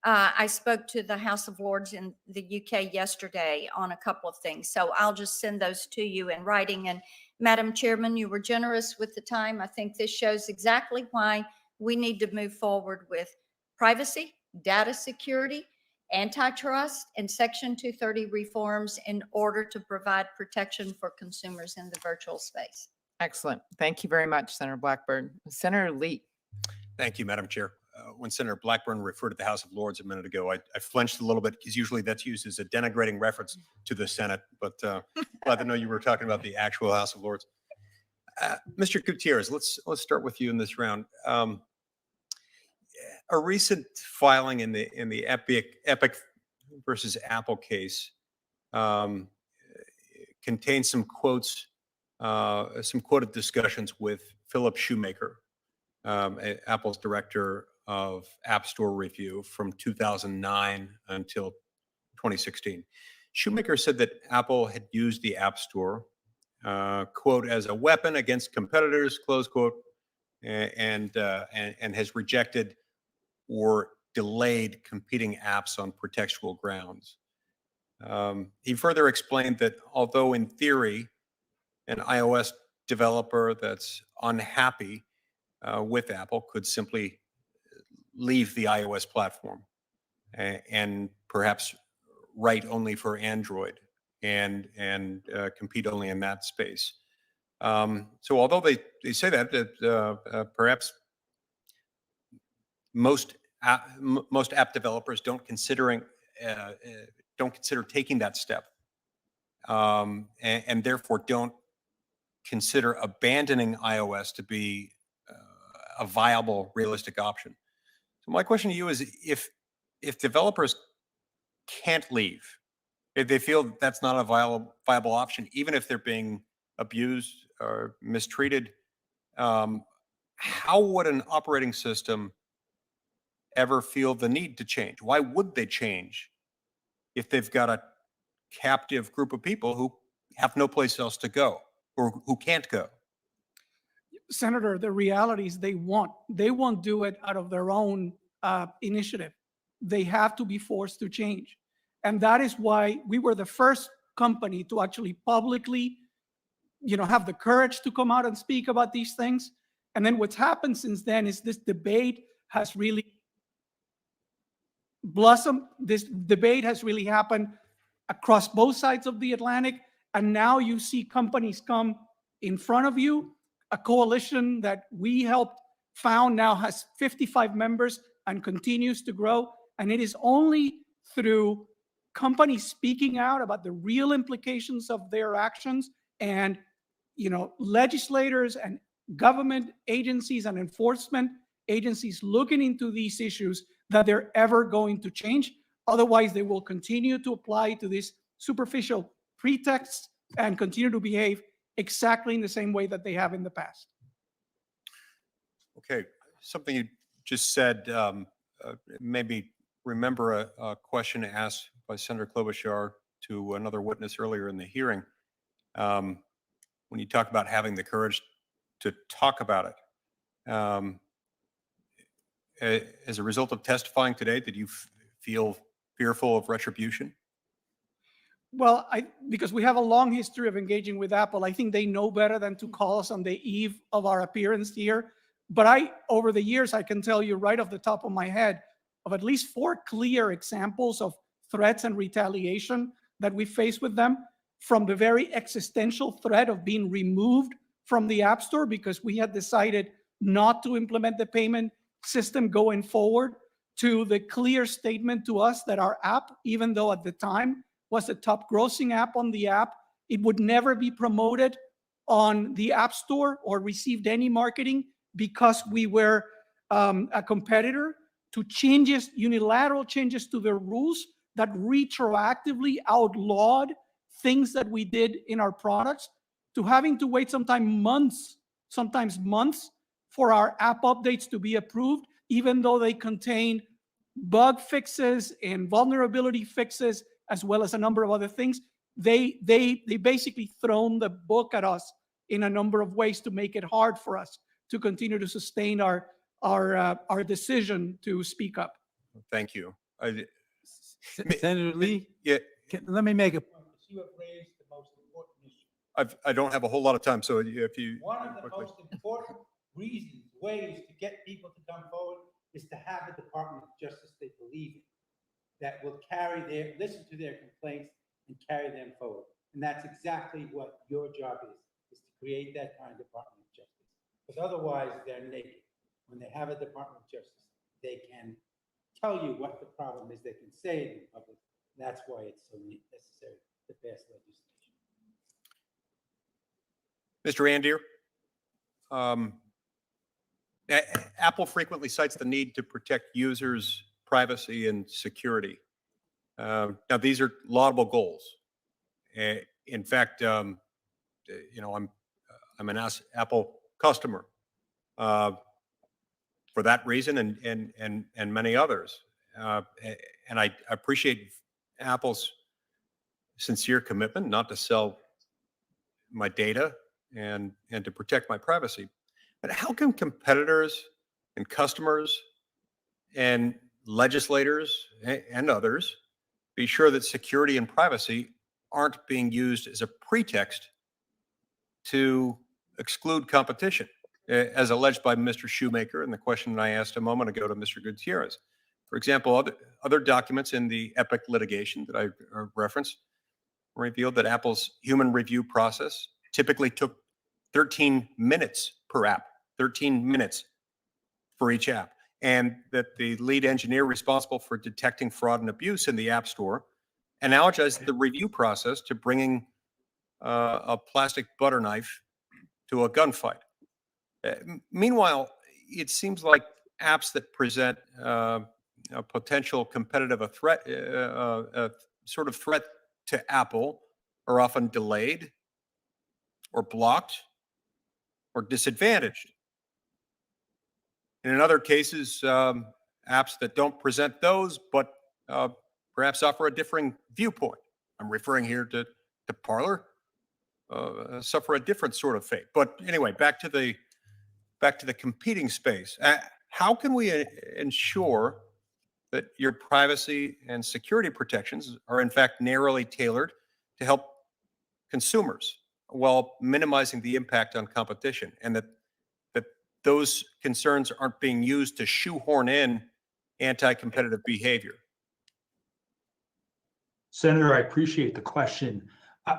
[SPEAKER 12] I spoke to the House of Lords in the UK yesterday on a couple of things, so I'll just send those to you in writing. And Madam Chairman, you were generous with the time. I think this shows exactly why we need to move forward with privacy, data security, antitrust, and Section 230 reforms in order to provide protection for consumers in the virtual space.
[SPEAKER 1] Excellent. Thank you very much, Senator Blackburn. Senator Lee.
[SPEAKER 2] Thank you, Madam Chair. When Senator Blackburn referred to the House of Lords a minute ago, I flinched a little bit because usually that's used as a denigrating reference to the Senate, but glad to know you were talking about the actual House of Lords. Mr. Gutierrez, let's start with you in this round. A recent filing in the Epic versus Apple case contains some quotes, some quoted discussions with Philip Shoemaker, Apple's director of App Store review from 2009 until 2016. Shoemaker said that Apple had used the App Store, quote, as a weapon against competitors, close quote, and has rejected or delayed competing apps on pretextual grounds. He further explained that although in theory, an iOS developer that's unhappy with Apple could simply leave the iOS platform and perhaps write only for Android and compete only in that space. So although they say that perhaps most app developers don't consider taking that step, and therefore don't consider abandoning iOS to be a viable, realistic option. So my question to you is, if developers can't leave, if they feel that's not a viable option, even if they're being abused or mistreated, how would an operating system ever feel the need to change? Why would they change if they've got a captive group of people who have no place else to go or who can't go?
[SPEAKER 6] Senator, the reality is they won't do it out of their own initiative. They have to be forced to change. And that is why we were the first company to actually publicly, have the courage to come out and speak about these things. And then what's happened since then is this debate has really blossomed. This debate has really happened across both sides of the Atlantic. And now you see companies come in front of you. A coalition that we helped found now has 55 members and continues to grow. And it is only through companies speaking out about the real implications of their actions and, legislators and government agencies and enforcement agencies looking into these issues that they're ever going to change. Otherwise, they will continue to apply to these superficial pretexts and continue to behave exactly in the same way that they have in the past.
[SPEAKER 2] Okay, something you just said maybe remember a question asked by Senator Klobuchar to another witness earlier in the hearing. When you talk about having the courage to talk about it, as a result of testifying today, did you feel fearful of retribution?
[SPEAKER 6] Well, because we have a long history of engaging with Apple, I think they know better than to call us on the eve of our appearance here. But over the years, I can tell you right off the top of my head of at least 4 clear examples of threats and retaliation that we face with them, from the very existential threat of being removed from the App Store because we had decided not to implement the payment system going forward, to the clear statement to us that our app, even though at the time was the top grossing app on the app, it would never be promoted on the App Store or received any marketing because we were a competitor, to unilateral changes to the rules that retroactively outlawed things that we did in our products, to having to wait sometimes months for our app updates to be approved, even though they contain bug fixes and vulnerability fixes, as well as a number of other things. They basically thrown the book at us in a number of ways to make it hard for us to continue to sustain our decision to speak up.
[SPEAKER 2] Thank you.
[SPEAKER 5] Senator Lee,
[SPEAKER 2] Yeah,
[SPEAKER 5] let me make a point. You have raised the most important issue.
[SPEAKER 2] I don't have a whole lot of time, so if you
[SPEAKER 5] One of the most important ways to get people to come forward is to have a Department of Justice they believe in, that will listen to their complaints and carry them forward. And that's exactly what your job is to create that kind of Department of Justice. Because otherwise, they're naked. When they have a Department of Justice, they can tell you what the problem is. They can say it in public. That's why it's so necessary to pass legislation.
[SPEAKER 2] Mr. Andeer, Apple frequently cites the need to protect users' privacy and security. Now, these are laudable goals. In fact, I'm an Apple customer for that reason and many others. And I appreciate Apple's sincere commitment not to sell my data and to protect my privacy. But how can competitors and customers and legislators and others be sure that security and privacy aren't being used as a pretext to exclude competition, as alleged by Mr. Shoemaker in the question that I asked a moment ago to Mr. Gutierrez? For example, other documents in the Epic litigation that I referenced revealed that Apple's human review process typically took 13 minutes per app, 13 minutes for each app, and that the lead engineer responsible for detecting fraud and abuse in the App Store analogized the review process to bringing a plastic butter knife to a gunfight. Meanwhile, it seems like apps that present a potential competitive threat, sort of threat to Apple, are often delayed or blocked or disadvantaged. And in other cases, apps that don't present those, but perhaps offer a differing viewpoint. I'm referring here to Parlor, suffer a different sort of fate. But anyway, back to the competing space. How can we ensure that your privacy and security protections are in fact narrowly tailored to help consumers while minimizing the impact on competition, and that those concerns aren't being used to shoehorn in anti-competitive behavior?
[SPEAKER 4] Senator, I appreciate the question.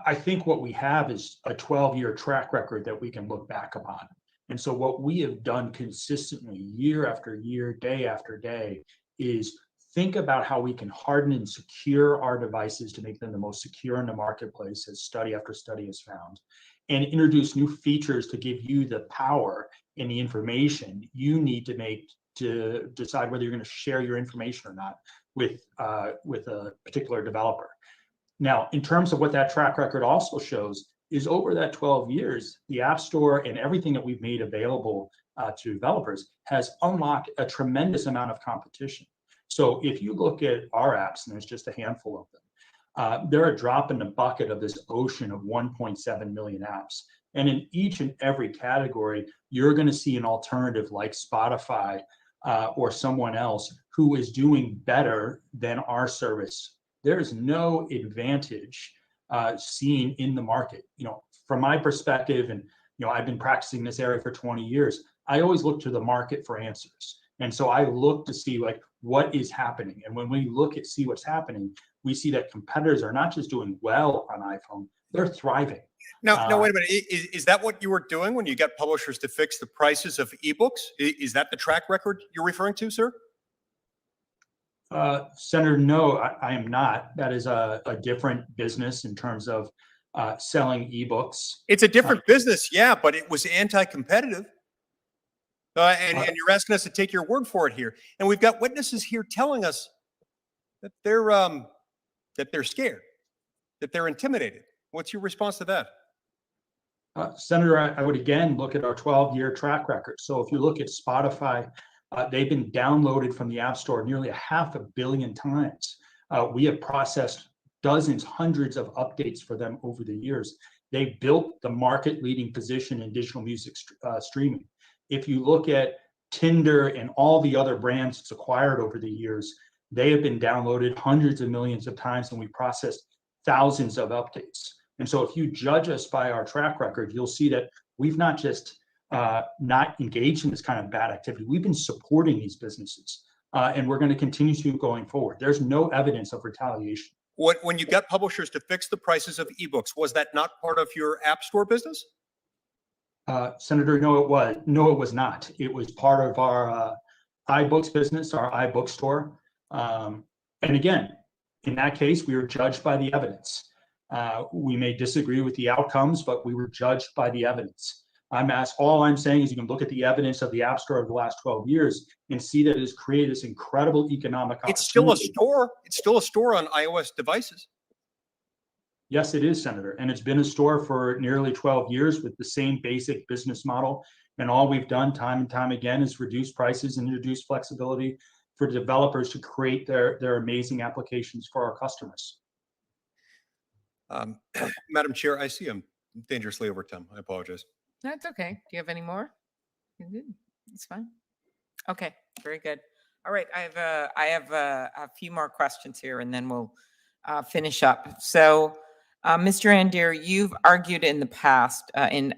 [SPEAKER 4] I think what we have is a 12-year track record that we can look back upon. And so what we have done consistently year after year, day after day, is think about how we can harden and secure our devices to make them the most secure in the marketplace, as study after study has found, and introduce new features to give you the power and the information you need to make to decide whether you're going to share your information or not with a particular developer. Now, in terms of what that track record also shows is over that 12 years, the App Store and everything that we've made available to developers has unlocked a tremendous amount of competition. So if you look at our apps, and there's just a handful of them, they're a drop in the bucket of this ocean of 1.7 million apps. And in each and every category, you're going to see an alternative like Spotify or someone else who is doing better than our service. There is no advantage seen in the market. From my perspective, and I've been practicing this area for 20 years, I always look to the market for answers. And so I look to see what is happening. And when we see what's happening, we see that competitors are not just doing well on iPhone, they're thriving.
[SPEAKER 2] Now, wait a minute. Is that what you were doing when you got publishers to fix the prices of ebooks? Is that the track record you're referring to, sir?
[SPEAKER 4] Senator, no, I am not. That is a different business in terms of selling ebooks.
[SPEAKER 2] It's a different business, yeah, but it was anti-competitive. And you're asking us to take your word for it here. And we've got witnesses here telling us that they're scared, that they're intimidated. What's your response to that?
[SPEAKER 4] Senator, I would again look at our 12-year track record. So if you look at Spotify, they've been downloaded from the App Store nearly 500 million times. We have processed dozens, hundreds of updates for them over the years. They built the market-leading position in digital music streaming. If you look at Tinder and all the other brands it's acquired over the years, they have been downloaded hundreds of millions of times, and we processed thousands of updates. And so if you judge us by our track record, you'll see that we've not just not engaged in this kind of bad activity, we've been supporting these businesses, and we're going to continue to going forward. There's no evidence of retaliation.
[SPEAKER 2] When you got publishers to fix the prices of ebooks, was that not part of your App Store business?
[SPEAKER 4] Senator, no, it was not. It was part of our iBooks business, our iBookstore. And again, in that case, we were judged by the evidence. We may disagree with the outcomes, but we were judged by the evidence. All I'm saying is you can look at the evidence of the App Store over the last 12 years and see that it has created this incredible economic opportunity.
[SPEAKER 2] It's still a store. It's still a store on iOS devices.
[SPEAKER 4] Yes, it is, Senator. And it's been a store for nearly 12 years with the same basic business model. And all we've done time and time again is reduce prices and introduce flexibility for developers to create their amazing applications for our customers.
[SPEAKER 2] Madam Chair, I see I'm dangerously over time. I apologize.
[SPEAKER 1] That's okay. Do you have any more? You're good. It's fine. Okay, very good. All right, I have a few more questions here, and then we'll finish up. So, Mr. Andeer, you've argued in the past, in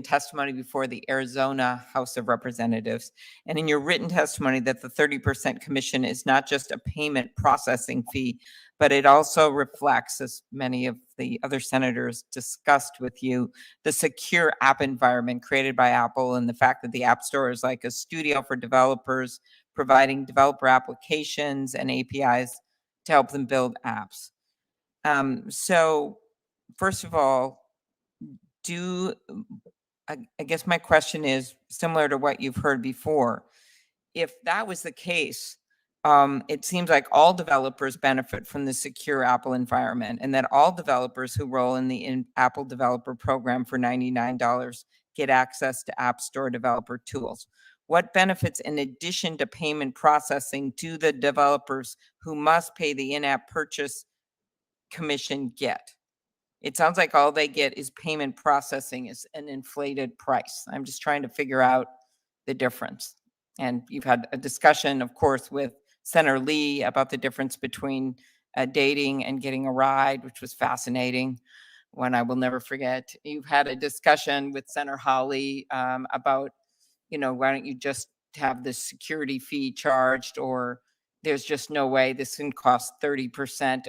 [SPEAKER 1] testimony before the Arizona House of Representatives, and in your written testimony, that the 30% commission is not just a payment processing fee, but it also reflects, as many of the other senators discussed with you, the secure app environment created by Apple and the fact that the App Store is like a studio for developers, providing developer applications and APIs to help them build apps. So first of all, I guess my question is similar to what you've heard before. If that was the case, it seems like all developers benefit from the secure Apple environment, and that all developers who roll in the Apple Developer Program for $99 get access to App Store developer tools. What benefits, in addition to payment processing, do the developers who must pay the in-app purchase commission get? It sounds like all they get is payment processing is an inflated price. I'm just trying to figure out the difference. And you've had a discussion, of course, with Senator Lee about the difference between dating and getting a ride, which was fascinating. One I will never forget. You've had a discussion with Senator Hawley about, why don't you just have the security fee charged, or there's just no way this can cost 30%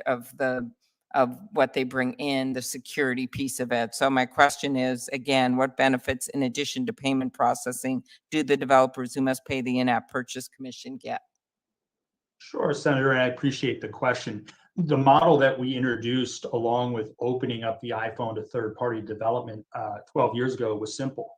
[SPEAKER 1] of what they bring in, the security piece of it. So my question is, again, what benefits, in addition to payment processing, do the developers who must pay the in-app purchase commission get?
[SPEAKER 4] Sure, Senator, and I appreciate the question. The model that we introduced along with opening up the iPhone to third-party development 12 years ago was simple.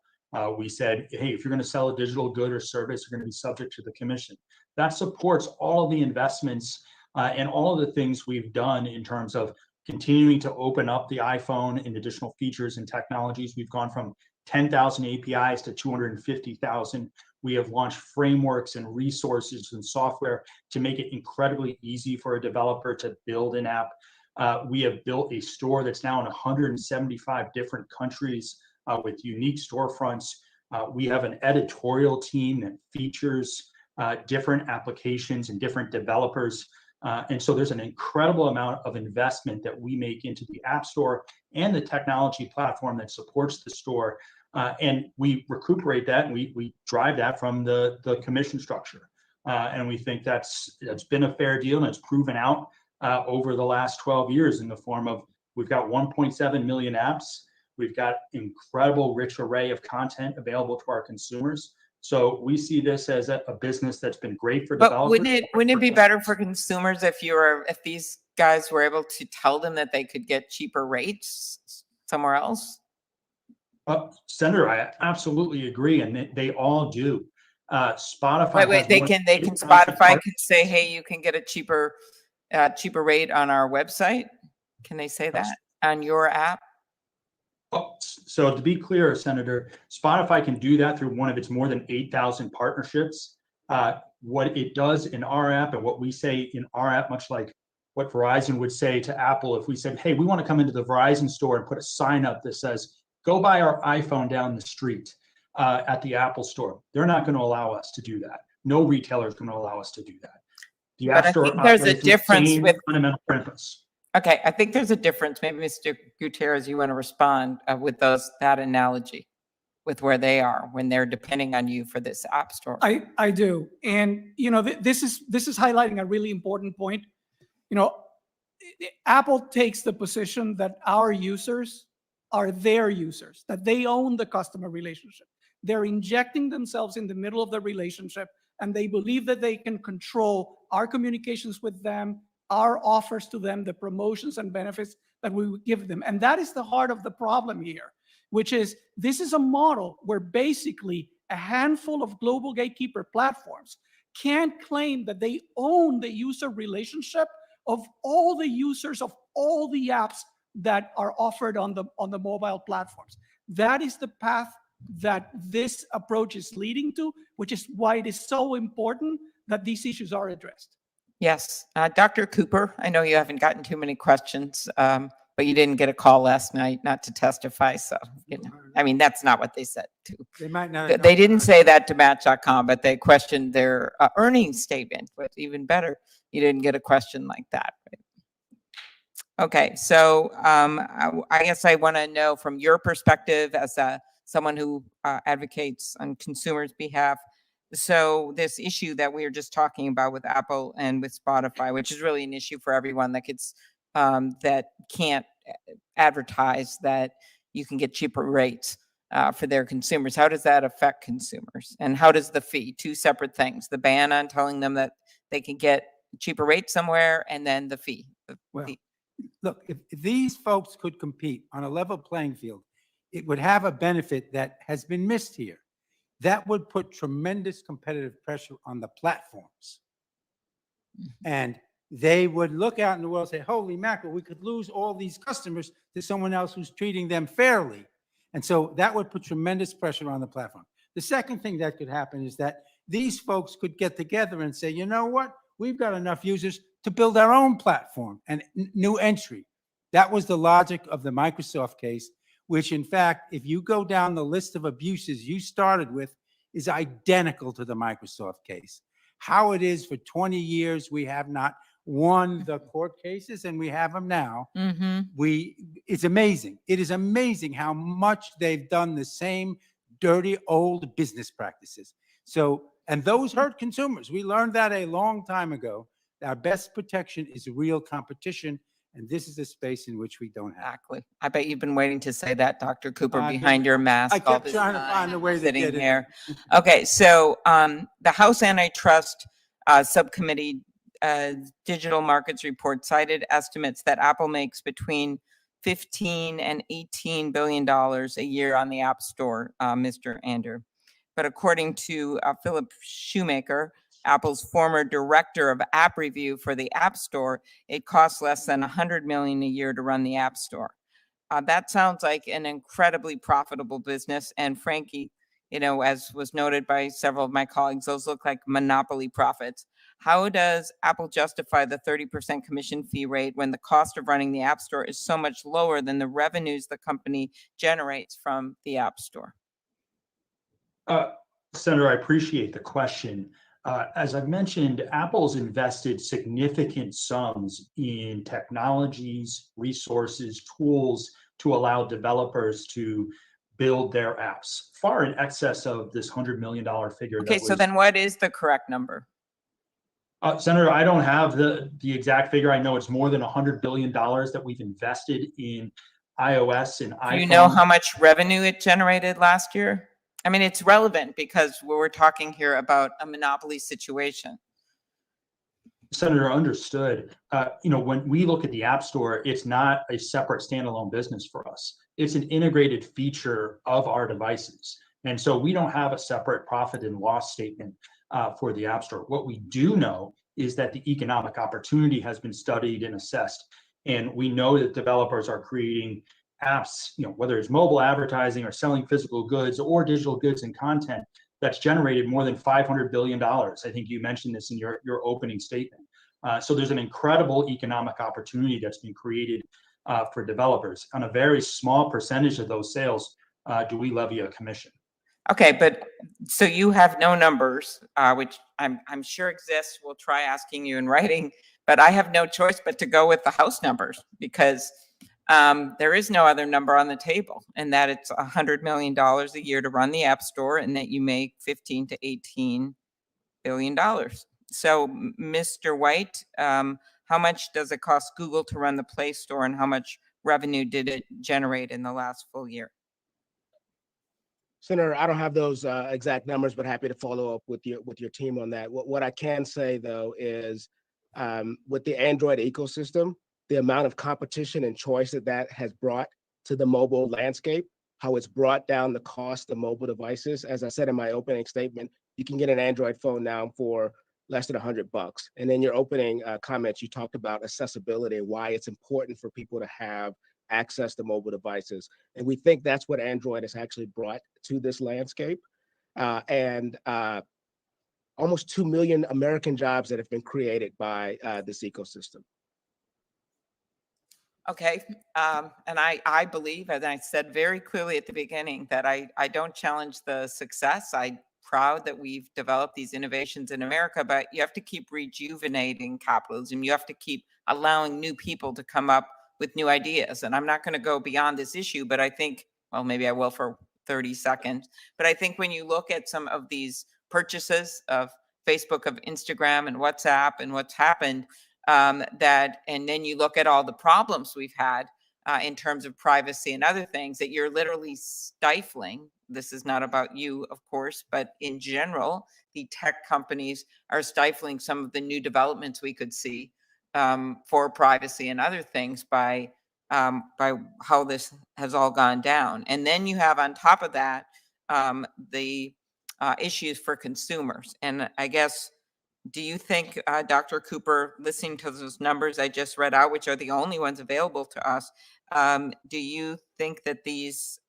[SPEAKER 4] We said, hey, if you're going to sell a digital good or service, you're going to be subject to the commission. That supports all of the investments and all of the things we've done in terms of continuing to open up the iPhone in additional features and technologies. We've gone from 10,000 APIs to 250,000. We have launched frameworks and resources and software to make it incredibly easy for a developer to build an app. We have built a store that's now in 175 different countries with unique storefronts. We have an editorial team that features different applications and different developers. And so there's an incredible amount of investment that we make into the App Store and the technology platform that supports the store. And we recuperate that, and we drive that from the commission structure. And we think that's been a fair deal, and it's proven out over the last 12 years in the form of, we've got 1.7 million apps. We've got incredible rich array of content available to our consumers. So we see this as a business that's been great for developers.
[SPEAKER 1] But wouldn't it be better for consumers if these guys were able to tell them that they could get cheaper rates somewhere else?
[SPEAKER 4] Senator, I absolutely agree, and they all do. Spotify.
[SPEAKER 1] Spotify could say, hey, you can get a cheaper rate on our website. Can they say that on your app?
[SPEAKER 4] So to be clear, Senator, Spotify can do that through one of its more than 8,000 partnerships. What it does in our app and what we say in our app, much like what Verizon would say to Apple, if we said, hey, we want to come into the Verizon store and put a sign up that says, go buy our iPhone down the street at the Apple store. They're not going to allow us to do that. No retailer is going to allow us to do that. The App Store
[SPEAKER 1] there's a difference with
[SPEAKER 4] fundamental principles.
[SPEAKER 1] Okay, I think there's a difference. Maybe Mr. Gutierrez, you want to respond with that analogy, with where they are when they're depending on you for this App Store.
[SPEAKER 6] I do, and this is highlighting a really important point. Apple takes the position that our users are their users, that they own the customer relationship. They're injecting themselves in the middle of the relationship, and they believe that they can control our communications with them, our offers to them, the promotions and benefits that we would give them. And that is the heart of the problem here. which is this is a model where basically a handful of global gatekeeper platforms can't claim that they own the user relationship of all the users of all the apps that are offered on the mobile platforms. That is the path that this approach is leading to, which is why it is so important that these issues are addressed.
[SPEAKER 1] Yes. Dr. Cooper, I know you haven't gotten too many questions, but you didn't get a call last night not to testify. So, I mean, that's not what they said too.
[SPEAKER 5] They might not.
[SPEAKER 1] They didn't say that to Match.com, but they questioned their earnings statement. But even better, you didn't get a question like that. Right? Okay, so I guess I want to know from your perspective as someone who advocates on consumers' behalf. So this issue that we were just talking about with Apple and with Spotify, which is really an issue for everyone that gets that can't advertise that you can get cheaper rates for their consumers. How does that affect consumers? And how does the fee? Two separate things: the ban on telling them that they can get cheaper rates somewhere, and then the fee.
[SPEAKER 5] Well, look, if these folks could compete on a level playing field, it would have a benefit that has been missed here. That would put tremendous competitive pressure on the platforms. And they would look out in the world and say, holy mackerel, we could lose all these customers to someone else who's treating them fairly. And so that would put tremendous pressure on the platform. The second thing that could happen is that these folks could get together and say, you know what? We've got enough users to build our own platform and new entry. That was the logic of the Microsoft case, which in fact, if you go down the list of abuses you started with, is identical to the Microsoft case. How it is for 20 years, we have not won the court cases, and we have them now. It's amazing. It is amazing how much they've done the same dirty old business practices. So, and those hurt consumers. We learned that a long time ago. Our best protection is real competition. And this is a space in which we don't have.
[SPEAKER 1] Exactly. I bet you've been waiting to say that, Dr. Cooper, behind your mask.
[SPEAKER 5] I kept trying to find a way to
[SPEAKER 1] sitting
[SPEAKER 5] get it.
[SPEAKER 1] here. Okay, so the House Antitrust Subcommittee Digital Markets Report cited estimates that Apple makes between $15 and $18 billion a year on the App Store, Mr. Andeer. But according to Philip Shoemaker, Apple's former director of app review for the App Store, it costs less than $100 million a year to run the App Store. That sounds like an incredibly profitable business. And Frankie, you know, as was noted by several of my colleagues, those look like monopoly profits. How does Apple justify the 30% commission fee rate when the cost of running the App Store is so much lower than the revenues the company generates from the App Store?
[SPEAKER 4] Senator, I appreciate the question. As I've mentioned, Apple's invested significant sums in technologies, resources, tools to allow developers to build their apps, far in excess of this $100 million figure.
[SPEAKER 1] Okay, so then what is the correct number?
[SPEAKER 4] Senator, I don't have the exact figure. I know it's more than $100 billion that we've invested in iOS and iPhone.
[SPEAKER 1] Do you know how much revenue it generated last year? I mean, it's relevant because we're talking here about a monopoly situation.
[SPEAKER 4] Senator, understood. You know, when we look at the App Store, it's not a separate standalone business for us. It's an integrated feature of our devices. And so we don't have a separate profit and loss statement for the App Store. What we do know is that the economic opportunity has been studied and assessed. And we know that developers are creating apps, you know, whether it's mobile advertising or selling physical goods or digital goods and content, that's generated more than $500 billion. I think you mentioned this in your opening statement. So there's an incredible economic opportunity that's been created for developers. On a very small percentage of those sales, do we levy a commission.
[SPEAKER 1] Okay, but so you have no numbers, which I'm sure exists. We'll try asking you in writing, but I have no choice but to go with the House numbers because there is no other number on the table, and that it's $100 million a year to run the App Store, and that you make $15 to $18 billion. So, Mr. White, how much does it cost Google to run the Play Store, and how much revenue did it generate in the last full year?
[SPEAKER 3] Senator, I don't have those exact numbers, but happy to follow up with your team on that. What I can say though is with the Android ecosystem, the amount of competition and choice that has brought to the mobile landscape how it's brought down the cost of mobile devices. As I said in my opening statement, you can get an Android phone now for less than $100. And in your opening comments, you talked about accessibility and why it's important for people to have access to mobile devices. And we think that's what Android has actually brought to this landscape. And almost 2 million American jobs that have been created by this ecosystem.
[SPEAKER 1] Okay, and I believe, as I said very clearly at the beginning, that I don't challenge the success. I'm proud that we've developed these innovations in America, but you have to keep rejuvenating capitalism. You have to keep allowing new people to come up with new ideas. And I'm not going to go beyond this issue, but I think, well, maybe I will for 30 seconds. But I think when you look at some of these purchases of Facebook, of Instagram and WhatsApp and what's happened, and then you look at all the problems we've had in terms of privacy and other things, that you're literally stifling. This is not about you, of course, but in general, the tech companies are stifling some of the new developments we could see for privacy and other things by how this has all gone down. And then you have on top of that the issues for consumers. And I guess, do you think, Dr. Cooper, listening to those numbers I just read out, which are the only ones available to us, do you think that these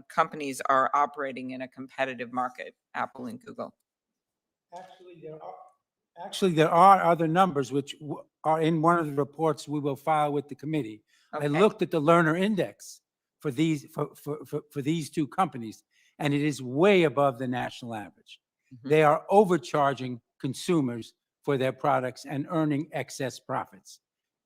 [SPEAKER 1] companies are operating in a competitive market, Apple and Google?
[SPEAKER 5] Actually, there are other numbers which are in one of the reports we will file with the committee.
[SPEAKER 1] Okay.
[SPEAKER 5] I looked at the learner index for these for these two companies, and it is way above the national average.
[SPEAKER 1] Mhm.
[SPEAKER 5] They are overcharging consumers for their products and earning excess profits.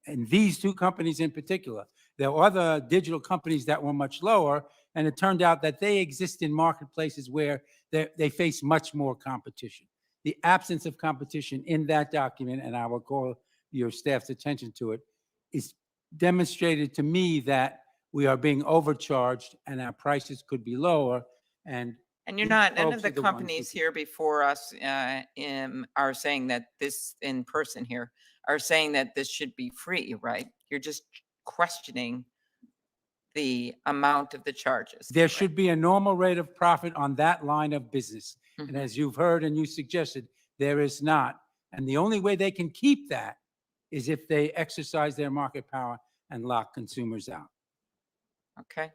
[SPEAKER 5] And these two companies in particular, there are other digital companies that were much lower, and it turned out that they exist in marketplaces where they face much more competition. The absence of competition in that document, and I will call your staff's attention to it, is demonstrated to me that we are being overcharged and our prices could be lower. And
[SPEAKER 1] you're
[SPEAKER 5] these
[SPEAKER 1] not, none
[SPEAKER 5] folks
[SPEAKER 1] of the
[SPEAKER 5] are the ones who
[SPEAKER 1] companies
[SPEAKER 5] can-
[SPEAKER 1] here before us are saying that this, in person here, are saying that this should be free, right? You're just questioning the amount of the charges.
[SPEAKER 5] There
[SPEAKER 1] correct?
[SPEAKER 5] should be a normal rate of profit on that line of business. And
[SPEAKER 1] Mhm.
[SPEAKER 5] as you've heard and you suggested, there is not. And the only way they can keep that is if they exercise their market power and lock consumers out.
[SPEAKER 1] Okay.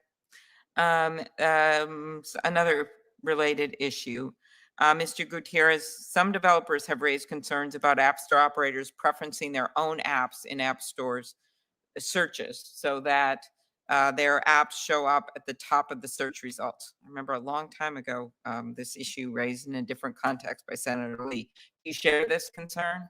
[SPEAKER 1] Another related issue. Mr. Gutierrez, some developers have raised concerns about App Store operators preferencing their own apps in App Store's searches so that their apps show up at the top of the search results. I remember a long time ago, this issue raised in a different context by Senator Lee. Do you share this concern?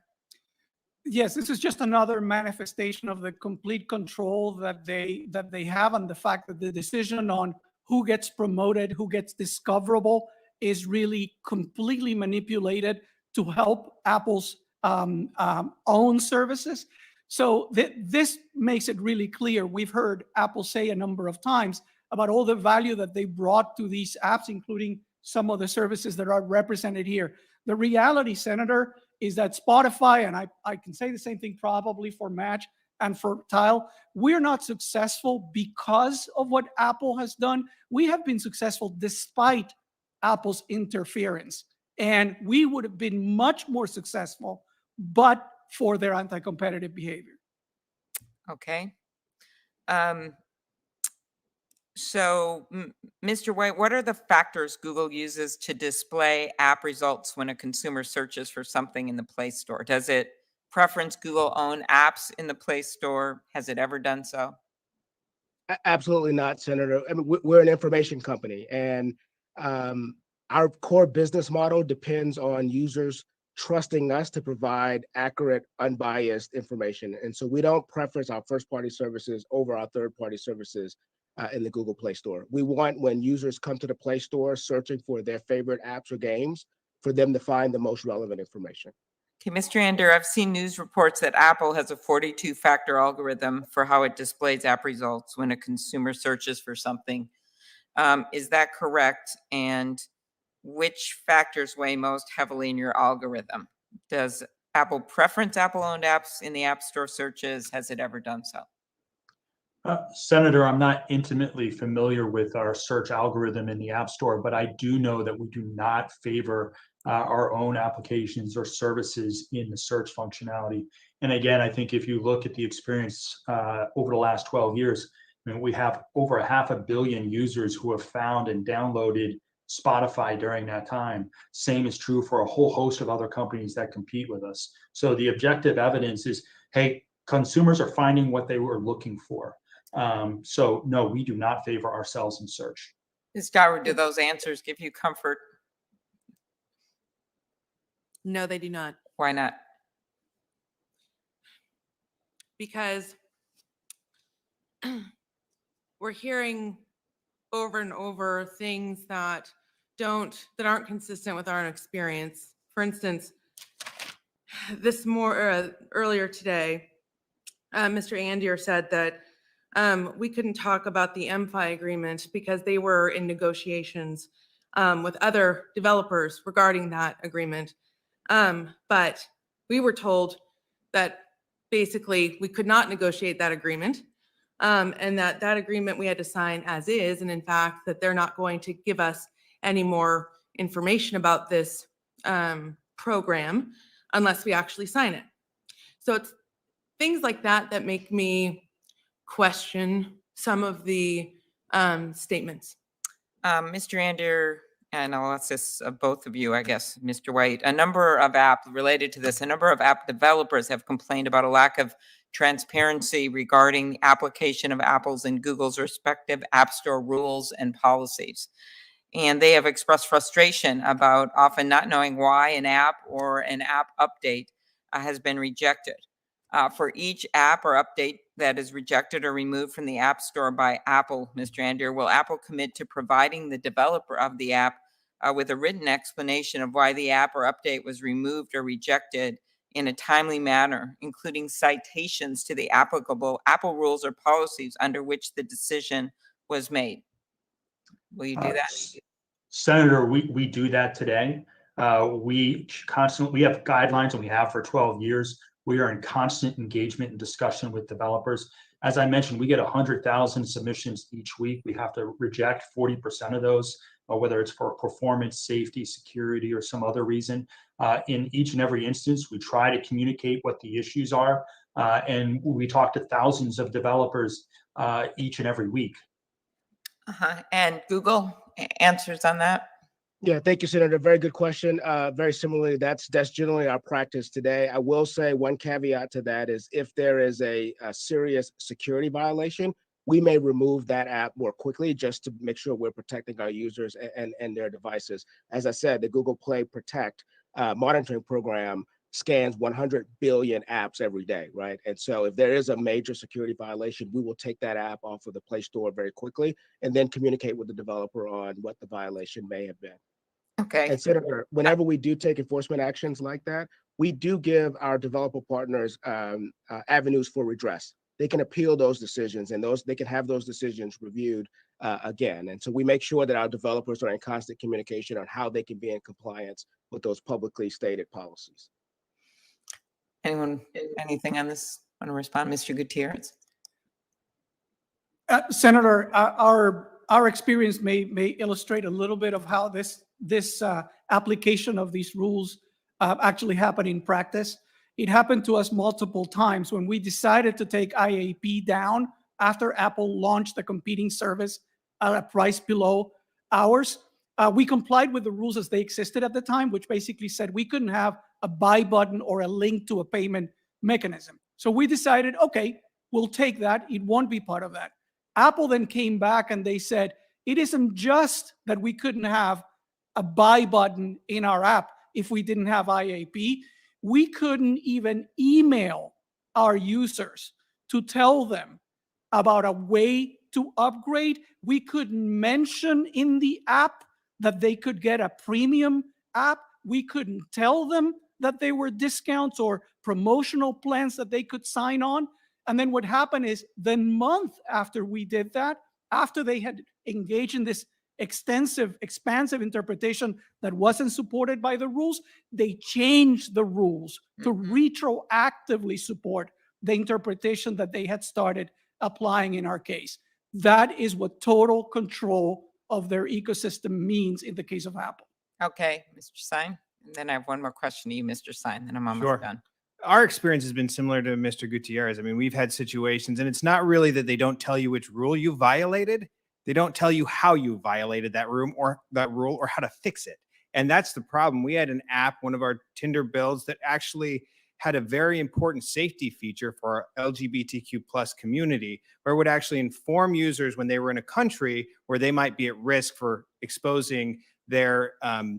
[SPEAKER 6] Yes, this is just another manifestation of the complete control that they have, and the fact that the decision on who gets promoted, who gets discoverable, is really completely manipulated to help Apple's own services. So this makes it really clear. We've heard Apple say a number of times about all the value that they brought to these apps, including some of the services that are represented here. The reality, Senator, is that Spotify, and I can say the same thing probably for Match and for Tile, we're not successful because of what Apple has done. We have been successful despite Apple's interference. And we would have been much more successful, but for their anti-competitive behavior.
[SPEAKER 1] Okay. So, Mr. White, what are the factors Google uses to display app results when a consumer searches for something in the Play Store? Does it preference Google-owned apps in the Play Store? Has it ever done so?
[SPEAKER 3] Absolutely not, Senator. I mean, we're an information company, and our core business model depends on users trusting us to provide accurate, unbiased information. And so we don't preference our first-party services over our third-party services in the Google Play Store. We want, when users come to the Play Store searching for their favorite apps or games, for them to find the most relevant information.
[SPEAKER 1] Okay, Mr. Andeer, I've seen news reports that Apple has a 42-factor algorithm for how it displays app results when a consumer searches for something. Is that correct? And which factors weigh most heavily in your algorithm? Does Apple preference Apple-owned apps in the App Store searches? Has it ever done so?
[SPEAKER 4] Senator, I'm not intimately familiar with our search algorithm in the App Store, but I do know that we do not favor our own applications or services in the search functionality. And again, I think if you look at the experience over the last 12 years, I mean, we have over 500 million users who have found and downloaded Spotify during that time. Same is true for a whole host of other companies that compete with us. So the objective evidence is, hey, consumers are finding what they were looking for. So no, we do not favor ourselves in search.
[SPEAKER 1] Ms. Daru, do those answers give you comfort?
[SPEAKER 7] No, they do not.
[SPEAKER 1] Why not?
[SPEAKER 7] Because we're hearing over and over things that aren't consistent with our experience. For instance, earlier today, Mr. Andeer said that we couldn't talk about the MFI agreement because they were in negotiations with other developers regarding that agreement. But we were told that basically we could not negotiate that agreement, and that agreement we had to sign as is, and in fact that they're not going to give us any more information about this program unless we actually sign it. So it's things like that that make me question some of the statements.
[SPEAKER 1] Mr. Andeer, and I'll ask this of both of you, I guess, Mr. White, a number of app developers have complained about a lack of transparency regarding the application of Apple's and Google's respective App Store rules and policies. And they have expressed frustration about often not knowing why an app or an app update has been rejected. For each app or update that is rejected or removed from the App Store by Apple, Mr. Andeer, will Apple commit to providing the developer of the app with a written explanation of why the app or update was removed or rejected in a timely manner, including citations to the applicable Apple rules or policies under which the decision was made? Will you do that?
[SPEAKER 4] Senator, we do that today. We have guidelines, and we have for 12 years. We are in constant engagement and discussion with developers. As I mentioned, we get 100,000 submissions each week. We have to reject 40% of those, whether it's for performance, safety, security, or some other reason. In each and every instance, we try to communicate what the issues are, and we talk to thousands of developers each and every week.
[SPEAKER 1] And Google answers on that?
[SPEAKER 3] Yeah, thank you, Senator. Very good question. Very similarly, that's generally our practice today. I will say one caveat to that is if there is a serious security violation, we may remove that app more quickly just to make sure we're protecting our users and their devices. As I said, the Google Play Protect monitoring program scans 100 billion apps every day, right? And so if there is a major security violation, we will take that app off of the Play Store very quickly and then communicate with the developer on what the violation may have been.
[SPEAKER 1] Okay.
[SPEAKER 3] And Senator, whenever we do take enforcement actions like that, we do give our developer partners avenues for redress. They can appeal those decisions, and they can have those decisions reviewed again. And so we make sure that our developers are in constant communication on how they can be in compliance with those publicly stated policies.
[SPEAKER 1] Anyone, anything on this? Want to respond, Mr. Gutierrez?
[SPEAKER 6] Senator, our experience may illustrate a little bit of how this application of these rules actually happen in practice. It happened to us multiple times when we decided to take IAP down after Apple launched a competing service at a price below ours. We complied with the rules as they existed at the time, which basically said we couldn't have a buy button or a link to a payment mechanism. So we decided, okay, we'll take that. It won't be part of that. Apple then came back and they said, it isn't just that we couldn't have a buy button in our app if we didn't have IAP. We couldn't even email our users to tell them about a way to upgrade. We couldn't mention in the app that they could get a premium app. We couldn't tell them that they were discounts or promotional plans that they could sign on. And then what happened is the month after we did that, after they had engaged in this extensive, expansive interpretation that wasn't supported by the rules, they changed the rules to retroactively support the interpretation that they had started applying in our case. That is what total control of their ecosystem means in the case of Apple.
[SPEAKER 1] Okay, Mr. Stein. And then I have one more question to you, Mr. Stein, then I'm almost
[SPEAKER 8] Sure.
[SPEAKER 1] done.
[SPEAKER 8] Our experience has been similar to Mr. Gutierrez. I mean, we've had situations, and it's not really that they don't tell you which rule you violated. They don't tell you how you violated that rule or how to fix it. And that's the problem. We had an app, one of our Tinder builds, that actually had a very important safety feature for our LGBTQ plus community, where it would actually inform users when they were in a country where they might be at risk for exposing their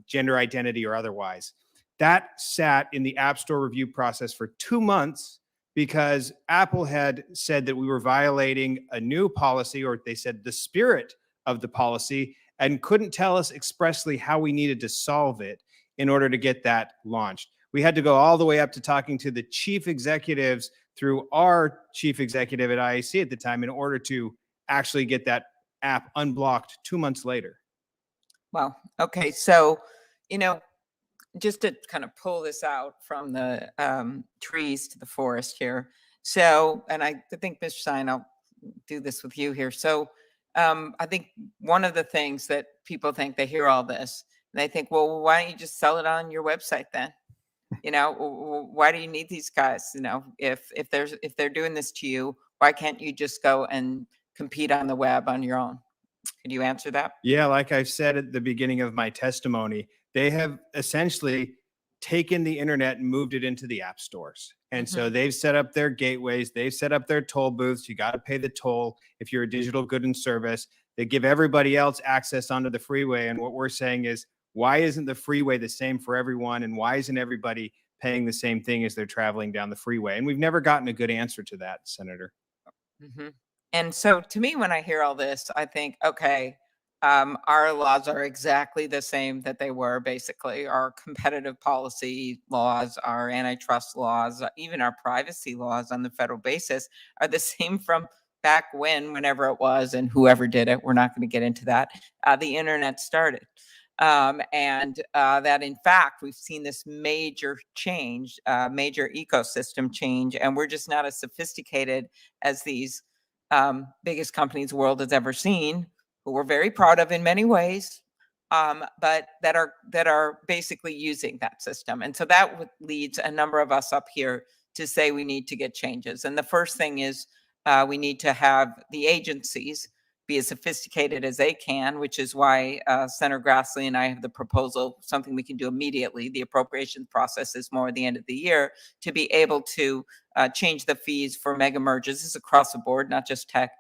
[SPEAKER 8] gender identity or otherwise. That sat in the App Store review process for 2 months because Apple had said that we were violating a new policy, or they said the spirit of the policy, and couldn't tell us expressly how we needed to solve it in order to get that launched. We had to go all the way up to talking to the chief executives through our chief executive at IAC at the time in order to actually get that app unblocked 2 months later.
[SPEAKER 1] Well, okay, so, just to kind of pull this out from the trees to the forest here. So, and I think, Mr. Stein, I'll do this with you here. So I think one of the things that people think, they hear all this, and they think, well, why don't you just sell it on your website then? Why do you need these guys? If they're doing this to you, why can't you just go and compete on the web on your own? Could you answer that?
[SPEAKER 8] Yeah, like I've said at the beginning of my testimony, they have essentially taken the internet and moved it into the app stores. And so they've set up their gateways, they've set up their toll booths. You got to pay the toll if you're a digital good and service. They give everybody else access onto the freeway. And what we're saying is, why isn't the freeway the same for everyone? And why isn't everybody paying the same thing as they're traveling down the freeway? And we've never gotten a good answer to that, Senator.
[SPEAKER 1] And so to me, when I hear all this, I think, okay, our laws are exactly the same that they were, basically. Our competitive policy laws, our antitrust laws, even our privacy laws on the federal basis are the same from back whenever it was, and whoever did it. We're not going to get into that. The internet started. And that in fact, we've seen this major change, major ecosystem change, and we're just not as sophisticated as these biggest companies the world has ever seen, who we're very proud of in many ways, but that are basically using that system. And so that leads a number of us up here to say we need to get changes. And the first thing is we need to have the agencies be as sophisticated as they can, which is why Senator Grassley and I have the proposal, something we can do immediately. The appropriations process is more at the end of the year, to be able to change the fees for mega merges. This is across the board, not just tech,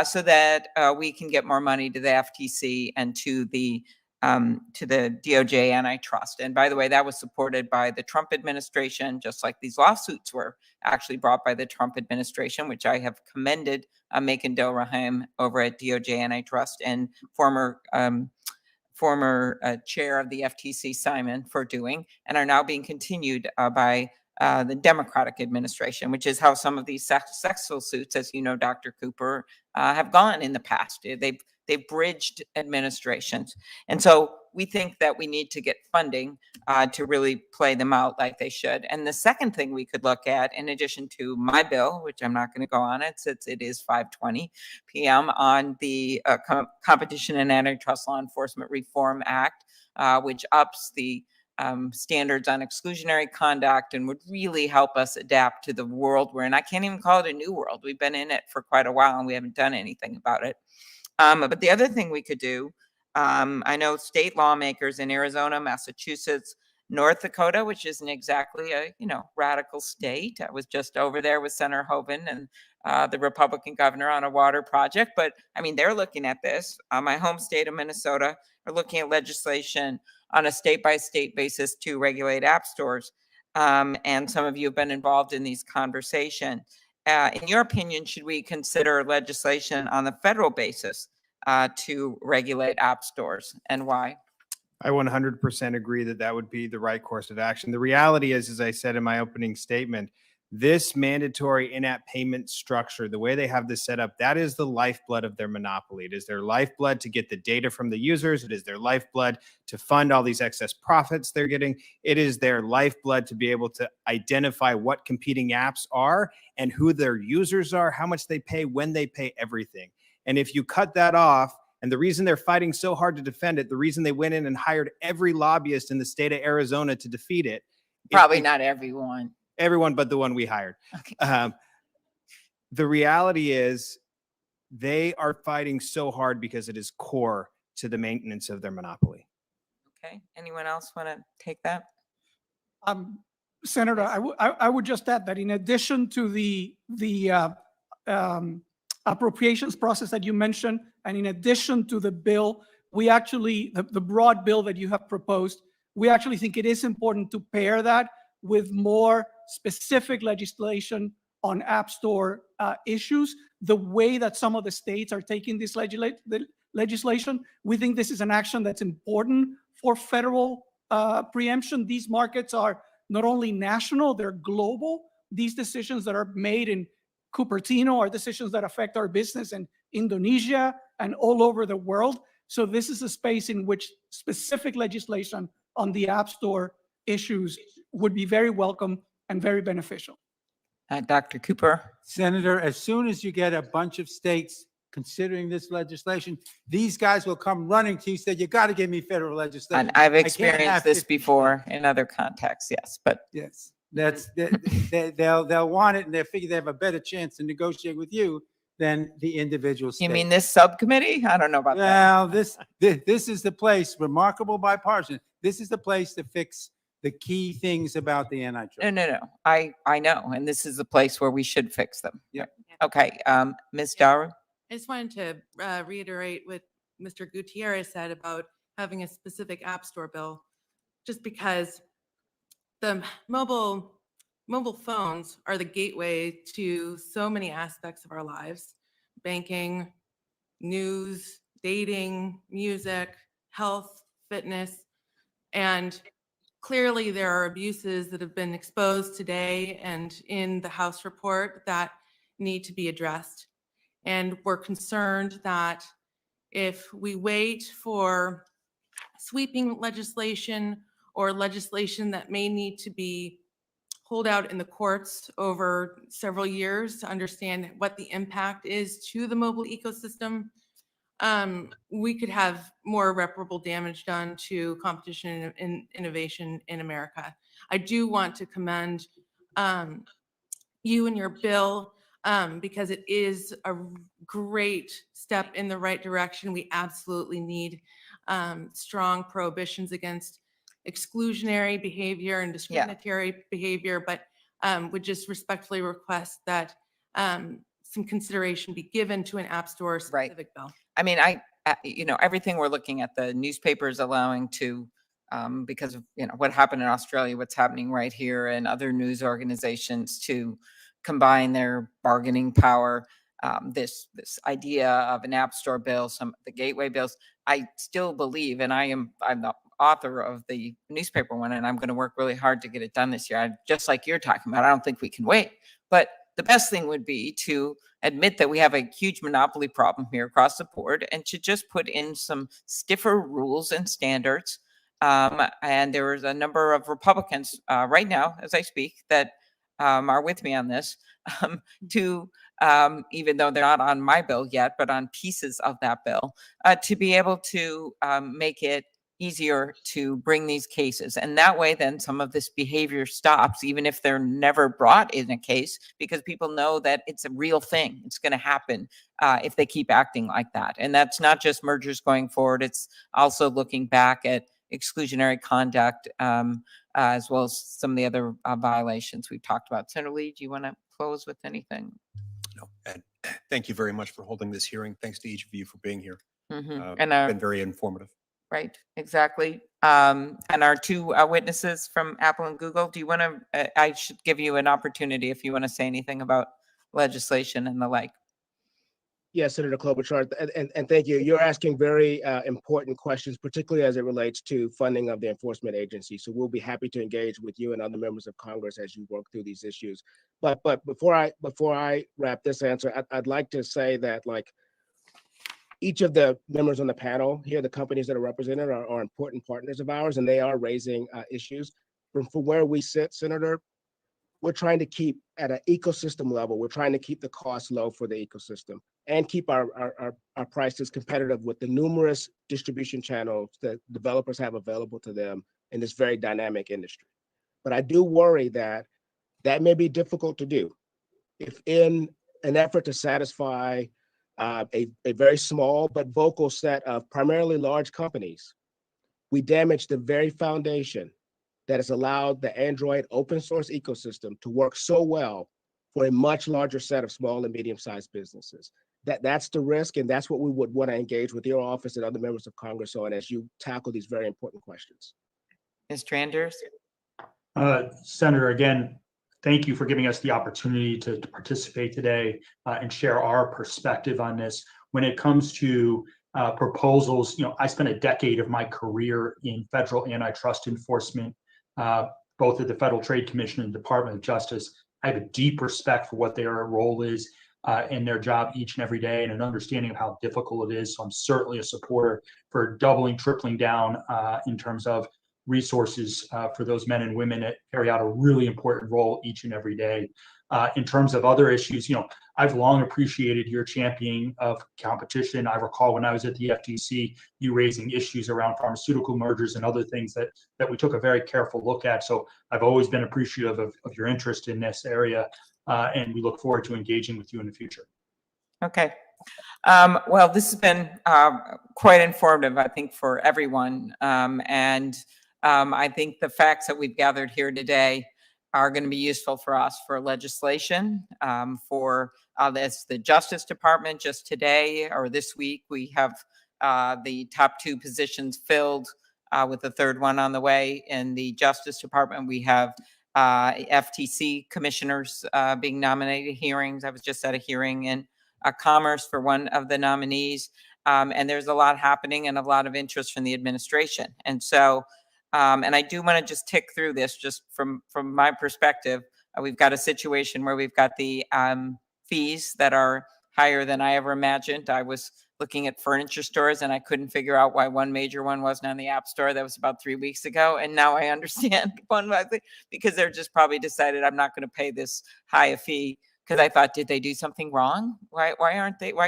[SPEAKER 1] so that we can get more money to the FTC and to the DOJ antitrust. And by the way, that was supported by the Trump administration, just like these lawsuits were actually brought by the Trump administration, which I have commended Macon Delrahim over at DOJ antitrust, and former chair of the FTC, Simon, for doing, and are now being continued by the Democratic administration, which is how some of these sexual suits, as you know, Dr. Cooper, have gone in the past. They've bridged administrations. And so we think that we need to get funding to really play them out like they should. And the second thing we could look at, in addition to my bill, which I'm not going to go on it since it is 5:20 p.m., on the Competition and Antitrust Law Enforcement Reform Act, which ups the standards on exclusionary conduct and would really help us adapt to the world we're in. I can't even call it a new world. We've been in it for quite a while and we haven't done anything about it. But the other thing we could do, I know state lawmakers in Arizona, Massachusetts, North Dakota, which isn't exactly a radical state. I was just over there with Senator Hoeven and the Republican governor on a water project. But I mean, they're looking at this. My home state of Minnesota are looking at legislation on a state-by-state basis to regulate app stores. And some of you have been involved in these conversations. In your opinion, should we consider legislation on the federal basis to regulate app stores, and why?
[SPEAKER 8] I 100% agree that that would be the right course of action. The reality is, as I said in my opening statement, This mandatory in-app payment structure, the way they have this set up, that is the lifeblood of their monopoly. It is their lifeblood to get the data from the users. It is their lifeblood to fund all these excess profits they're getting. It is their lifeblood to be able to identify what competing apps are and who their users are, how much they pay, when they pay, everything. And if you cut that off, and the reason they're fighting so hard to defend it, the reason they went in and hired every lobbyist in the state of Arizona to defeat it,
[SPEAKER 1] Probably not everyone.
[SPEAKER 8] everyone but the one we hired.
[SPEAKER 1] Okay.
[SPEAKER 8] The reality is they are fighting so hard because it is core to the maintenance of their monopoly.
[SPEAKER 1] Okay. Anyone else want to take that?
[SPEAKER 6] Senator, I would just add that in addition to the appropriations process that you mentioned, and in addition to the bill, we actually, the broad bill that you have proposed, we actually think it is important to pair that with more specific legislation on App Store issues. The way that some of the states are taking this legislation, we think this is an action that's important for federal preemption. These markets are not only national, they're global. These decisions that are made in Cupertino are decisions that affect our business in Indonesia and all over the world. So this is a space in which specific legislation on the App Store issues would be very welcome and very beneficial.
[SPEAKER 1] Dr. Cooper?
[SPEAKER 5] Senator, as soon as you get a bunch of states considering this legislation, these guys will come running to you, say, you got to give me federal legislation.
[SPEAKER 1] And I've
[SPEAKER 5] I can't
[SPEAKER 1] experienced
[SPEAKER 5] have
[SPEAKER 1] this
[SPEAKER 5] 50
[SPEAKER 1] before in other contexts, yes, but
[SPEAKER 5] Yes, they'll want it, and they figure they have a better chance to negotiate with you than the individual state.
[SPEAKER 1] you mean this subcommittee? I don't know about that.
[SPEAKER 5] Well, this is the place, remarkable bipartisan. This is the place to fix the key things about the antitrust.
[SPEAKER 1] No. I know, and this is the place where we should fix them.
[SPEAKER 5] Yeah.
[SPEAKER 1] Okay, Ms. Daru?
[SPEAKER 7] I just wanted to reiterate what Mr. Gutierrez said about having a specific App Store bill, just because the mobile phones are the gateway to so many aspects of our lives: banking, news, dating, music, health, fitness. And clearly there are abuses that have been exposed today and in the House report that need to be addressed. And we're concerned that if we wait for sweeping legislation or legislation that may need to be pulled out in the courts over several years to understand what the impact is to the mobile ecosystem, we could have more irreparable damage done to competition and innovation in America. I do want to commend you and your bill, because it is a great step in the right direction. We absolutely need strong prohibitions against exclusionary behavior and discriminatory behavior, but would just respectfully request that some consideration be given to an App Store specific bill.
[SPEAKER 1] I mean, everything we're looking at, the newspapers allowing to, because of, what happened in Australia, what's happening right here, and other news organizations to combine their bargaining power, this idea of an App Store bill, some of the gateway bills. I still believe, and I'm the author of the newspaper one, and I'm going to work really hard to get it done this year. Just like you're talking about, I don't think we can wait. But the best thing would be to admit that we have a huge monopoly problem here across the board, and to just put in some stiffer rules and standards. And there is a number of Republicans right now, as I speak, that are with me on this, to even though they're not on my bill yet, but on pieces of that bill, to be able to make it easier to bring these cases. And that way, then some of this behavior stops, even if they're never brought in a case, because people know that it's a real thing. It's going to happen if they keep acting like that. And that's not just mergers going forward. It's also looking back at exclusionary conduct, as well as some of the other violations we've talked about. Senator Lee, do you want to close with anything?
[SPEAKER 2] No. And thank you very much for holding this hearing. Thanks to each of you for being here.
[SPEAKER 1] And
[SPEAKER 2] Been very informative.
[SPEAKER 1] right, exactly. And our two witnesses from Apple and Google, do you want to, I should give you an opportunity if you want to say anything about legislation and the like.
[SPEAKER 3] Yes, Senator Klobuchar, and thank you. You're asking very important questions, particularly as it relates to funding of the enforcement agency. So we'll be happy to engage with you and other members of Congress as you work through these issues. But before I wrap this answer, I'd like to say that like each of the members on the panel here, the companies that are represented are important partners of ours, and they are raising issues. From where we sit, Senator, we're trying to keep at an ecosystem level, we're trying to keep the cost low for the ecosystem and keep our prices competitive with the numerous distribution channels that developers have available to them in this very dynamic industry. But I do worry that that may be difficult to do if in an effort to satisfy a very small but vocal set of primarily large companies, we damage the very foundation that has allowed the Android open source ecosystem to work so well for a much larger set of small and medium-sized businesses. That's the risk, and that's what we would want to engage with your office and other members of Congress on as you tackle these very important questions.
[SPEAKER 1] Mr. Andeer?
[SPEAKER 4] Senator, again, thank you for giving us the opportunity to participate today and share our perspective on this. When it comes to proposals, I spent a decade of my career in federal antitrust enforcement, both at the Federal Trade Commission and Department of Justice. I have a deep respect for what their role is in their job each and every day, and an understanding of how difficult it is. So I'm certainly a supporter for doubling, tripling down in terms of resources for those men and women that carry out a really important role each and every day. In terms of other issues, I've long appreciated your championing of competition. I recall when I was at the FTC, you raising issues around pharmaceutical mergers and other things that we took a very careful look at. So I've always been appreciative of your interest in this area, and we look forward to engaging with you in the future.
[SPEAKER 1] Okay. Well, this has been quite informative, I think, for everyone. I think the facts that we've gathered here today are going to be useful for us for legislation, for the Justice Department. Just today or this week, we have the top 2 positions filled with the third one on the way. In the Justice Department, we have FTC commissioners being nominated, hearings. I was just at a hearing in Commerce for one of the nominees. And there's a lot happening and a lot of interest from the administration. And so, and I do want to just tick through this just from my perspective. We've got a situation where we've got the fees that are higher than I ever imagined. I was looking at furniture stores and I couldn't figure out why one major one wasn't on the App Store. That was about 3 weeks ago. And now I understand one, because they're just probably decided I'm not going to pay this high a fee, because I thought, did they do something wrong? Why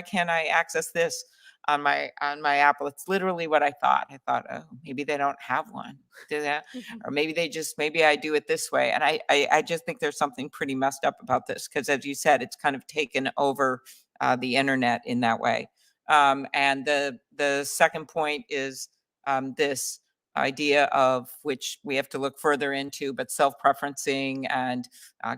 [SPEAKER 1] can't I access this on my Apple? It's literally what I thought. I thought, oh, maybe they don't have one. Or maybe I do it this way. And I just think there's something pretty messed up about this, because as you said, it's kind of taken over the internet in that way. And the second point is this idea of, which we have to look further into, but self-preferencing and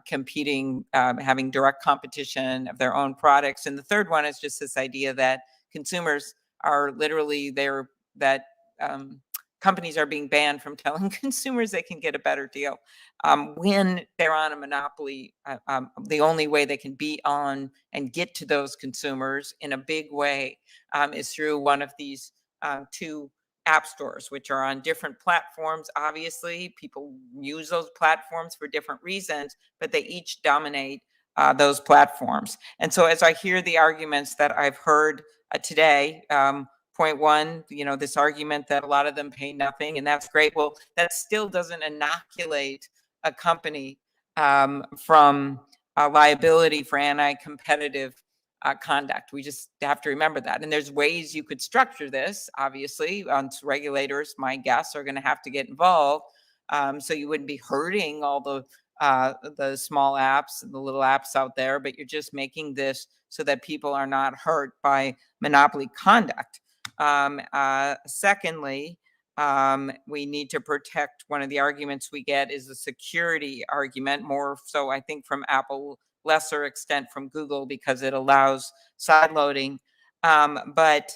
[SPEAKER 1] competing, having direct competition of their own products. And the third one is just this idea that consumers are literally that companies are being banned from telling consumers they can get a better deal. When they're on a monopoly, the only way they can be on and get to those consumers in a big way is through one of these 2 app stores, which are on different platforms. Obviously, people use those platforms for different reasons, but they each dominate those platforms. And so as I hear the arguments that I've heard today, point one, this argument that a lot of them pay nothing, and that's great. Well, that still doesn't inoculate a company from liability for anti-competitive conduct. We just have to remember that. And there's ways you could structure this. Obviously, regulators, my guess, are going to have to get involved. So you wouldn't be hurting all the small apps and the little apps out there, but you're just making this so that people are not hurt by monopoly conduct. Secondly, we need to protect. One of the arguments we get is the security argument, more so I think from Apple, lesser extent from Google, because it allows side loading. But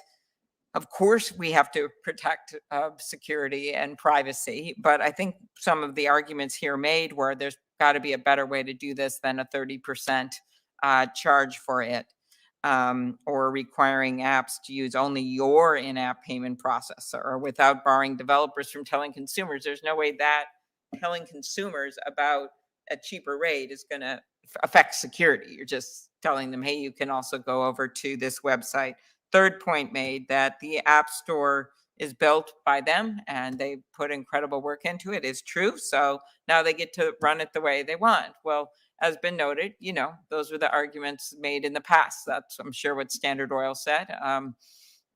[SPEAKER 1] of course, we have to protect security and privacy. But I think some of the arguments here made where there's got to be a better way to do this than a 30% charge for it. or requiring apps to use only your in-app payment processor, or without barring developers from telling consumers. There's no way that telling consumers about a cheaper rate is going to affect security. You're just telling them, hey, you can also go over to this website. Third point made, that the App Store is built by them and they put incredible work into it, is true. So now they get to run it the way they want. Well, as been noted, you know, those were the arguments made in the past. That's, I'm sure, what Standard Oil said. I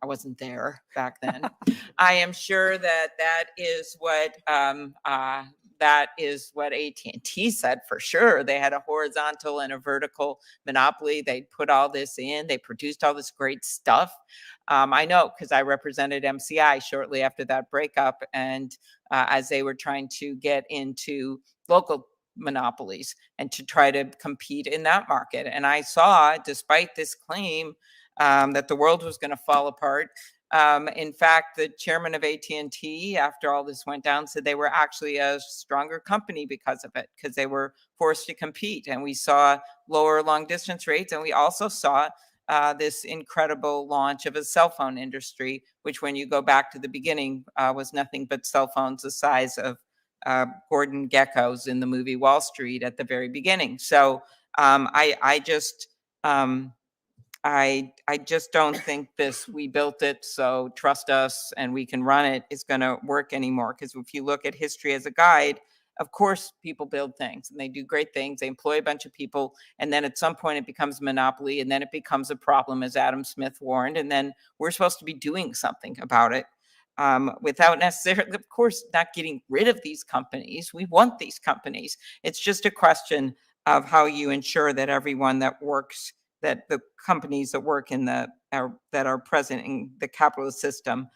[SPEAKER 1] wasn't there back then. I am sure that that is what AT&T said for sure. They had a horizontal and a vertical monopoly. They put all this in. They produced all this great stuff. I know because I represented MCI shortly after that breakup, and as they were trying to get into local monopolies and to try to compete in that market. And I saw, despite this claim that the world was going to fall apart, in fact, the chairman of AT&T, after all this went down, said they were actually a stronger company because of it, because they were forced to compete. And we saw lower long distance rates. And we also saw this incredible launch of a cell phone industry, which, when you go back to the beginning, was nothing but cell phones the size of Gordon Gekko's in the movie Wall Street at the very beginning. So I just don't think this "we built it, so trust us and we can run it" is going to work anymore. Because if you look at history as a guide, of course, people build things and they do great things. They employ a bunch of people, and then at some point it becomes a monopoly, and then it becomes a problem, as Adam Smith warned. And then we're supposed to be doing something about it, without necessarily, of course, not getting rid of these companies. We want these companies. It's just a question of how you ensure that everyone that works, that the companies that work in that are present in the capitalist system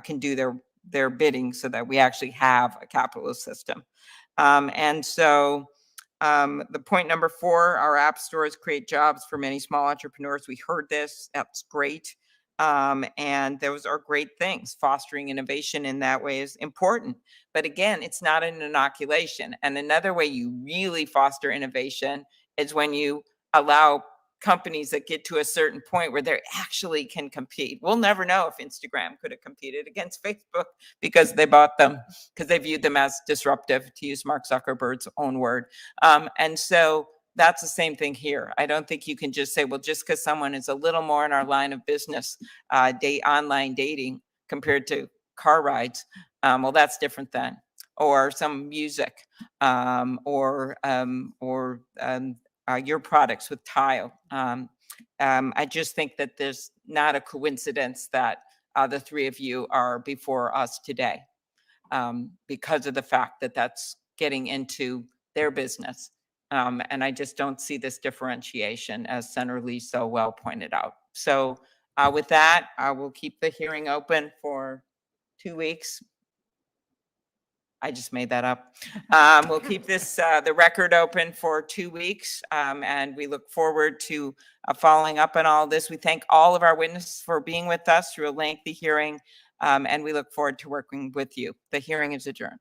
[SPEAKER 1] can do their bidding, so that we actually have a capitalist system. And so the point number 4, our app stores create jobs for many small entrepreneurs. We heard this. That's great. And those are great things. Fostering innovation in that way is important. But again, it's not an inoculation. And another way you really foster innovation is when you allow companies that get to a certain point where they actually can compete. We'll never know if Instagram could have competed against Facebook because they bought them, because they viewed them as disruptive, to use Mark Zuckerberg's own word. And so that's the same thing here. I don't think you can just say, well, just because someone is a little more in our line of business, online dating compared to car rides, well, that's different then. Or some music, or your products with Tile. I just think that there's not a coincidence that the 3 of you are before us today, because of the fact that that's getting into their business. And I just don't see this differentiation, as Senator Lee so well pointed out. So with that, I will keep the hearing open for 2 weeks. I just made that up. We'll keep this, the record open for 2 weeks, and we look forward to following up on all this. We thank all of our witnesses for being with us through a lengthy hearing, and we look forward to working with you. The hearing is adjourned.